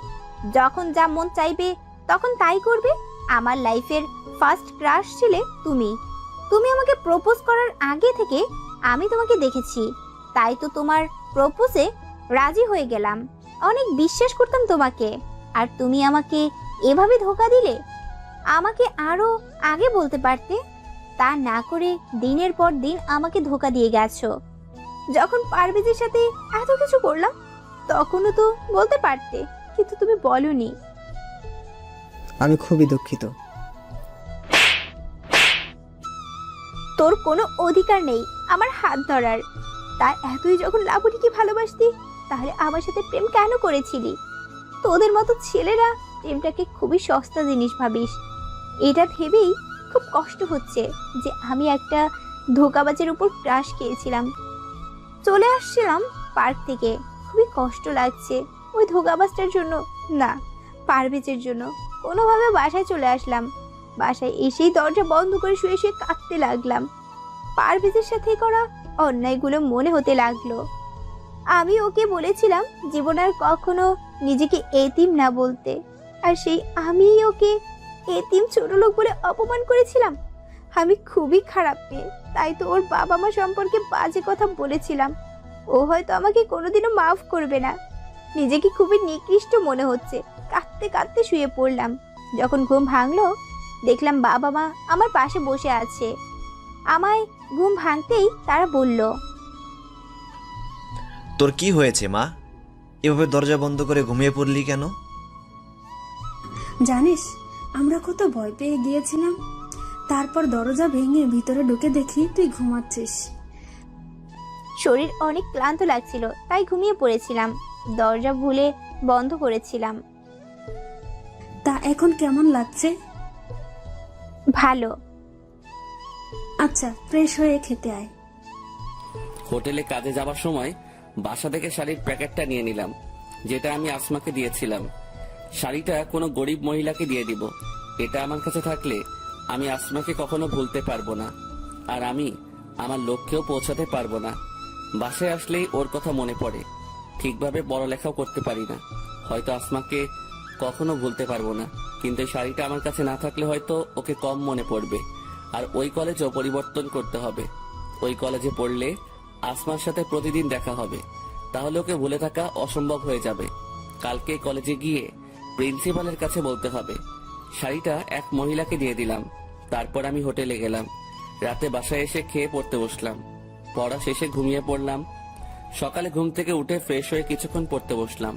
যখন যা মন চাইবে তখন তাই করবে। আমার লাইফের ফার্স্ট ক্রাশ ছিলে তুমি। তুমি আমাকে প্রপোজ করার আগে থেকে আমি তোমাকে দেখেছি, তাই তো তোমার প্রপোজে রাজি হয়ে গেলাম। অনেক বিশ্বাস করতাম তোমাকে, আর তুমি আমাকে এভাবে ধোঁকা দিলে। আমাকে আরো আগে বলতে পারতে, তা না করে দিনের পর দিন আমাকে ধোঁকা দিয়ে গেছো। যখন পারভেজের সাথে এত কিছু করলাম তখনও তো বলতে পারতে, কিন্তু তুমি বলনি। আমি খুবই দুঃখিত। তোর কোনো অধিকার নেই আমার হাত ধরার। তাই এতই যখন লাবণীকে ভালোবাসতি, তাহলে আমার সাথে প্রেম কেন করেছিলি? তোদের মতো ছেলেরা প্রেমটাকে খুবই সস্তা জিনিস ভাবিস। এটা ভেবেই খুব কষ্ট হচ্ছে যে আমি একটা ধোঁকাবাজের উপর ক্রাশ খেয়েছিলাম। চলে আসছিলাম পার্ক থেকে, খুবই কষ্ট লাগছে ওই ধোঁকাবাজটার জন্য না, পারভেজের জন্য। কোনোভাবে বাসায় চলে আসলাম। বাসায় এসেই দরজা বন্ধ করে শুয়ে শুয়ে কাঁদতে লাগলাম। পারভেজের সাথে করা অন্যায়গুলো মনে হতে লাগলো। আমি ওকে বলেছিলাম জীবন আর কখনো নিজেকে এতিম না বলতে, আর সেই আমি ওকে এতিম ছোট লোক বলে অপমান করেছিলাম। আমি খুবই খারাপ মেয়ে, তাই তো ওর বাবা মা সম্পর্কে বাজে কথা বলেছিলাম। ও হয়তো আমাকে কোনোদিনও মাফ করবে না। নিজেকে খুবই নিকৃষ্ট মনে হচ্ছে। কাঁদতে কাঁদতে শুয়ে পড়লাম। যখন ঘুম ভাঙলো দেখলাম বাবা মা আমার পাশে বসে আছে। আমায় ঘুম ভাঙতেই তারা বলল, তোর কি হয়েছে মা? এভাবে দরজা বন্ধ করে ঘুমিয়ে পড়লি কেন? জানিস, আমরা কত ভয় পেয়ে গিয়েছিলাম। তারপর দরজা ভেঙে ভিতরে ঢুকে দেখি তুই ঘুমাচ্ছিস। শরীর অনেক ক্লান্ত লাগছিল, তাই ঘুমিয়ে পড়েছিলাম। দরজা ভুলে বন্ধ করেছিলাম। তা এখন কেমন লাগছে? ভালো। আচ্ছা, ফ্রেশ হয়ে খেতে আয়। হোটেলে কাজে যাবার সময় বাসা থেকে শাড়ির প্যাকেটটা নিয়ে নিলাম, যেটা আমি আসমাকে দিয়েছিলাম। শাড়িটা কোনো গরিব মহিলাকে দিয়ে দিব। এটা আমার কাছে থাকলে আমি আসমাকে কখনো ভুলতে পারবো না, আর আমি আমার লক্ষ্যেও পৌঁছাতে পারবো না। বাসায় আসলেই ওর কথা মনে পড়ে। ঠিকভাবে পড়ালেখাও করতে পারি না, হয়তো আসমাকে কখনো ভুলতে পারবো না। কিন্তু এই শাড়িটা আমার কাছে না থাকলে হয়তো ওকে কম মনে পড়বে। আর ওই কলেজও পরিবর্তন করতে হবে। ওই কলেজে পড়লে আসমার সাথে প্রতিদিন দেখা হবে, তাহলে ওকে ভুলে থাকা অসম্ভব হয়ে যাবে। কালকে কলেজে গিয়ে প্রিন্সিপালের কাছে বলতে হবে। শাড়িটা এক মহিলাকে দিয়ে দিলাম। তারপর আমি হোটেলে গেলাম। রাতে বাসায় এসে খেয়ে পড়তে বসলাম। পড়া শেষে ঘুমিয়ে পড়লাম। সকালে ঘুম থেকে উঠে ফ্রেশ হয়ে কিছুক্ষণ পড়তে বসলাম।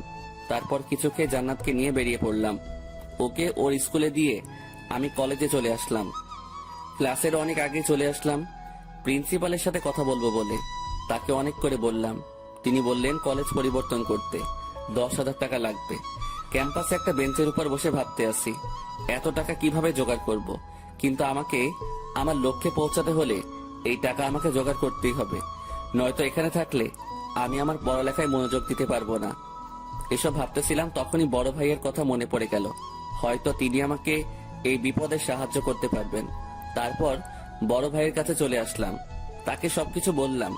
তারপর কিছু খেয়ে জান্নাতকে নিয়ে বেরিয়ে পড়লাম। ওকে ওর স্কুলে দিয়ে আমি কলেজে চলে আসলাম। ক্লাসের অনেক আগে চলে আসলাম প্রিন্সিপালের সাথে কথা বলবো বলে। তাকে অনেক করে বললাম। তিনি বললেন কলেজ পরিবর্তন করতে 10,000 টাকা লাগবে। ক্যাম্পাসে একটা বেঞ্চের উপর বসে ভাবতে আসি এত টাকা কিভাবে জোগাড় করব। কিন্তু আমাকে আমার লক্ষ্যে পৌঁছাতে হলে এই টাকা আমাকে জোগাড় করতেই হবে, নয়তো এখানে থাকলে আমি আমার পড়ালেখায় মনোযোগ দিতে পারবো না। এসব ভাবতেছিলাম, তখনই বড় ভাইয়ের কথা মনে পড়ে গেল। হয়তো তিনি আমাকে এই বিপদে সাহায্য করতে পারবেন। তারপর বড় ভাইয়ের কাছে চলে আসলাম। তাকে সবকিছু বললাম।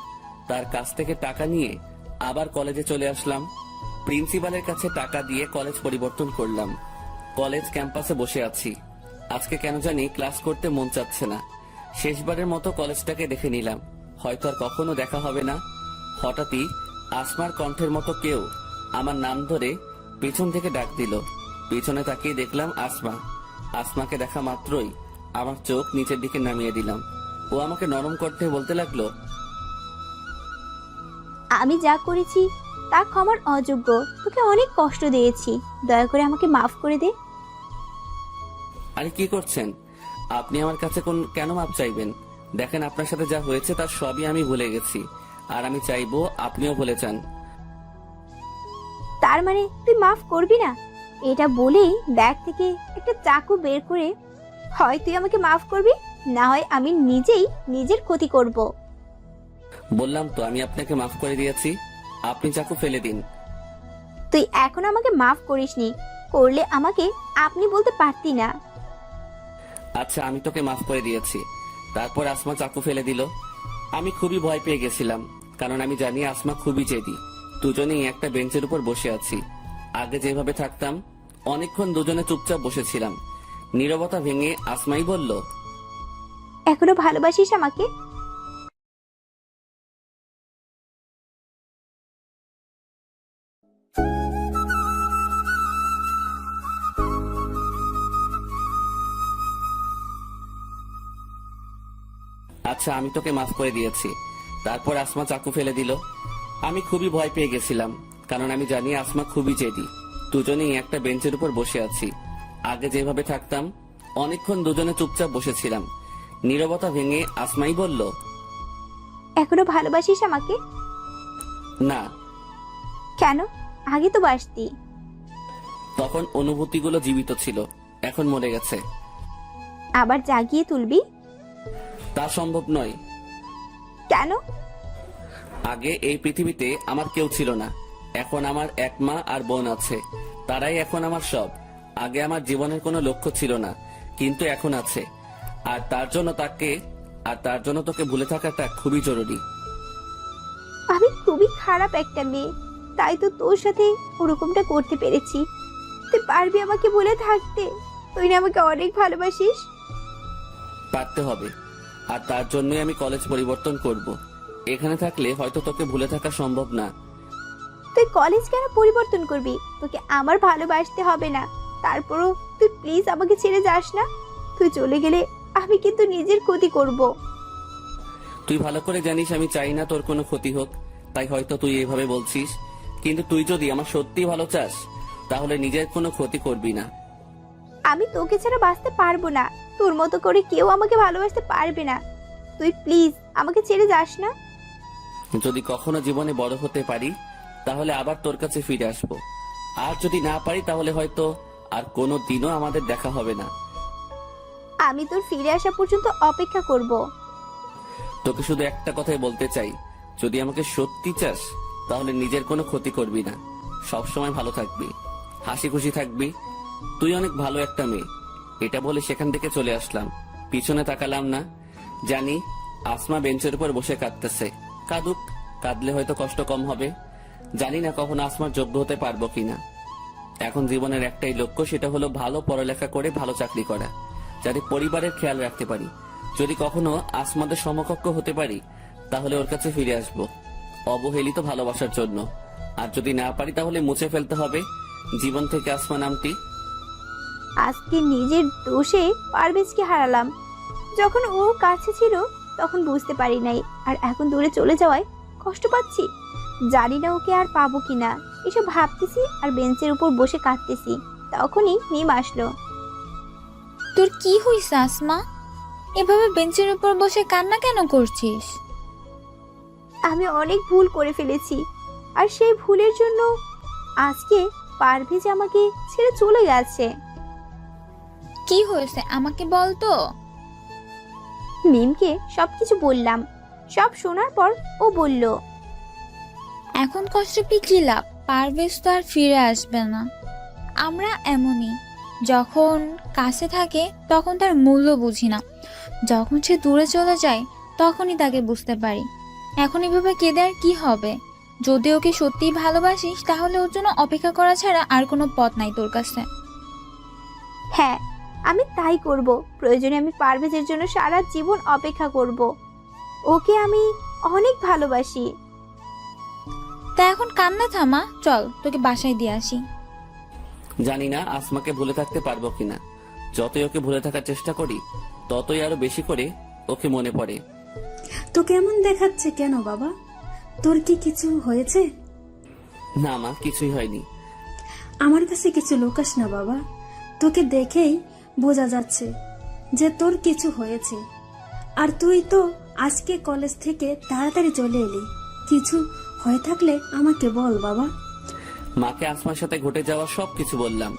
তার কাছ থেকে টাকা নিয়ে আবার কলেজে চলে আসলাম। প্রিন্সিপালের কাছে টাকা দিয়ে কলেজ পরিবর্তন করলাম। কলেজ ক্যাম্পাসে বসে আছি। আজকে কেন জানি ক্লাস করতে মন চাচ্ছে না। শেষবারের মতো কলেজটাকে দেখে নিলাম, হয়তো আর কখনো দেখা হবে না। হঠাৎই আসমার কণ্ঠের মতো কেউ আমার নাম ধরে পিছন থেকে ডাক দিল। পিছনে তাকিয়ে দেখলাম আসমা। আসমাকে দেখা মাত্রই আমার চোখ নিচের দিকে নামিয়ে দিলাম। ও আমাকে নরম করতে বলতে লাগলো, আমি যা করেছি তা ক্ষমার অযোগ্য। তোকে অনেক কষ্ট দিয়েছি, দয়া করে আমাকে মাফ করে দে। আরে কি করছেন আপনি? আমার কাছে কেন মাপ চাইবেন? দেখেন, আপনার সাথে যা হয়েছে তার সবই আমি ভুলে গেছি, আর আমি চাইবো আপনিও ভুলে যান। তার মানে তুই মাফ করবি না? এটা বলেই ব্যাগ থেকে একটা চাকু বের করে, হয় তুই আমাকে মাফ করবি, না হয় আমি নিজেই নিজের ক্ষতি করব। বললাম তো আমি আপনাকে মাফ করে দিয়েছি, আপনি চাকু ফেলে দিন। তুই এখন আমাকে মাফ করিসনি, করলে আমাকে আপনি বলতে পারতি না। আচ্ছা, আমি তোকে মাফ করে দিয়েছি। তারপর আসমা চাকু ফেলে দিল। আমি খুবই ভয় পেয়ে গেছিলাম, কারণ আমি জানি আসমা খুবই জেদি। দুজনেই একটা বেঞ্চের উপর বসে আছি। আগে যেভাবে থাকতাম, অনেকক্ষণ দুজনে চুপচাপ বসেছিলাম। নীরবতা ভেঙে আসমাই বলল, এখনো ভালোবাসিস আমাকে? আচ্ছা, আমি তোকে মাফ করে দিয়েছি। তারপর আসমা চাকু ফেলে দিল। আমি খুবই ভয় পেয়ে গেছিলাম, কারণ আমি জানি আসমা খুবই জেদি। দুজনেই একটা বেঞ্চের উপর বসে আছি। আগে যেভাবে থাকতাম, অনেকক্ষণ দুজনে চুপচাপ বসেছিলাম। নীরবতা ভেঙে আসমাই বলল, এখনো ভালোবাসিস আমাকে? না। কেন? আগে তো বাসতি। তখন অনুভূতিগুলো জীবিত ছিল, এখন মরে গেছে। আবার জাগিয়ে তুলবি? তা সম্ভব নয়। কেন? আগে এই পৃথিবীতে আমার কেউ ছিল না, এখন আমার এক মা আর বোন আছে। তারাই এখন আমার সব। আগে আমার জীবনের কোনো লক্ষ্য ছিল না, কিন্তু এখন আছে। আর তার জন্য তোকে ভুলে থাকাটা খুবই জরুরি। আমি খুবই খারাপ একটা মেয়ে, তাই তো তোর সাথে ওরকমটা করতে পেরেছি। তুই পারবি আমাকে ভুলে থাকতে? তুই না আমাকে অনেক ভালোবাসিস? পারতে হবে, আর তার জন্যই আমি কলেজ পরিবর্তন করব। এখানে থাকলে হয়তো তোকে ভুলে থাকা সম্ভব না। তুই কলেজ কেন পরিবর্তন করবি? তোকে আমার ভালোবাসতে হবে না। তারপরও তুই প্লিজ আমাকে ছেড়ে যাস না। তুই চলে গেলে আমি কিন্তু নিজের ক্ষতি করব। তুই ভালো করে জানিস আমি চাই না তোর কোনো ক্ষতি হোক, তাই হয়তো তুই এভাবে বলছিস। কিন্তু তুই যদি আমার সত্যি ভালো চাস, তাহলে নিজের কোনো ক্ষতি করবি না। আমি তোকে ছাড়া বাঁচতে পারবো না। তোর মতো করে কেউ আমাকে ভালোবাসতে পারবে না। তুই প্লিজ আমাকে ছেড়ে যাস না। যদি কখনো জীবনে বড় হতে পারি, তাহলে আবার তোর কাছে ফিরে আসবো। আর যদি না পারি, তাহলে হয়তো আর কোনো দিনও আমাদের দেখা হবে না। আমি তোর ফিরে আসা পর্যন্ত অপেক্ষা করব। তোকে শুধু একটা কথাই বলতে চাই, যদি আমাকে সত্যি চাস, তাহলে নিজের কোনো ক্ষতি করবি না। সব সময় ভালো থাকবি, হাসি খুশি থাকবি। তুই অনেক ভালো একটা মেয়ে। এটা বলে সেখান থেকে চলে আসলাম। পিছনে তাকালাম না। জানি আসমা বেঞ্চের উপর বসে কাঁদতেছে। কাঁদুক, কাঁদলে হয়তো কষ্ট কম হবে। জানি না কখন আসমার যোগ্য হতে পারবো কিনা। এখন জীবনের একটাই লক্ষ্য, সেটা হলো ভালো পড়ালেখা করে ভালো চাকরি করা, যাতে পরিবারের খেয়াল রাখতে পারি। যদি কখনো আসমাদের সমকক্ষ হতে পারি, তাহলে ওর কাছে ফিরে আসবো অবহেলিত ভালোবাসার জন্য। আর যদি না পারি, তাহলে মুছে ফেলতে হবে জীবন থেকে আসমা নামটি। আজকে নিজের দোষে পারভেজকে হারালাম। যখন ও কাছে ছিল তখন বুঝতে পারি নাই, আর এখন দূরে চলে যাওয়ায় কষ্ট পাচ্ছি। জানি না ওকে আর পাবো কিনা। এসব ভাবতেছি আর বেঞ্চের উপর বসে কাঁদতেছি। তখনই মিম আসলো। তোর কি হইছে আসমা? এভাবে বেঞ্চের উপর বসে কান্না কেন করছিস? আমি অনেক ভুল করে ফেলেছি, আর সেই ভুলের জন্য আজকে পারভেজ আমাকে ছেড়ে চলে গেছে। কি হয়েছে আমাকে বল তো। মিমকে সবকিছু বললাম। সব শোনার পর ও বলল, এখন কষ্ট পেয়ে কি লাভ? পারভেজ তো আর ফিরে আসবে না। আমরা এমনই, যখন কাছে থাকে তখন তার মূল্য বুঝি না, যখন সে দূরে চলে যায় তখনই তাকে বুঝতে পারি। এখন এভাবে কেঁদে আর কি হবে? যদি ওকে সত্যিই ভালোবাসিস, তাহলে ওর জন্য অপেক্ষা করা ছাড়া আর কোনো পথ নাই তোর কাছে। হ্যাঁ, আমি তাই করব। প্রয়োজনে আমি পারভেজের জন্য সারা জীবন অপেক্ষা করব। ওকে আমি অনেক ভালোবাসি। তা এখন কান্না থামা, চল তোকে বাসায় দিয়ে আসি। জানি না আসমাকে ভুলে থাকতে পারবো কিনা। যতই ওকে ভুলে থাকার চেষ্টা করি ততই আরো বেশি করে ওকে মনে পড়ে। তো কেমন দেখাচ্ছে কেন বাবা? তোর কি কিছু হয়েছে? না মা, কিছুই হয়নি। আমার কাছে কিছু লুকাস না বাবা। তোকে দেখেই বোঝা যাচ্ছে যে তোর কিছু হয়েছে। আর তুই তো আজকে কলেজ থেকে তাড়াতাড়ি চলে এলি। কিছু হয়ে থাকলে আমাকে বল বাবা। মাকে আসমার সাথে ঘটে যাওয়া সবকিছু বললাম।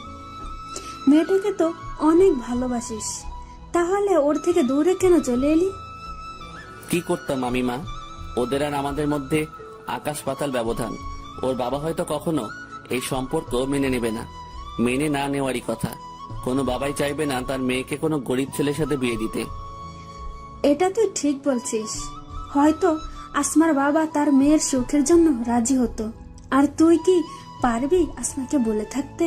মেয়েটাকে তো অনেক ভালোবাসিস, তাহলে ওর থেকে দূরে কেন চলে এলি? কি করতাম আমি মা? ওদের আর আমাদের মধ্যে আকাশ পাতাল ব্যবধান। ওর বাবা হয়তো কখনো এই সম্পর্ক মেনে নেবে না। মেনে না নেওয়ারই কথা। কোনো বাবাই চাইবে না তার মেয়েকে কোনো গরিব ছেলের সাথে বিয়ে দিতে। এটা তুই ঠিক বলছিস। হয়তো আসমার বাবা তার মেয়ের সুখের জন্য রাজি হতো। আর তুই কি পারবি আসমাকে বলে থাকতে?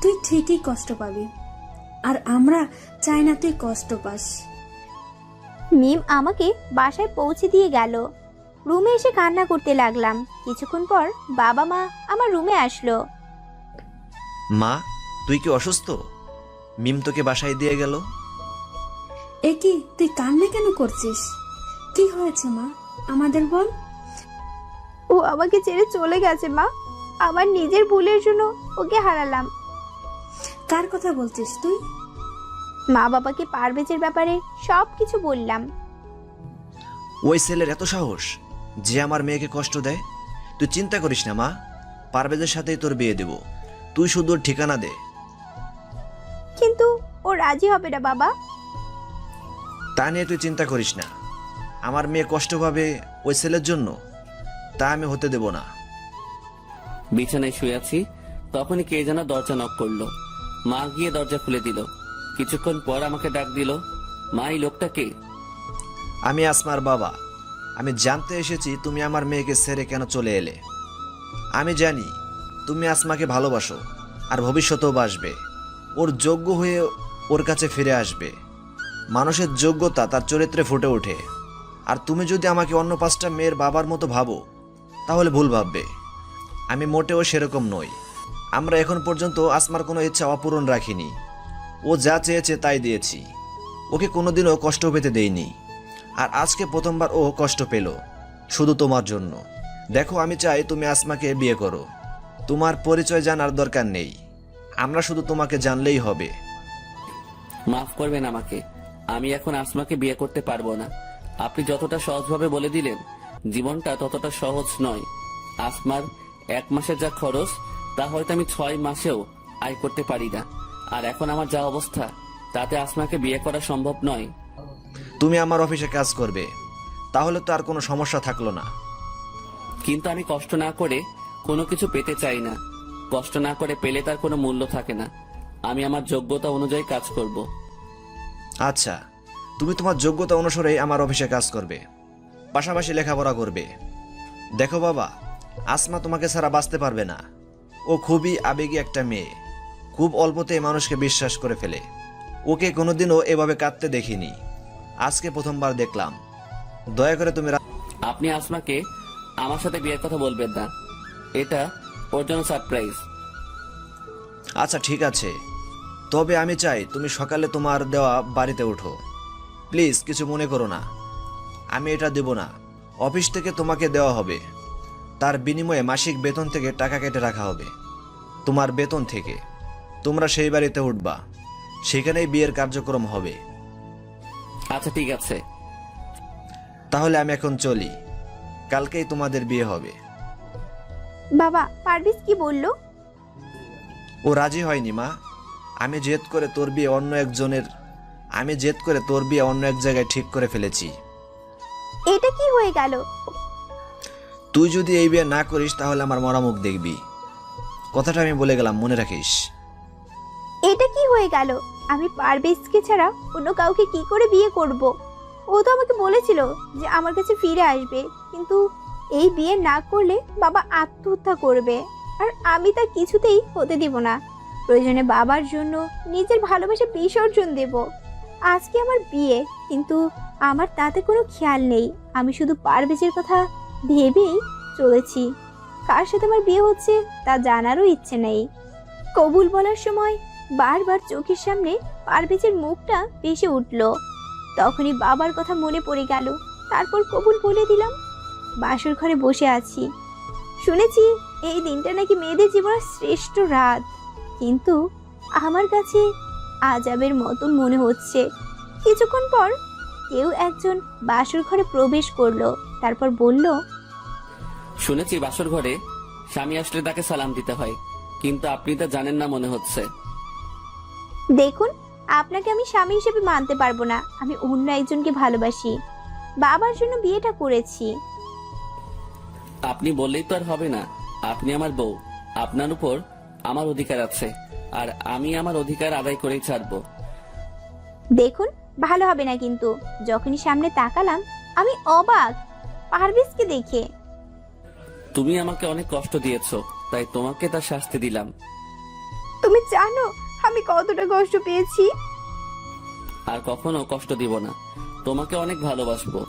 তুই ঠিকই কষ্ট পাবি, আর আমরা চাই না তুই কষ্ট পাস। মিম আমাকে বাসায় পৌঁছে দিয়ে গেল। রুমে এসে কান্না করতে লাগলাম। কিছুক্ষণ পর বাবা মা আমার রুমে আসলো। মা, তুই কি অসুস্থ? মিম তোকে বাসায় দিয়ে গেল। এ কি, তুই কান্না কেন করছিস? কি হয়েছে মা, আমাদের বল। ও আমাকে ছেড়ে চলে গেছে মা। আমার নিজের ভুলের জন্য ওকে হারালাম। কার কথা বলছিস তুই? মা বাবাকে পারভেজের ব্যাপারে সবকিছু বললাম। ওই ছেলের এত সাহস যে আমার মেয়েকে কষ্ট দেয়। তুই চিন্তা করিস না মা, পারভেজের সাথেই তোর বিয়ে দেব। তুই শুধু ওর ঠিকানা দে। কিন্তু ও রাজি হবে না বাবা। তা নিয়ে তুই চিন্তা করিস না। আমার মেয়ে কষ্ট পাবে ওই ছেলের জন্য, তা আমি হতে দেব না। বিছানায় শুয়ে আছি, তখনই কে যেন দরজা নক করলো। মা গিয়ে দরজা খুলে দিল। কিছুক্ষণ পর আমাকে ডাক দিল। মা, এই লোকটা কে? আমি আসমার বাবা। আমি জানতে এসেছি তুমি আমার মেয়েকে ছেড়ে কেন চলে এলে। আমি জানি তুমি আসমাকে ভালোবাসো, আর ভবিষ্যতেও বাসবে। ওর যোগ্য হয়ে ওর কাছে ফিরে আসবে। মানুষের যোগ্যতা তার চরিত্রে ফুটে ওঠে। আর তুমি যদি আমাকে অন্য 5টা মেয়ের বাবার মতো ভাবো তাহলে ভুল ভাববে। আমি মোটেও সেরকম নই। আমরা এখন পর্যন্ত আসমার কোনো ইচ্ছা অপূরণ রাখিনি। ও যা চেয়েছে তাই দিয়েছি। ওকে কোনোদিনও কষ্ট পেতে দেইনি। আর আজকে প্রথমবার ও কষ্ট পেল, শুধু তোমার জন্য। দেখো, আমি চাই তুমি আসমাকে বিয়ে করো। তোমার পরিচয় জানার দরকার নেই, আমরা শুধু তোমাকে জানলেই হবে। মাফ করবেন আমাকে, আমি এখন আসমাকে বিয়ে করতে পারবো না। আপনি যতটা সহজভাবে বলে দিলেন, জীবনটা ততটা সহজ নয়। আসমার 1 মাসে যা খরচ, তা হয়তো আমি 6 মাসেও আয় করতে পারি না। আর এখন আমার যা অবস্থা, তাতে আসমাকে বিয়ে করা সম্ভব নয়। তুমি আমার অফিসে কাজ করবে, তাহলে তো আর কোনো সমস্যা থাকলো না। কিন্তু আমি কষ্ট না করে কোনো কিছু পেতে চাই না। কষ্ট না করে পেলে তার কোনো মূল্য থাকে না। আমি আমার যোগ্যতা অনুযায়ী কাজ করব। আচ্ছা, তুমি তোমার যোগ্যতা অনুসারে আমার অফিসে কাজ করবে, পাশাপাশি লেখাপড়া করবে। দেখো বাবা, আসমা তোমাকে ছাড়া বাঁচতে পারবে না। ও খুবই আবেগী একটা মেয়ে, খুব অল্পতেই মানুষকে বিশ্বাস করে ফেলে। ওকে কোনোদিনও এভাবে কাঁদতে দেখিনি, আজকে প্রথমবার দেখলাম। দয়া করে তুমি আপনি আসমাকে আমার সাথে বিয়ের কথা বলবেন না, এটা ওর জন্য সারপ্রাইজ। আচ্ছা ঠিক আছে, তবে আমি চাই তুমি সকালে তোমার দেওয়া বাড়িতে ওঠো। প্লিজ কিছু মনে করো না। আমি এটা দেব না, অফিস থেকে তোমাকে দেওয়া হবে। তার বিনিময়ে মাসিক বেতন থেকে টাকা কেটে রাখা হবে। তোমার বেতন থেকে তোমরা সেই বাড়িতে উঠবা, সেখানেই বিয়ের কার্যক্রম হবে। আচ্ছা ঠিক আছে। তাহলে আমি এখন চলি, কালকেই তোমাদের বিয়ে হবে। বাবা, পারভেজ কি বললো? ও রাজি হয়নি মা। আমি জেদ করে তোর বিয়ে অন্য এক জায়গায় ঠিক করে ফেলেছি। এটা কি হয়ে গেল? তুই যদি এই বিয়ে না করিস তাহলে আমার মরা মুখ দেখবি। কথাটা আমি বলে গেলাম, মনে রাখিস। এটা কি হয়ে গেল? আমি পারভেজকে ছাড়া অন্য কাউকে কি করে বিয়ে করব? ও তো আমাকে বলেছিল যে আমার কাছে ফিরে আসবে, কিন্তু এই বিয়ে না করলে বাবা আত্মহত্যা করবে, আর আমি তা কিছুতেই হতে দিব না। প্রয়োজনে বাবার জন্য নিজের ভালোবাসা বিসর্জন দেব। আজকে আমার বিয়ে, কিন্তু আমার তাতে কোনো খেয়াল নেই। আমি শুধু পারভেজের কথা ভেবেই চলেছি। কার সাথে আমার বিয়ে হচ্ছে তা জানারও ইচ্ছে নেই। কবুল বলার সময় বারবার চোখের সামনে পারভেজের মুখটা ভেসে উঠল। তখনই বাবার কথা মনে পড়ে গেল। তারপর কবুল বলে দিলাম। বাসর ঘরে বসে আছি। শুনেছি এই দিনটা নাকি মেয়েদের জীবনের শ্রেষ্ঠ রাত, কিন্তু আমার কাছে আজাবের মতন মনে হচ্ছে। কিছুক্ষণ পর কেউ একজন বাসর ঘরে প্রবেশ করলো, তারপর বলল, শুনেছি বাসর ঘরে স্বামী আসলে তাকে সালাম দিতে হয়, কিন্তু আপনি তা জানেন না মনে হচ্ছে। দেখুন, আপনাকে আমি স্বামী হিসেবে মানতে পারবো না। আমি অন্য একজনকে ভালোবাসি, বাবার জন্য বিয়েটা করেছি। আপনি বললেই তো আর হবে না। আপনি আমার বউ, আপনার উপর আমার অধিকার আছে, আর আমি আমার অধিকার আদায় করেই ছাড়বো। দেখুন, ভালো হবে না কিন্তু। যখনই সামনে তাকালাম আমি অবাক পারভেজকে দেখে। তুমি আমাকে অনেক কষ্ট দিয়েছো, তাই তোমাকে তার শাস্তি দিলাম। তুমি জানো আমি কতটা কষ্ট পেয়েছি? আর কখনো কষ্ট দিব না। তোমাকে অনেক ভালোবাসবো।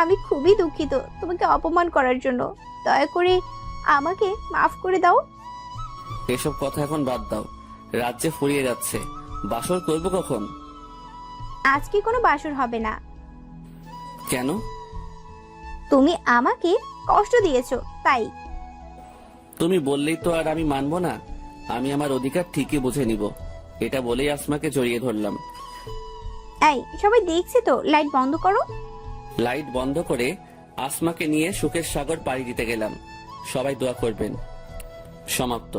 আমি খুবই দুঃখিত তোমাকে অপমান করার জন্য। দয়া করে আমাকে মাফ করে দাও। এসব কথা এখন বাদ দাও। রাজ্যে ফুরিয়ে যাচ্ছে, বাসর করবো কখন? আজকে কোনো বাসর হবে না। কেন? তুমি আমাকে কষ্ট দিয়েছো তাই। তুমি বললেই তো আর আমি মানবো না। আমি আমার অধিকার ঠিকই বুঝে নিব। এটা বলেই আসমাকে জড়িয়ে ধরলাম। এই সবাই দেখছে তো, লাইট বন্ধ করো। লাইট বন্ধ করে আসমাকে নিয়ে সুখের সাগর পাড়ি দিতে গেলাম। সবাই দোয়া করবেন। সমাপ্ত।